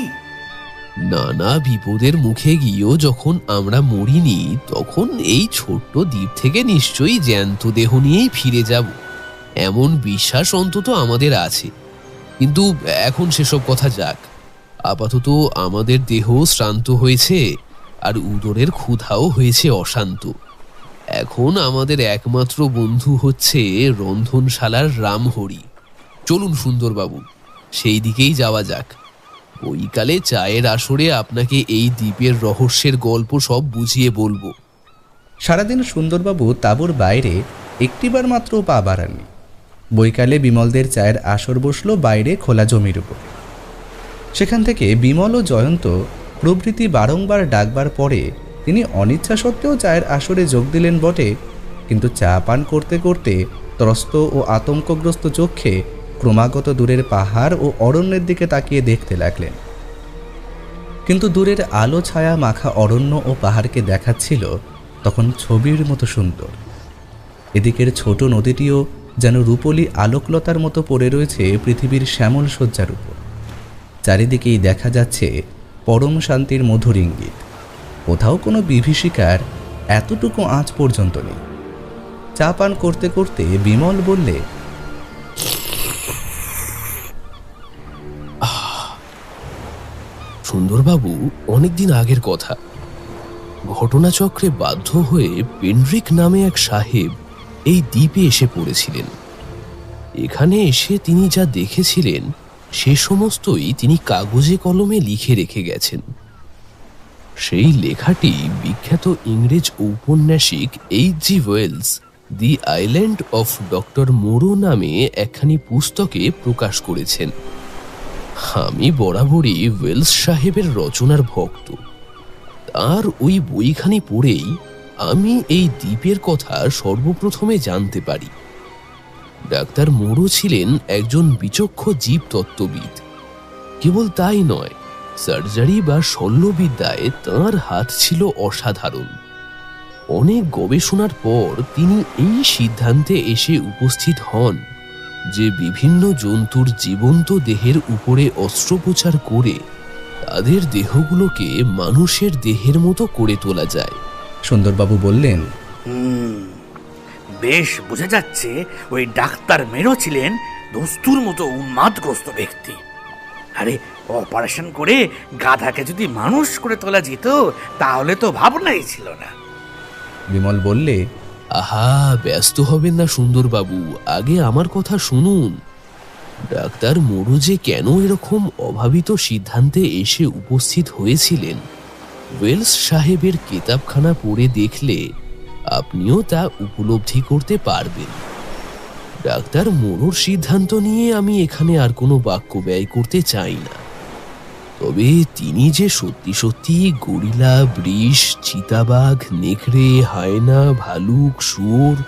নানা বিপদের মুখে গিয়েও যখন আমরা মরিনি, তখন এই ছোট্ট দ্বীপ থেকে নিশ্চয়ই জ্যান্ত দেহ নিয়েই ফিরে যাব, এমন বিশ্বাস অন্তত আমাদের আছে। কিন্তু এখন সেসব কথা যাক। আপাতত আমাদের দেহ শ্রান্ত হয়েছে, আর উদরের ক্ষুধাও হয়েছে অশান্ত। এখন আমাদের একমাত্র বন্ধু হচ্ছে রন্ধনশালার রামহরি। চলুন সুন্দরবাবু, সেই দিকেই যাওয়া যাক। বৈকালে চায়ের আসরে আপনাকে এই দ্বীপের রহস্যের গল্প সব বুঝিয়ে বলবো। সারাদিন সুন্দরবাবু তাঁবুর বাইরে একটিবার মাত্র পা বাড়াননি। বৈকালে বিমলদের চায়ের আসর বসল বাইরে খোলা জমির উপর। সেখান থেকে বিমল ও জয়ন্ত প্রভৃতি বারংবার ডাকবার পরে তিনি অনিচ্ছা সত্ত্বেও চায়ের আসরে যোগ দিলেন বটে, কিন্তু চা পান করতে করতে ত্রস্ত ও আতঙ্কগ্রস্ত চক্ষে ক্রমাগত দূরের পাহাড় ও অরণ্যের দিকে তাকিয়ে দেখতে লাগলেন। কিন্তু দূরের আলো ছায়া মাখা অরণ্য ও পাহাড়কে দেখাচ্ছিল তখন ছবির মতো সুন্দর। এদিকের ছোট নদীটিও যেন রূপলি আলোকলতার মতো পড়ে রয়েছে পৃথিবীর শ্যামল শয্যার উপর। চারিদিকেই দেখা যাচ্ছে পরম শান্তির মধুর ইঙ্গিত। কোথাও কোনো বিভীষিকার এতটুকু আঁচ পর্যন্ত নেই। চা পান করতে করতে বিমল বললে, সুন্দরবাবু, অনেকদিন আগের কথা। ঘটনাচক্রে বাধ্য হয়ে পেন্ড্রিক নামে এক সাহেব এই দ্বীপে এসে পড়েছিলেন। এখানে এসে তিনি যা দেখেছিলেন সে সমস্তই তিনি কাগজে কলমে লিখে রেখে গেছেন। সেই লেখাটি বিখ্যাত ইংরেজ ঔপন্যাসিক H.G. Wells the island of doctor Moreau নামে একখানি পুস্তকে প্রকাশ করেছেন। আমি বরাবরই ওয়েলস সাহেবের রচনার ভক্ত। তার ওই বইখানি পড়েই আমি এই দ্বীপের কথা সর্বপ্রথমে জানতে পারি। ডাক্তার মোরো ছিলেন একজন বিচক্ষণ জীবতত্ত্ববিদ। কেবল তাই নয়, সার্জারি বা শল্যবিদ্যায় তাঁর হাত ছিল অসাধারণ। অনেক গবেষণার পর তিনি এই সিদ্ধান্তে এসে উপস্থিত হন যে বিভিন্ন জন্তুর জীবন্ত দেহের উপরে অস্ত্রোপচার করে তাদের দেহগুলোকে মানুষের দেহের মতো করে তোলা যায়। সুন্দরবাবু বললেন, বেশ বোঝা যাচ্ছে ওই ডাক্তার মেরো ছিলেন দস্তুর মতো উন্মাদগ্রস্ত ব্যক্তি। আরে, অপারেশন করে গাধাকে যদি মানুষ করে তোলা যেত তাহলে তো ভাবনাই ছিল না। বিমল বললে, আহা, ব্যস্ত হবেন না সুন্দরবাবু, আগে আমার কথা শুনুন। ডাক্তার মোরো যে কেন এরকম অভাবিত সিদ্ধান্তে এসে উপস্থিত হয়েছিলেন, ওয়েলস সাহেবের কিতাবখানা পড়ে দেখলে আপনিও তা উপলব্ধি করতে পারবেন। ডাক্তার মোরোর সিদ্ধান্ত নিয়ে আমি এখানে আর কোনো বাক্য ব্যয় করতে চাই না। তবে তিনি যে সত্যি সত্যি গরিলা, বৃষ, চিতাবাঘ, নেকড়ে, হায়না, ভালুক, শুয়োর,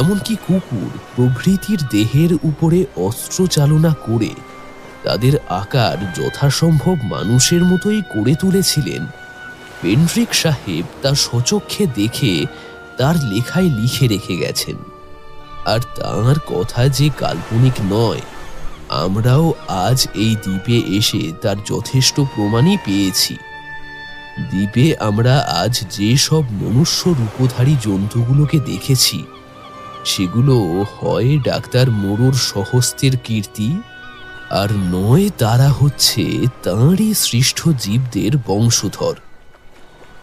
এমনকি কুকুর প্রভৃতির দেহের উপরে অস্ত্র চালনা করে তাদের আকার যথাসম্ভব মানুষের মতোই করে তুলেছিলেন, পেন্ড্রিক সাহেব তা স্বচক্ষে দেখে তার লেখায় লিখে রেখে গেছেন। আর তাঁর কথা যে কাল্পনিক নয়, আমরাও আজ এই দ্বীপে এসে তার যথেষ্ট প্রমাণই পেয়েছি। দ্বীপে আমরা আজ যে সব মনুষ্য রূপধারী জন্তুগুলোকে দেখেছি, সেগুলো হয় ডাক্তার মোরোর স্বহস্তের কীর্তি, আর নয় তারা হচ্ছে তাঁরই সৃষ্ট জীবদের বংশধর।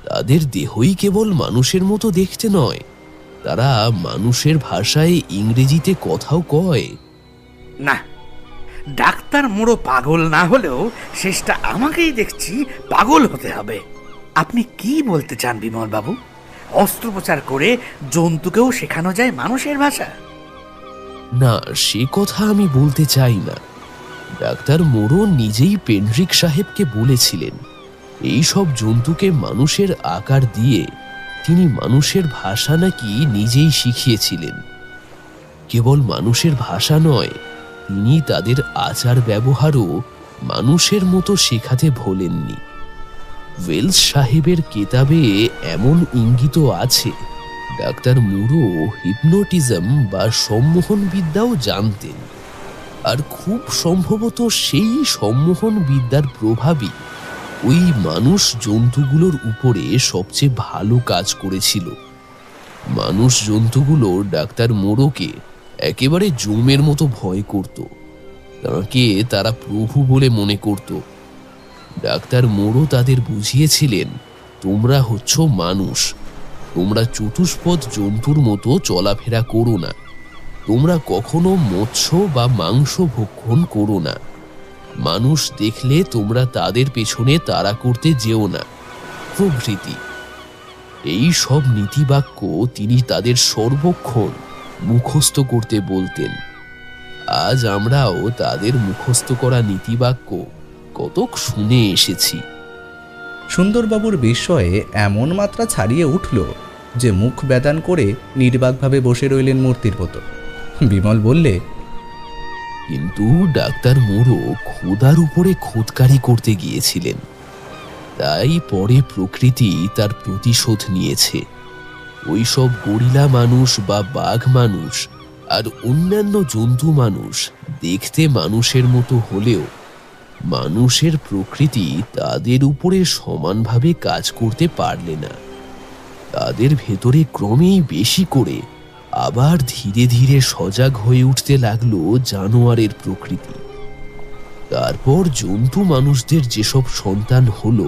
তাদের দেহই কেবল মানুষের মতো দেখতে নয়, তারা মানুষের ভাষায় ইংরেজিতে কথাও কয়। না, ডাক্তার মোড়ো পাগল না হলেও শেষটা আমাকেই দেখছি পাগল হতে হবে। আপনি কি বলতে চান বিমল বাবু? অস্ত্রোপচার করে জন্তুকেও শেখানো যায় মানুষের ভাষা? না, সে কথা আমি বলতে চাই না। ডাক্তার মোরো নিজেই পেন্ড্রিক সাহেবকে বলেছিলেন এই সব জন্তুকে মানুষের আকার দিয়ে তিনি মানুষের ভাষা নাকি নিজেই শিখিয়েছিলেন। কেবল মানুষের ভাষা নয়, তিনি তাদের আচার ব্যবহারও মানুষের মতো শেখাতে ভোলেননি। ওয়েলস সাহেবের কেতাবে এমন ইঙ্গিত আছে, ডাক্তার মুরো হিপনোটিজম বা সম্মোহন বিদ্যাও জানতেন, আর খুব সম্ভবত সেই সম্মোহন বিদ্যার প্রভাবই ওই মানুষ জন্তুগুলোর উপরে সবচেয়ে ভালো কাজ করেছিল। মানুষ জন্তুগুলো ডাক্তার মোরোকে একেবারে জমের মতো ভয় করত, তাকে তারা প্রভু বলে মনে করত। ডাক্তার মোরো তাদের বুঝিয়েছিলেন, তোমরা হচ্ছ মানুষ, তোমরা চতুষ্পদ জন্তুর মতো চলাফেরা করো না, তোমরা কখনো মৎস্য বা মাংস ভক্ষণ করো না, মানুষ দেখলে তোমরা তাদের পেছনে তাড়া করতে যেও না, প্রভৃতি। এই সব নীতিবাক্য তিনি তাদের সর্বক্ষণ মুখস্থ করতে বলতেন। আজ আমরাও তাদের মুখস্থ করা নীতিবাক্য কতক শুনে এসেছি। সুন্দরবাবুর বিস্ময়ে এমন মাত্রা ছাড়িয়ে উঠল যে মুখ বেদান করে নির্বাকভাবে বসে রইলেন মূর্তির মতো। বিমল বললে, কিন্তু ডাক্তার মোরো খোদার উপরে খোদকারি করতে গিয়েছিলেন, তাই পরে প্রকৃতি তার প্রতিশোধ নিয়েছে। ওই সব গরিলা মানুষ বা বাঘ মানুষ আর অন্যান্য জন্তু মানুষ দেখতে মানুষের মতো হলেও মানুষের প্রকৃতি তাদের উপরে সমানভাবে কাজ করতে পারলে না। তাদের ভেতরে ক্রমেই বেশি করে আবার ধীরে ধীরে সজাগ হয়ে উঠতে লাগলো জানোয়ারের প্রকৃতি। তারপর জন্তু মানুষদের যেসব সন্তান হলো,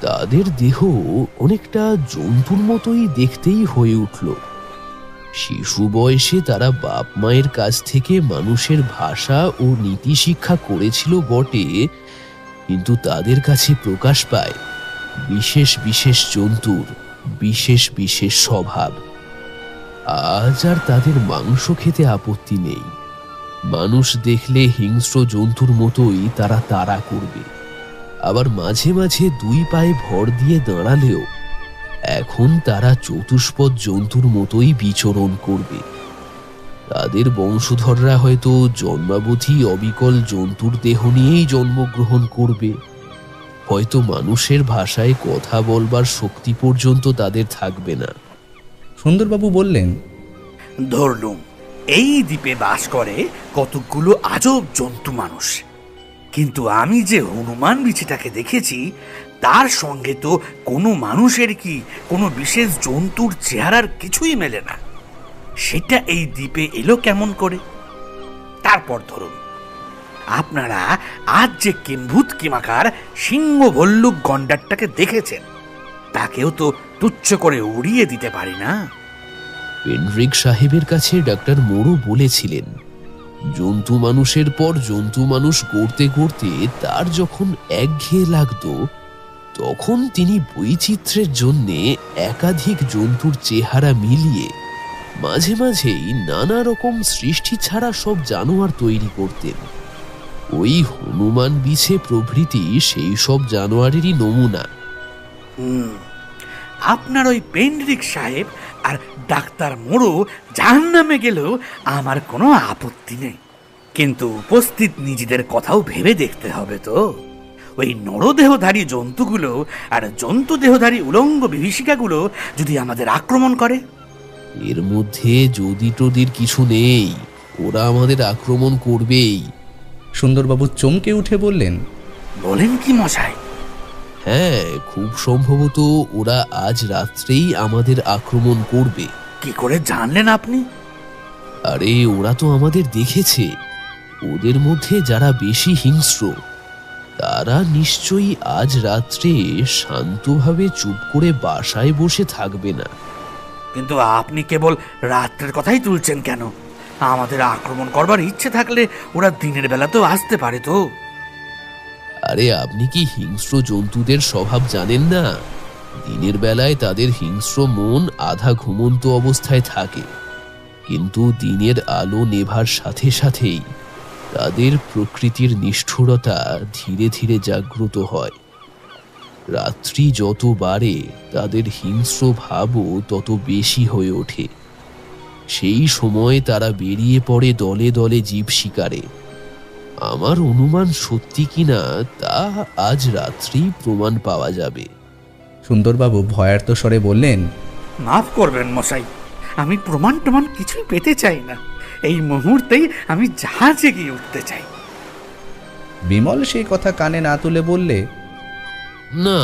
তাদের দেহ অনেকটা জন্তুর মতোই দেখতেই হয়ে উঠল। শিশু বয়সে তারা বাপ মায়ের কাছ থেকে মানুষের ভাষা ও নীতি শিক্ষা করেছিল বটে, কিন্তু তাদের কাছে প্রকাশ পায় বিশেষ বিশেষ জন্তুর বিশেষ বিশেষ স্বভাব। আজ আর তাদের মাংস খেতে আপত্তি নেই, মানুষ দেখলে হিংস্র জন্তুর মতোই তারা তাড়া করবে। আবার মাঝে মাঝে দুই পায়ে ভর দিয়ে দাঁড়ালেও এখন তারা চতুষ্পদ জন্তুর মতোই বিচরণ করবে। তাদের বংশধররা হয়তো জন্মাবধি অবিকল জন্তুর দেহ নিয়েই জন্মগ্রহণ করবে, হয়তো মানুষের ভাষায় কথা বলবার শক্তি পর্যন্ত তাদের থাকবে না। সুন্দরবাবু বললেন, ধরলুম এই দ্বীপে বাস করে কতকগুলো আজব জন্তু মানুষ, কিন্তু আমি যে হনুমান বিছিটাকে দেখেছি তার সঙ্গে তো কোনো মানুষের কি কোনো বিশেষ জন্তুর চেহারার কিছুই মেলে না। সেটা এই দ্বীপে এলো কেমন করে? তারপর ধরুন, আপনারা আজ যে কিম্ভূত কিমাকার সিংহ ভল্লুক গন্ডারটাকে দেখেছেন, তাকেও তো তুচ্ছ করে উড়িয়ে দিতে পারি না। পেন্ড্রিক সাহেবের কাছে ডাক্তার মোরো বলেছিলেন, জন্তু মানুষের পর জন্তু মানুষ গড়তে গড়তে তার যখন একঘেয়ে লাগতো, তখন তিনি বৈচিত্র্যের জন্যে একাধিক জন্তুর চেহারা মিলিয়ে মাঝে মাঝেই নানা রকম সৃষ্টি ছাড়া সব জানোয়ার তৈরি করতেন। ওই হনুমান বিছে প্রভৃতি সেই সব জানোয়ারেরই নমুনা। আপনার ওই পেন্ড্রিক সাহেব আর ডাক্তার মোড়ো জাহান্নামে গেলেও আমার কোনো আপত্তি নেই, কিন্তু উপস্থিত নিজেদের কথাও ভেবে দেখতে হবে তো। ওই নরদেহধারী জন্তুগুলো আর জন্তু দেহধারী উলঙ্গ বিভীষিকাগুলো যদি আমাদের আক্রমণ করে? এর মধ্যে যদি টদির কিছু নেই, ওরা আমাদের আক্রমণ করবেই। সুন্দরবাবু চমকে উঠে বললেন, বলেন কি মশাই? হ্যাঁ, খুব সম্ভবত ওরা আজ রাত্রেই আমাদের আক্রমণ করবে। কি করে জানলেন আপনি? আরে ওরা তো আমাদের দেখেছে। ওদের মধ্যে যারা বেশি হিংস্র তারা নিশ্চয়ই আজ রাত্রে শান্তভাবে চুপ করে বাসায় বসে থাকবে না। কিন্তু আপনি কেবল রাত্রের কথাই তুলছেন কেন? আমাদের আক্রমণ করবার ইচ্ছে থাকলে ওরা দিনের বেলাতেও আসতে পারে তো। আরে আপনি কি হিংস্র জন্তুদের স্বভাব জানেন না? দিনের বেলায় তাদের হিংস্র মন আধা ঘুমন্ত অবস্থায় থাকে, কিন্তু দিনের আলো নেভার সাথে সাথেই তাদের প্রকৃতির নিষ্ঠুরতা ধীরে ধীরে জাগ্রত হয়। রাত্রি যত বাড়ে তাদের হিংস্র ভাবও তত বেশি হয়ে ওঠে। সেই সময় তারা বেরিয়ে পড়ে দলে দলে জীব শিকারে। আমার অনুমান সত্যি কিনা তা আজ রাত্রি প্রমাণ পাওয়া যাবে। সুন্দরবাবু ভয়ার্ত স্বরে বললেন, মাফ করবেন মশাই, আমি প্রমাণ কিছুই পেতে চাই না। এই মুহূর্তেই আমি জাহাজে গিয়ে উঠতে চাই। বিমল সেই কথা কানে না তুলে বললে, না,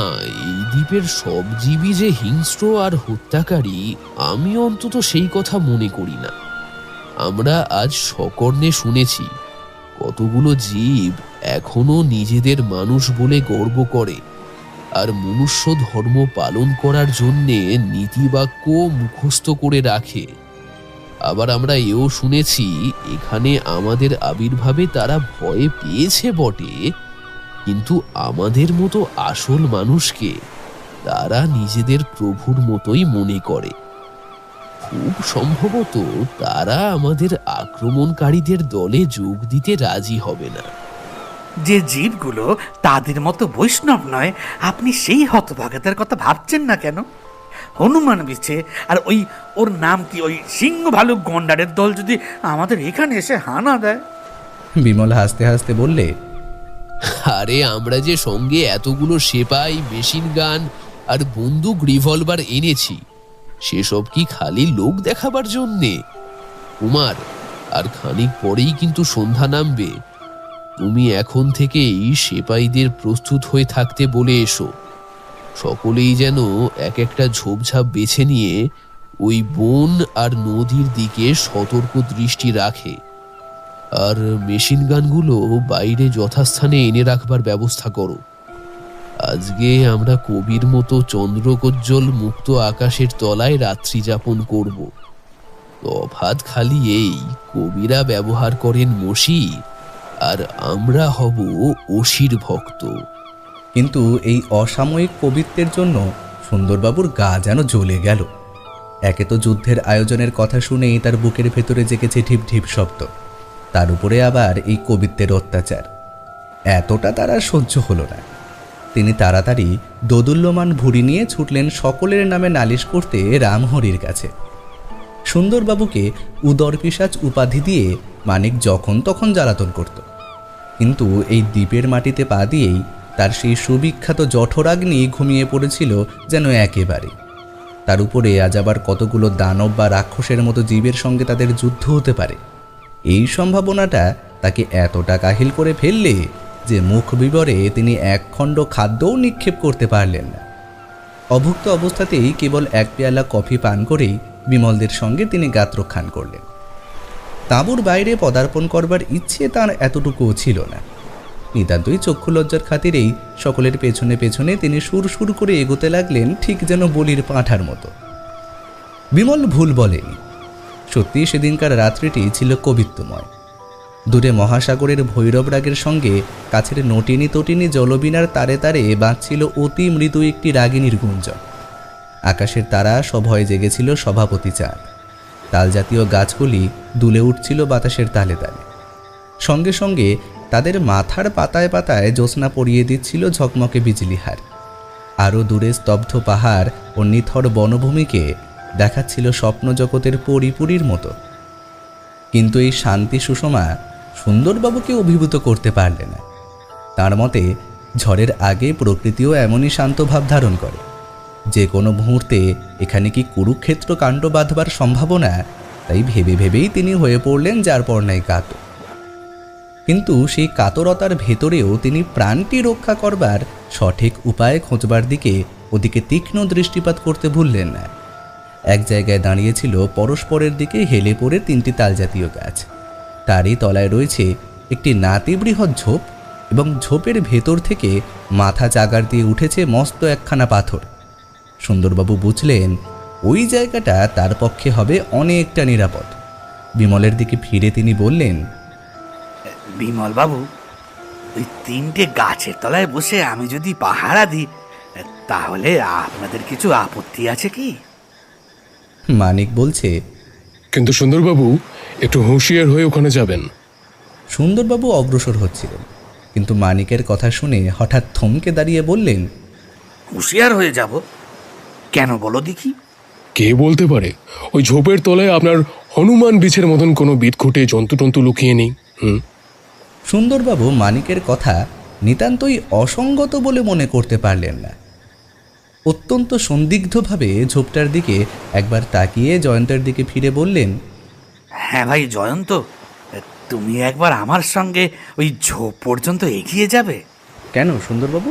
এই দ্বীপের সব জীবই যে হিংস্র আর হত্যাকারী আমি অন্তত সেই কথা মনে করি না। আমরা আজ সকর্ণে শুনেছি কতগুলো জীব এখনো নিজেদের মানুষ বলে গর্ব করে আর মনুষ্য ধর্ম পালন করার জন্যে নীতিবাক্য মুখস্থ করে রাখে। আবার আমরা এও শুনেছি এখানে আমাদের আবির্ভাবে তারা ভয় পেয়েছে বটে, কিন্তু আমাদের মতো আসল মানুষকে তারা নিজেদের প্রভুর মতোই মনে করে। খুব সম্ভবত তারা আমাদের আক্রমণকারীদের দলে যোগ দিতে রাজি হবে না। যে জীবগুলো তাদের মতো বৈষ্ণব নয়, আপনি সেই হতভাগাদের কথা ভাবছেন না কেন? হনুমান বিছে আর ওর নাম কি, ওই সিংহ ভালুক গন্ডারের দল যদি আমাদের এখানে এসে হানা দেয়? বিমল হাসতে হাসতে বললে, আরে আমরা যে সঙ্গে এতগুলো সেপাই, মেশিন গান আর বন্দুক রিভলভার এনেছি, সেসব কি খালি লোক দেখাবার জন্যে? কুমার, আর খানিক পরেই কিন্তু সন্ধ্যা নামবে। তুমি এখন থেকেই সেপাইদের প্রস্তুত হয়ে থাকতে বলে এসো। সকলেই যেন এক একটা ঝোপঝাপ বেছে নিয়ে ওই বন আর নদীর দিকে সতর্ক দৃষ্টি রাখে। আর মেশিন গানগুলো বাইরে যথাস্থানে এনে রাখবার ব্যবস্থা করো। আজকে আমরা কবির মতো চন্দ্রকোজ্জ্বল মুক্ত আকাশের তলায় রাত্রি যাপন করব। তফাৎ খালি এই, কবিরা ব্যবহার করেন মসির আর আমরা হব অসির ভক্ত। কিন্তু এই অসাময়িক কবিত্বের জন্য সুন্দরবাবুর গা যেন জ্বলে গেল। একে তো যুদ্ধের আয়োজনের কথা শুনেই তার বুকের ভেতরে জেগেছে ঢিপ ঢিপ শব্দ, তার উপরে আবার এই কবিত্বের অত্যাচার। এতটা তার আর সহ্য হলো না। তিনি তাড়াতাড়ি দোদুল্যমান ভুঁড়ি নিয়ে ছুটলেন সকলের নামে নালিশ করতে রামহরির কাছে। সুন্দরবাবুকে উদরপিশাচ উপাধি দিয়ে মানিক যখন তখন জ্বালাতন করত, কিন্তু এই দ্বীপের মাটিতে পা দিয়েই তার সেই সুবিখ্যাত জঠরাগ্নি ঘুমিয়ে পড়েছিল যেন একেবারে। তার উপরে আজ আবার কতগুলো দানব বা রাক্ষসের মতো জীবের সঙ্গে তাদের যুদ্ধ হতে পারে, এই সম্ভাবনাটা তাকে এতটা কাহিল করে ফেললে যে মুখ বিবরে তিনি এক খণ্ড খাদ্যও নিক্ষেপ করতে পারলেন না। অভুক্ত অবস্থাতেই কেবল এক পেয়ালা কফি পান করেই বিমলদের সঙ্গে তিনি গাত্রখান করলেন। তাঁবুর বাইরে পদার্পণ করবার ইচ্ছে তার এতটুকুও ছিল না। নিতান্তই চক্ষু লজ্জার খাতিরেই সকলের পেছনে পেছনে তিনি সুর সুর করে এগোতে লাগলেন, ঠিক যেন বলির পাঁঠার মতো। বিমল ভুল বলেনি। সত্যি সেদিনকার রাত্রিটি ছিল কবিত্বময়। দূরে মহাসাগরের ভৈরব রাগের সঙ্গে কাছের নটিনী তটিনী জলবিনার তারে তারে বাঁচছিল অতি মৃদু একটি রাগিনীর গুঞ্জন। আকাশের তারা সভয়ে জেগেছিল সভাপতি চাঁদ। তালজাতীয় গাছগুলি দুলে উঠছিল বাতাসের তালে তালে। সঙ্গে সঙ্গে তাদের মাথার পাতায় পাতায় জ্যোৎস্না পরিয়ে দিচ্ছিল ঝকমকে বিজলিহার। আরও দূরে স্তব্ধ পাহাড় ও নিথর বনভূমিকে দেখাচ্ছিল স্বপ্ন জগতের পরিপুরীর মতো। কিন্তু এই শান্তি সুষমা সুন্দরবাবুকে অভিভূত করতে পারলে না। তার মতে ঝড়ের আগে প্রকৃতিও এমনই শান্ত ভাব ধারণ করে। যে কোনো মুহূর্তে এখানে কি কুরুক্ষেত্র কাণ্ড বাঁধবার সম্ভাবনা, তাই ভেবে ভেবেই তিনি হয়ে পড়লেন যার পর নাই কাতর। কিন্তু সেই কাতরতার ভেতরেও তিনি প্রাণটি রক্ষা করবার সঠিক উপায় খোঁজবার দিকে ওদিকে তীক্ষ্ণ দৃষ্টিপাত করতে ভুললেন না। এক জায়গায় দাঁড়িয়েছিল পরস্পরের দিকে হেলে পড়ে তিনটি তালজাতীয় গাছ। তারই তলায় রয়েছে একটি নাতিবৃহৎ ঝোপ, এবং ঝোপের ভেতর থেকে মাথা চাগার দিয়ে উঠেছে মস্ত একখানা পাথর। সুন্দরবাবু বুঝলেন ওই জায়গাটা তার পক্ষে হবে অনেকটা নিরাপদ। বিমলের দিকে ফিরে তিনি বললেন, বিমল বাবু, ওই তিনটে গাছের তলায় বসে আমি যদি পাহারা দিই, তাহলে আপনাদের কিছু আপত্তি আছে কি? মানিক বলছে, কিন্তু সুন্দরবাবু একটু হুঁশিয়ার হয়ে ওখানে যাবেন। সুন্দরবাবু অগ্রসর হচ্ছিলেন, কিন্তু মানিকের কথা শুনে হঠাৎ থমকে দাঁড়িয়ে বললেন, হুঁশিয়ার হয়ে যাব। কেন বলো দেখি? কে বলতে পারে ওই ঝোপের তলায় আপনার হনুমান বীচের মতন কোনো বিদঘুটে জন্তু লুকিয়ে নেই? সুন্দরবাবু মানিকের কথা নিতান্তই অসঙ্গত বলে মনে করতে পারলেন না। অত্যন্ত সন্দিগ্ধভাবে ঝোপটার দিকে একবার তাকিয়ে জয়ন্তের দিকে ফিরে বললেন, হ্যাঁ ভাই জয়ন্ত, তুমি একবার আমার সঙ্গে ওই ঝোপ পর্যন্ত এগিয়ে যাবে? কেন সুন্দরবাবু?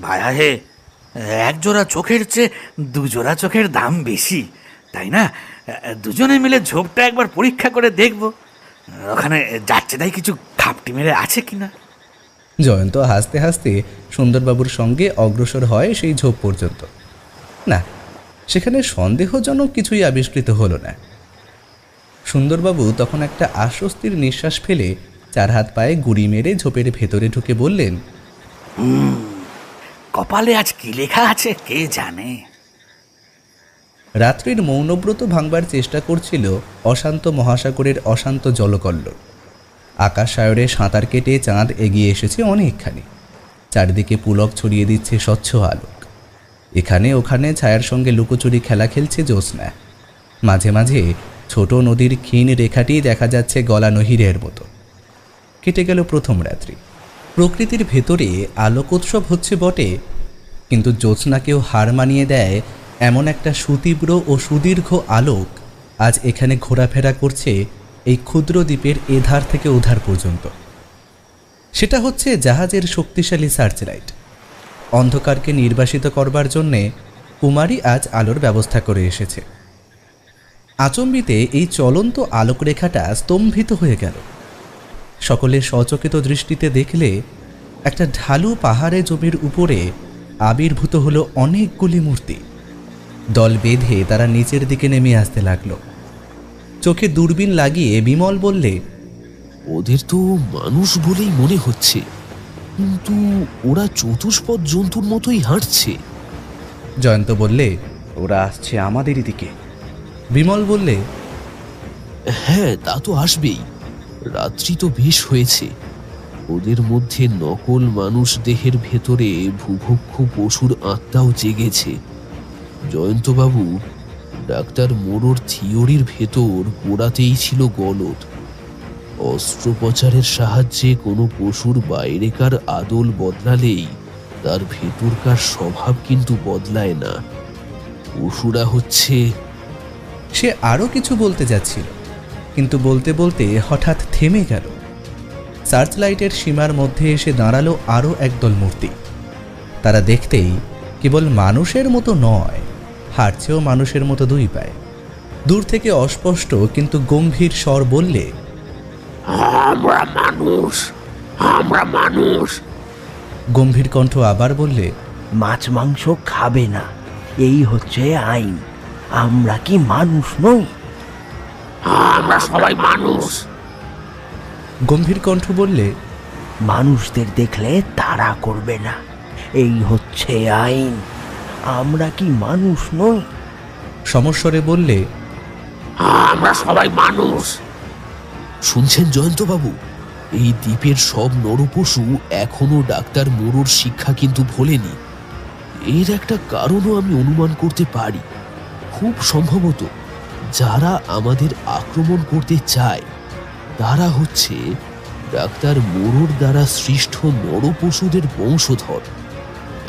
ভায়া হে, একজোড়া চোখের চেয়ে দুজোড়া চোখের দাম বেশি, তাই না? দুজনে মিলে ঝোপটা একবার পরীক্ষা করে দেখব ওখানে যাচ্ছে তাই কিছু খাপটি মেরে আছে কিনা। জয়ন্ত হাসতে হাসতে সুন্দরবাবুর সঙ্গে অগ্রসর হয় সেই ঝোপ পর্যন্ত। না, সেখানে সন্দেহজনক কিছুই আবিষ্কৃত হলো না। সুন্দরবাবু তখন একটা আশ্বস্তির নিঃশ্বাস ফেলে 4 হাত পায়ে গুড়ি মেরে ঝোপের ভেতরে ঢুকে বললেন, কপালে আজ কি লেখা আছে কে জানে। রাত্রির মৌনব্রত ভাঙবার চেষ্টা করছিল অশান্ত মহাসাগরের অশান্ত জলকল্লোল। আকাশ সায়রে সাঁতার কেটে চাঁদ এগিয়ে এসেছে অনেকখানি। চারদিকে পুলক ছড়িয়ে দিচ্ছে স্বচ্ছ আলোক। এখানে ওখানে ছায়ার সঙ্গে লুকোচুরি খেলা খেলছে জ্যোৎস্না। মাঝে মাঝে ছোট নদীর ক্ষীণ রেখাটি দেখা যাচ্ছে গলানো হীরের মতো। কেটে গেল প্রথম রাত্রি। প্রকৃতির ভেতরে আলোকোৎসব হচ্ছে বটে, কিন্তু জ্যোৎস্নাকেও হার মানিয়ে দেয় এমন একটা সুতীব্র ও সুদীর্ঘ আলোক আজ এখানে ঘোরাফেরা করছে এই ক্ষুদ্র দ্বীপের এধার থেকে ওধার পর্যন্ত। সেটা হচ্ছে জাহাজের শক্তিশালী সার্চলাইট। অন্ধকারকে নির্বাসিত করবার জন্যে কুমারী আজ আলোর ব্যবস্থা করে এসেছে। আচম্বিতে এই চলন্ত আলোকরেখাটা স্তম্ভিত হয়ে গেল। সকলে সচকিত দৃষ্টিতে দেখলে একটা ঢালু পাহাড়ে জমির উপরে আবির্ভূত হলো অনেকগুলি মূর্তি। দল বেঁধে তারা নিচের দিকে নেমে আসতে লাগলো। চোখে দূরবীন লাগিয়ে বিমল বললে, ওদের তো মানুষ বলেই মনে হচ্ছে, কিন্তু ওরা চতুষ্পদ জন্তুর মতোই হাঁটছে। জয়ন্ত বললে, ওরা আসছে আমাদেরই দিকে। বিমল বললে, হ্যাঁ তা তো আসবেই, রাত্রি তো বেশ হয়েছে। ওদের মধ্যে নকল মানুষ দেহের ভেতরে ভুভুক্ষু পশুর আত্মাও জেগেছে। জয়ন্তবাবু, ডাক্তার মোড়োর থিওরির ভেতর গোড়াতেই ছিল গলদ। অস্ত্রোপচারের সাহায্যে কোনো পশুর বাইরেকার আদল বদলালেই তার ভেতরকার স্বভাব কিন্তু বদলায় না। পশুরা হচ্ছে... সে আরও কিছু বলতে যাচ্ছিল, কিন্তু বলতে বলতে হঠাৎ থেমে গেল। সার্চলাইটের সীমার মধ্যে এসে দাঁড়ালো আরও একদল মূর্তি। তারা দেখতেই কেবল মানুষের মতো নয়, হাঁটছেও মানুষের মতো 2 পায়ে। দূর থেকে অস্পষ্ট কিন্তু গম্ভীর স্বর বললে, আমরা মানুষ, আমরা মানুষ। গম্ভীর কণ্ঠ আবার বললে, মাছ মাংস খাবে না, এই হচ্ছে আইন। আমরা কি মানুষ নই? আমরা সবাই মানুষ। গম্ভীর কণ্ঠ বললে, মানুষদের দেখলে তাড়া করবে না, এই হচ্ছে আইন। আমরা কি মানুষ নই? সমস্বরে বললে, আমরা সবাই মানুষ। শুনছেন জয়ন্তবাবু, এই দ্বীপের সব নরপশু এখনো ডাক্তার মোড়োর শিক্ষা কিন্তু ভোলেনি। এর একটা কারণও আমি অনুমান করতে পারি। খুব সম্ভবত যারা আমাদের আক্রমণ করতে চায় তারা হচ্ছে ডাক্তার মোড়োর দ্বারা সৃষ্ট নরপশুদের বংশধর।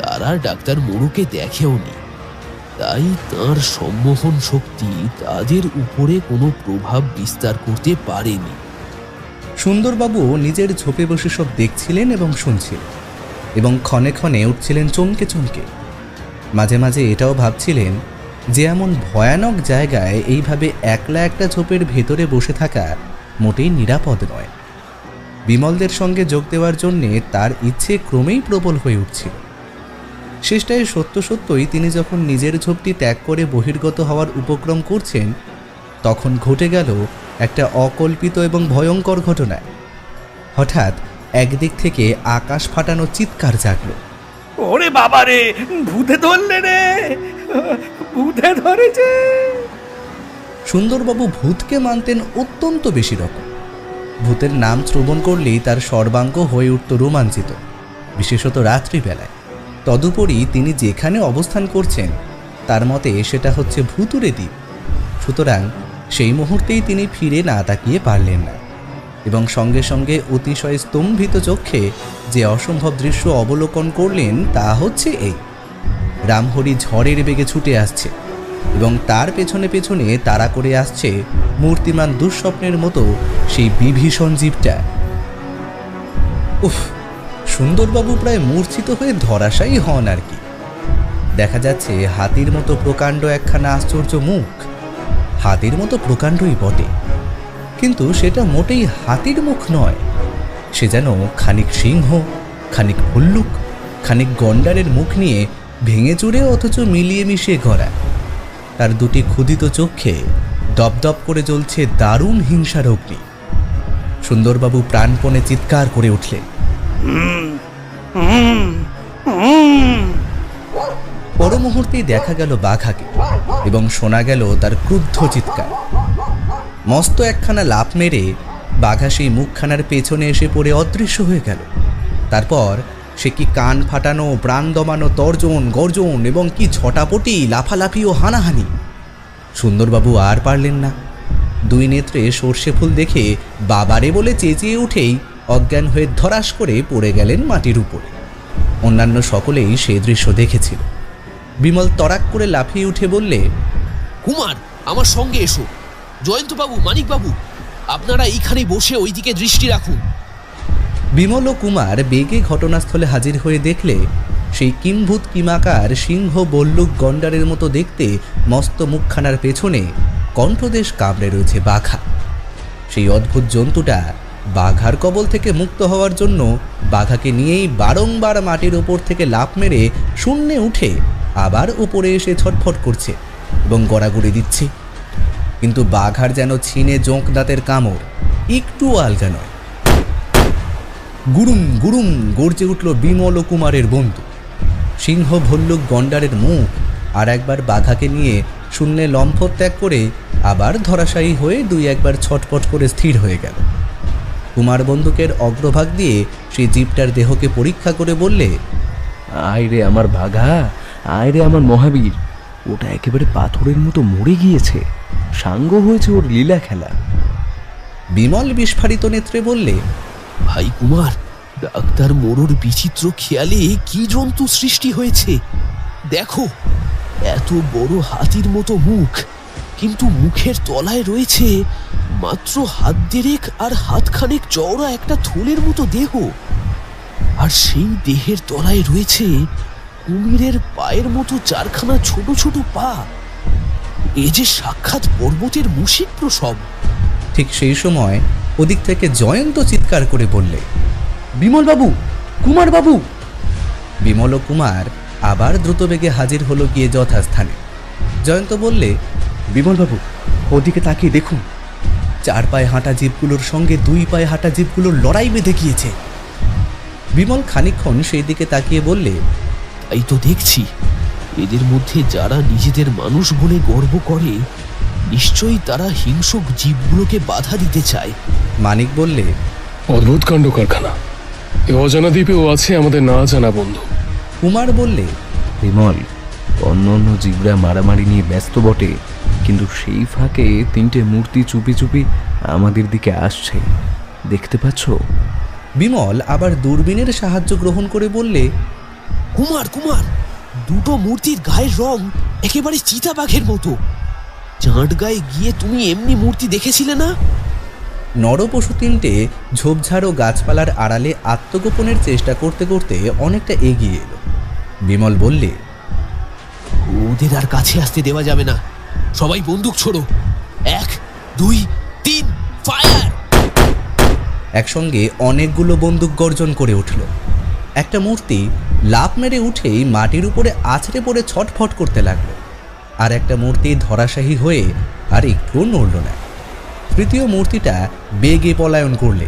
তারা ডাক্তার মোড়োকে দেখেওনি, তাই তার সম্মোহন শক্তি তাদের উপরে কোনো প্রভাব বিস্তার করতে পারেনি। সুন্দরবাবু নিজের ঝোপে বসে সব দেখছিলেন এবং শুনছিলেন, এবং ক্ষণে ক্ষণে উঠছিলেন চমকে চমকে। মাঝে মাঝে এটাও ভাবছিলেন যে এমন ভয়ানক জায়গায় এইভাবে একলা একটা ঝোপের ভেতরে বসে থাকা মোটেই নিরাপদ নয়। বিমলদের সঙ্গে যোগ দেওয়ার জন্যে তার ইচ্ছে ক্রমেই প্রবল হয়ে উঠছিল। শেষটায় সত্য সত্যই তিনি যখন নিজের ঝোপটি ত্যাগ করে বহির্গত হওয়ার উপক্রম করছেন, তখন ঘটে গেল একটা অকল্পিত এবং ভয়ঙ্কর ঘটনা। হঠাৎ একদিক থেকে আকাশ ফাটানো চিৎকার জাগল। ওরে বাবা রে, ভূতে ধরলে রে, ভূতে ধরেছে। সুন্দরবাবু ভূতকে মানতেন অত্যন্ত বেশি রকম। ভূতের নাম শ্রবণ করলেই তার সর্বাঙ্গ হয়ে উঠত রোমাঞ্চিত, বিশেষত রাত্রিবেলায়। তদুপরি তিনি যেখানে অবস্থান করছেন তার মতে সেটা হচ্ছে ভুতুরে দ্বীপ। সুতরাং সেই মুহূর্তেই তিনি ফিরে না তাকিয়ে পারলেন না এবং সঙ্গে সঙ্গে অতিশয় স্তম্ভিত চক্ষে যে অসম্ভব দৃশ্য অবলোকন করলেন তা হচ্ছে এই: রামহরি ঝড়ের বেগে ছুটে আসছে এবং তার পেছনে পেছনে তাড়া করে আসছে মূর্তিমান দুঃস্বপ্নের মতো সেই বিভীষণ জীবটা। উফ, সুন্দরবাবু প্রায় মূর্ছিত হয়ে ধরাশায়ী হন আর কি। দেখা যাচ্ছে হাতির মতো প্রকাণ্ড একখানা আশ্চর্য মুখ। হাতির মতো প্রকাণ্ডই বটে, কিন্তু সেটা মোটেই হাতির মুখ নয়। সে যেন খানিক সিংহ, খানিক ভল্লুক, খানিক গন্ডারের মুখ নিয়ে ভেঙে চুরে অথচ মিলিয়ে মিশিয়ে গড়া। তার দুটি ক্ষুধিত চক্ষে দপদপ করে জ্বলছে দারুণ হিংসার অগ্নি। সুন্দরবাবু প্রাণপণে চিৎকার করে উঠলেন। পর মুহূর্তেই দেখা গেল বাঘাকে এবং শোনা গেল তার ক্রুদ্ধ চিৎকার। মস্ত একখানা লাফ মেরে বাঘা সেই মুখখানার পেছনে এসে পড়ে অদৃশ্য হয়ে গেল। তারপর সে কি কান ফাটানো, প্রাণ দমানো তর্জন গর্জন এবং কি ছটাপটি, লাফালাফি ও হানাহানি। সুন্দরবাবু আর পারলেন না। দুই নেত্রে সর্ষে ফুল দেখে বাবারে বলে চেঁচিয়ে উঠেই অজ্ঞান হয়ে ধরাস করে পড়ে গেলেন মাটির উপরে। অন্যান্য সকলেই সেই দৃশ্য দেখেছিল। বিমল তরাক করে লাফিয়ে উঠে বললে, কুমার, আমার সঙ্গে এসো। জয়ন্তবাবু, মানিকবাবু, আপনারা এইখানে বসে ওইদিকে দৃষ্টি রাখুন। বিমল ও কুমার বেগে ঘটনাস্থলে হাজির হয়ে দেখলে সেই কিম্ভূত কিমাকার সিংহ বল্লুক গন্ডারের মতো দেখতে মস্ত মুখখানার পেছনে কণ্ঠদেশ কামড়ে রয়েছে বাঘা। সেই অদ্ভুত জন্তুটা বাঘার কবল থেকে মুক্ত হওয়ার জন্য বাঘাকে নিয়েই বারংবার মাটির ওপর থেকে লাফ মেরে শূন্যে উঠে আবার উপরে এসে ছটফট করছে এবং গড়াগড়ি দিচ্ছে। কিন্তু বাঘার যেন ছিনে জোঁক দাঁতের কামড় একটু আলগা নয়। গুরুম গুরুম গর্জে উঠল বিমল ও কুমারের বন্ধু। সিংহ ভল্লুক গন্ডারের মুখ আর একবার বাঘাকে নিয়ে শূন্যে লম্ফ ত্যাগ করে আবার ধরাশায়ী হয়ে দুই একবার ছটপট করে স্থির হয়ে গেল। কুমার বন্দুকের অগ্রভাগ দিয়ে সেই জীবটার দেহকে পরীক্ষা করে বললে, আয় রে আমার বাঘা, আয় রে আমার মহাবীর, ওটা একেবারে পাথরের মতো মরে গিয়েছে, সাঙ্গ হয়েছে ওর লীলা খেলা। বিমল বিস্ফারিত নেত্রে বললে, ভাই কুমার, ডাক্তার মোরর বিচিত্র খেয়ালে কি জন্তু সৃষ্টি হয়েছে দেখো। এত বড় হাতির মতো মুখ, কিন্তু মুখের তলায় রয়েছে মাত্র হাত দেড়েক আর হাতখানেক চওড়া একটা থলের মতো দেহ, আর সেই দেহের তলায় রয়েছে কুমিরের পায়ের মতো চারখানা ছোট ছোট পা। এ যে সাক্ষাৎ পর্বতের মুশিক প্রসব। ঠিক সেই সময় ওদিক থেকে জয়ন্ত চিৎকার করে বললে, বিমলবাবু, কুমারবাবু। বিমল ও কুমার আবার দ্রুতবেগে হাজির হলো গিয়ে যথাস্থানে। জয়ন্ত বললে, বিমলবাবু, ওদিকে তাকিয়ে দেখুন, চার পায়ে হাঁটা জীবগুলোর সঙ্গে দুই পায়ে হাঁটা জীবগুলোর লড়াই বেঁধে গিয়েছে। বিমল খানিকক্ষণ সেই দিকে তাকিয়ে বললে, তাই তো দেখছি, এদের মধ্যে যারা নিজেদের মানুষ বলে গর্ব করে, নিশ্চয়ই তারা হিংস্র জীবগুলোকে বাধা দিতে চায়। মানিক বললে, অদ্ভুত কাণ্ড কারখানা। এ অজানা দ্বীপেও আছে আমাদের না জানা বন্ধু। কুমার বললে, বিমল, অন্য অন্য জীবরা মারামারি নিয়ে ব্যস্ত বটে, কিন্তু সেই ফাঁকে তিনটে মূর্তি চুপি চুপি আমাদের দিকে আসছে, দেখতে পাচ্ছ? বিমল আবার দূরবীনের সাহায্য গ্রহণ করে বললে, কুমার, কুমার, দুটো মূর্তির গায়ের রং একেবারে চিতাবাঘের মতো। চাঁদ গায়ে গিয়ে তুমি এমনি মূর্তি দেখেছিলে না? নরপশু তিনটে ঝোপঝাড় ও গাছপালার আড়ালে আত্মগোপনের চেষ্টা করতে করতে অনেকটা এগিয়ে এলো। বিমল বললে, ওদের আর কাছে আসতে দেওয়া যাবে না, সবাই বন্দুক ছোড়ো। 1, 2, 3, ফায়ার! একসঙ্গে অনেকগুলো বন্দুক গর্জন করে উঠল। একটা মূর্তি লাফ মেরে উঠেই মাটির উপরে আছড়ে পড়ে ছটফট করতে লাগলো, আর একটা মূর্তি ধরাশায়ী হয়ে আর একটুও নড়ল না। তৃতীয় মূর্তিটা বেগে পলায়ন করলে।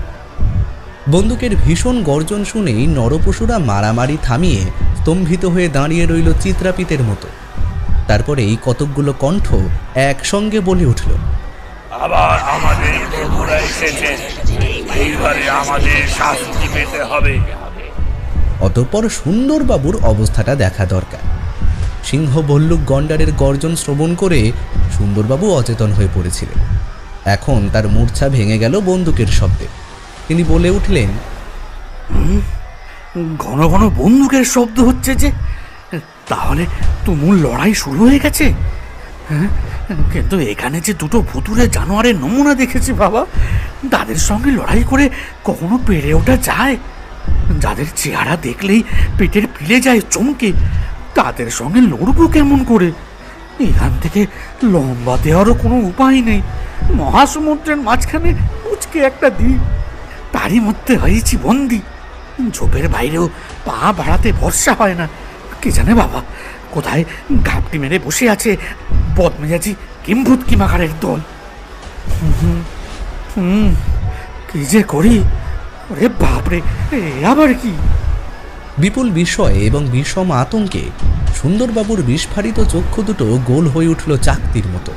বন্দুকের ভীষণ গর্জন শুনেই নরপশুরা মারামারি থামিয়ে স্তম্ভিত হয়ে দাঁড়িয়ে রইল চিত্রাপিতের মতো। তারপরে এই কতকগুলো কণ্ঠ একসঙ্গে বলে উঠল, আবার আমাদের প্রভুরা এসেছে, এইবারে আমাদের শাস্তি পেতে হবে। অতঃপর সুন্দরবাবুর অবস্থাটা দেখা দরকার। সিংহ ভল্লুক গন্ডারের গর্জন শ্রবণ করে সুন্দরবাবু অচেতন হয়ে পড়েছিলেন। এখন তার মূর্ছা ভেঙে গেল বন্দুকের শব্দে। তিনি বলে উঠলেন, ঘন ঘন বন্দুকের শব্দ হচ্ছে যে, তাহলে তুমুল লড়াই শুরু হয়ে গেছে। হ্যাঁ, কিন্তু এখানে যে দুটো ভুতুড়ে জানোয়ারের নমুনা দেখেছি বাবা, তাদের সঙ্গে লড়াই করে কখনো পেরে ওঠা যায়? যাদের চেহারা দেখলেই পেটের পিলে যায় চমকে, তাদের সঙ্গে লড়বো কেমন করে? এখান থেকে লম্বা দেওয়ারও কোনো উপায় নেই। মহাসমুদ্রের মাঝখানে উচকে একটা দ্বীপ, তারই মধ্যে হয়েছি বন্দি। ঝোপের বাইরেও পা বাড়াতে ভরসা হয় না। কে জানে বাবা, কোথায় ঘাপটি মেরে বসে আছে বদমেজাজি কিম্ভূত কিমাকারের দল। কি যে করি, ওরে বাপরে, আবার কি? বিপুল বিস্ময়ে এবং বিষম আতঙ্কে সুন্দরবাবুর বিস্ফারিত চক্ষু দুটো গোল হয়ে উঠল চাকতির মতো।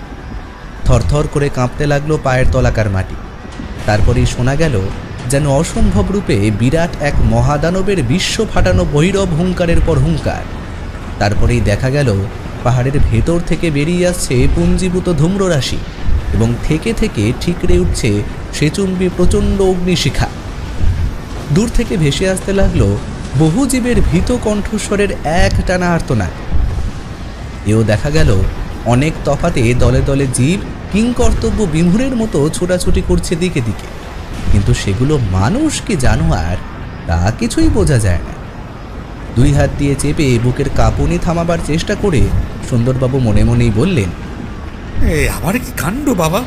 থরথর করে কাঁপতে লাগলো পায়ের তলাকার মাটি। তারপরেই শোনা গেল যেন অসম্ভব রূপে বিরাট এক মহাদানবের বিশ্ব ফাটানো বৈরব হুঙ্কারের পর হুঙ্কার। তারপরেই দেখা গেল পাহাড়ের ভেতর থেকে বেরিয়ে আসছে পুঞ্জীভূত ধূম্ররাশি এবং থেকে থেকে ঠিকরে উঠছে সেচুম্বী প্রচণ্ড অগ্নিশিখা। দূর থেকে ভেসে আসতে লাগলো বহু জীবের ভীত কণ্ঠস্বরের এক টানা আর্তনাদ। এও দেখা গেল অনেক তফাতে দলে দলে জীব কিংকর্তব্য বিমূঢ়ের মতো ছোটাছুটি করছে দিকে দিকে, কিন্তু সেগুলো মানুষ কি জানোয়ার তা কিছুই বোঝা যায় না। দুই হাত দিয়ে চেপে বুকের কাঁপুনি থামাবার চেষ্টা করে সুন্দরবাবু মনে মনেই বললেন, আবার কি কাণ্ড বাবা,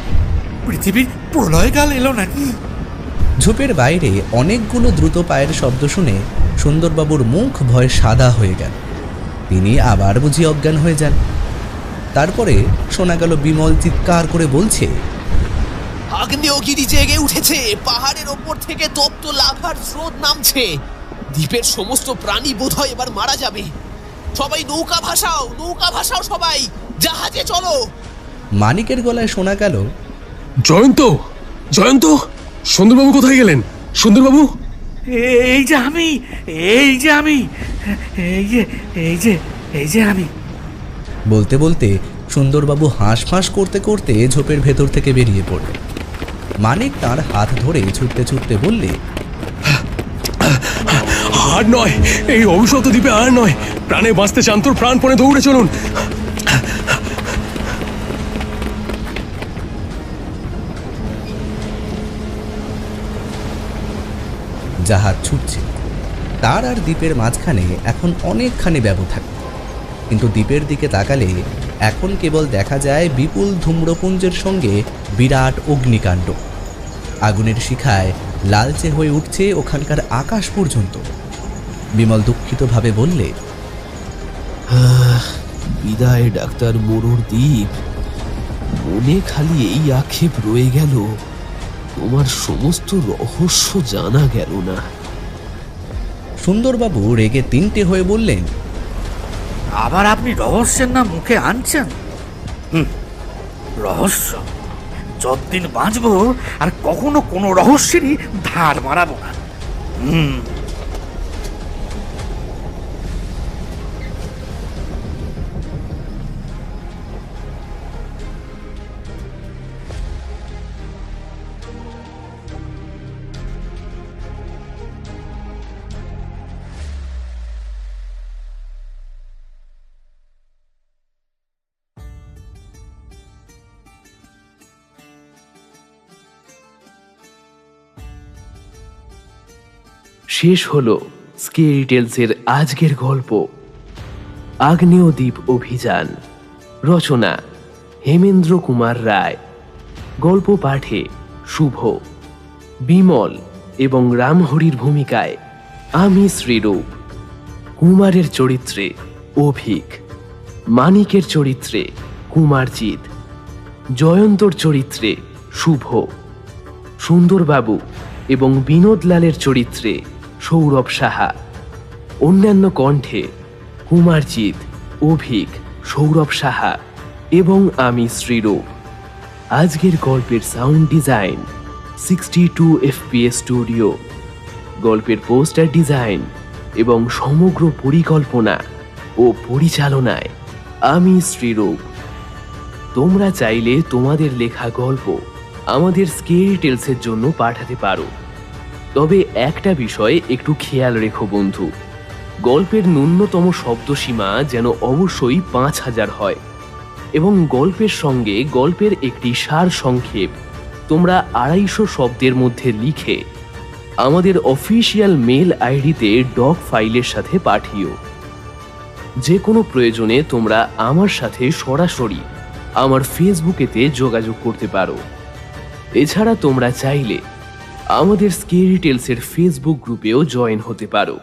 পৃথিবীর প্রলয়কাল এলো নাকি? ঝোপের বাইরে অনেকগুলো দ্রুত পায়ের শব্দ শুনে সুন্দরবাবুর মুখ ভয়ে সাদা হয়ে গেল। তিনি আবার বুঝি অজ্ঞান হয়ে যান। তারপরে শোনা গেল বিমল চিৎকার করে বলছে, আগ্নেয়গিরি জেগে উঠেছে, পাহাড়ের ওপর থেকে তপ্ত লাভার স্রোত নামছে, দ্বীপের সমস্ত প্রাণী বোধহয় এবার মারা যাবে। সবাই নৌকা ভাসাও, সবাই জাহাজে চলো। মানিকের গলায় শোনা গেল, জয়ন্ত, সুন্দরবাবু কোথায় গেলেন? সুন্দরবাবু, এই যে আমি। বলতে বলতে সুন্দরবাবু হাঁসফাঁস করতে করতে ঝোপের ভেতর থেকে বেরিয়ে পড়ল। মানিক তার হাত ধরে ছুটতে ছুটতে বললে, আর নয়, এই অভিশপ্ত দ্বীপে আর নয়। প্রাণে বাঁচতে চান তোর প্রাণপণে দৌড়ে চলুন। জাহাজ ছুটছে। তার আর দ্বীপের মাঝখানে এখন অনেকখানি ব্যবধান, কিন্তু দ্বীপের দিকে তাকালে এখন কেবল দেখা যায় বিপুল ধূম্রপুঞ্জের সঙ্গে বিরাট অগ্নিকাণ্ড। আগুনের শিখায় লালচে হয়ে উঠছে ওখানকার আকাশ পর্যন্ত। বিমল দুঃখিতভাবে বললে, বিদায় ডাক্তার মোরর দ্বীপ। মনে খালি এই আক্ষেপ রয়ে গেল, তোমার সমস্ত রহস্য জানা গেল না। সুন্দরবাবু রেগে তিনটে হয়ে বললেন, আবার আপনি রহস্যের নাম মুখে আনছেন? রহস্য? যতদিন বাঁচবো আর কখনো কোনো রহস্যেরই ধার মারাবো না। শেষ হলো স্কেরি টেলসের আজকের গল্প আগ্নেয় দ্বীপ অভিযান। রচনা হেমেন্দ্র কুমার রায়, গল্প পাঠে শুভ, বিমল এবং রামহরির ভূমিকায় আমি শ্রীরূপ, কুমারের চরিত্রে অভিক, মানিকের চরিত্রে কুমারজিৎ, জয়ন্তর চরিত্রে শুভ, সুন্দরবাবু এবং বিনোদলালের চরিত্রে সৌরভ সাহা। অন্যান্য কণ্ঠে কুমারজিৎ, অভিক, সৌরভ সাহা এবং আমি শ্রীরূপ। আজকের গল্পের সাউন্ড ডিজাইন 62 FPS স্টুডিও। গল্পের পোস্টার ডিজাইন এবং সমগ্র পরিকল্পনা ও পরিচালনায় আমি শ্রীরূপ। তোমরা চাইলে তোমাদের লেখা গল্প আমাদের স্কেরি টেলসের জন্য পাঠাতে পারো। তবে একটা বিষয়ে একটু খেয়াল রেখো বন্ধু, গল্পের ন্যূনতম শব্দসীমা যেন অবশ্যই 5000 হয় এবং গল্পের সঙ্গে গল্পের একটি সার সংক্ষেপ তোমরা 250 শব্দের মধ্যে লিখে আমাদের অফিসিয়াল মেল আইডিতে ডক ফাইলের সাথে পাঠিও। যে কোনো প্রয়োজনে তোমরা আমার সাথে সরাসরি আমার ফেসবুকেতে যোগাযোগ করতে পারো। এছাড়া তোমরা চাইলে আমাদের স্কেরি টেলসের ফেসবুক গ্রুপেও জয়েন হতে পারো।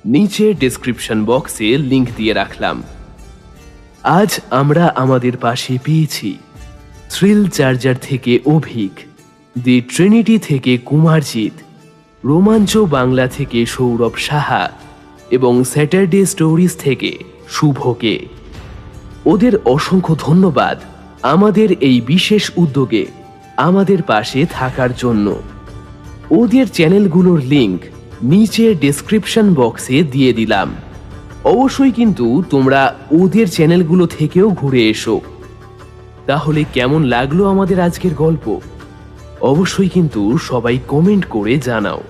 নিচে ডেসক্রিপশন বক্সে লিংক দিয়ে রাখলাম। আজ আমরা আমাদের পাশে পেয়েছি থ্রিল চার্জার থেকে অভিক, দি ট্রিনিটি থেকে কুমারজিৎ, রোমাঞ্চ বাংলা থেকে সৌরভ সাহা এবং স্যাটারডে স্টোরিজ থেকে শুভকে। ওদের অসংখ্য ধন্যবাদ আমাদের এই বিশেষ উদ্যোগে আমাদের পাশে থাকার জন্য। ওদের চ্যানেলগুলোর লিংক নিচে ডেসক্রিপশন বক্সে দিয়ে দিলাম। অবশ্যই কিন্তু তোমরা ওদের চ্যানেলগুলো থেকেও ঘুরে এসো। তাহলে কেমন লাগলো আমাদের আজকের গল্প অবশ্যই কিন্তু সবাই কমেন্ট করে জানাও।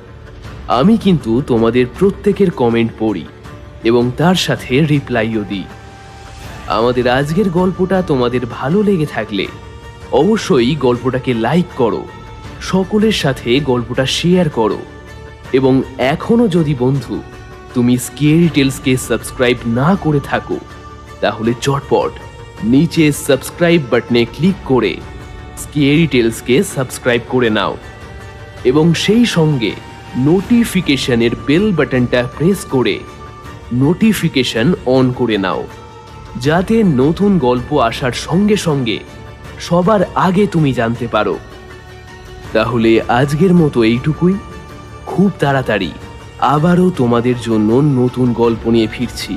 আমি কিন্তু তোমাদের প্রত্যেকের কমেন্ট পড়ি এবং তার সাথে রিপ্লাইও দিই। আমাদের আজকের গল্পটা তোমাদের ভালো লেগে থাকলে অবশ্যই গল্পটাকে লাইক করো, সকলের সাথে গল্পটা শেয়ার করো এবং এখনো যদি বন্ধু তুমি স্কেরি টেলসকে সাবস্ক্রাইব না করে থাকো তাহলে চটপট নিচে সাবস্ক্রাইব বাটনে ক্লিক করে স্কেরি টেলসকে সাবস্ক্রাইব করে নাও এবং সেই সঙ্গে নোটিফিকেশনের বেল বাটনটা প্রেস করে নোটিফিকেশন অন করে নাও, যাতে নতুন গল্প আসার সঙ্গে সঙ্গে সবার আগে তুমি জানতে পারো। তাহলে আজকের মতো এইটুকুই। খুব তাড়াতাড়ি আবারও তোমাদের জন্য নতুন গল্প নিয়ে ফিরছি।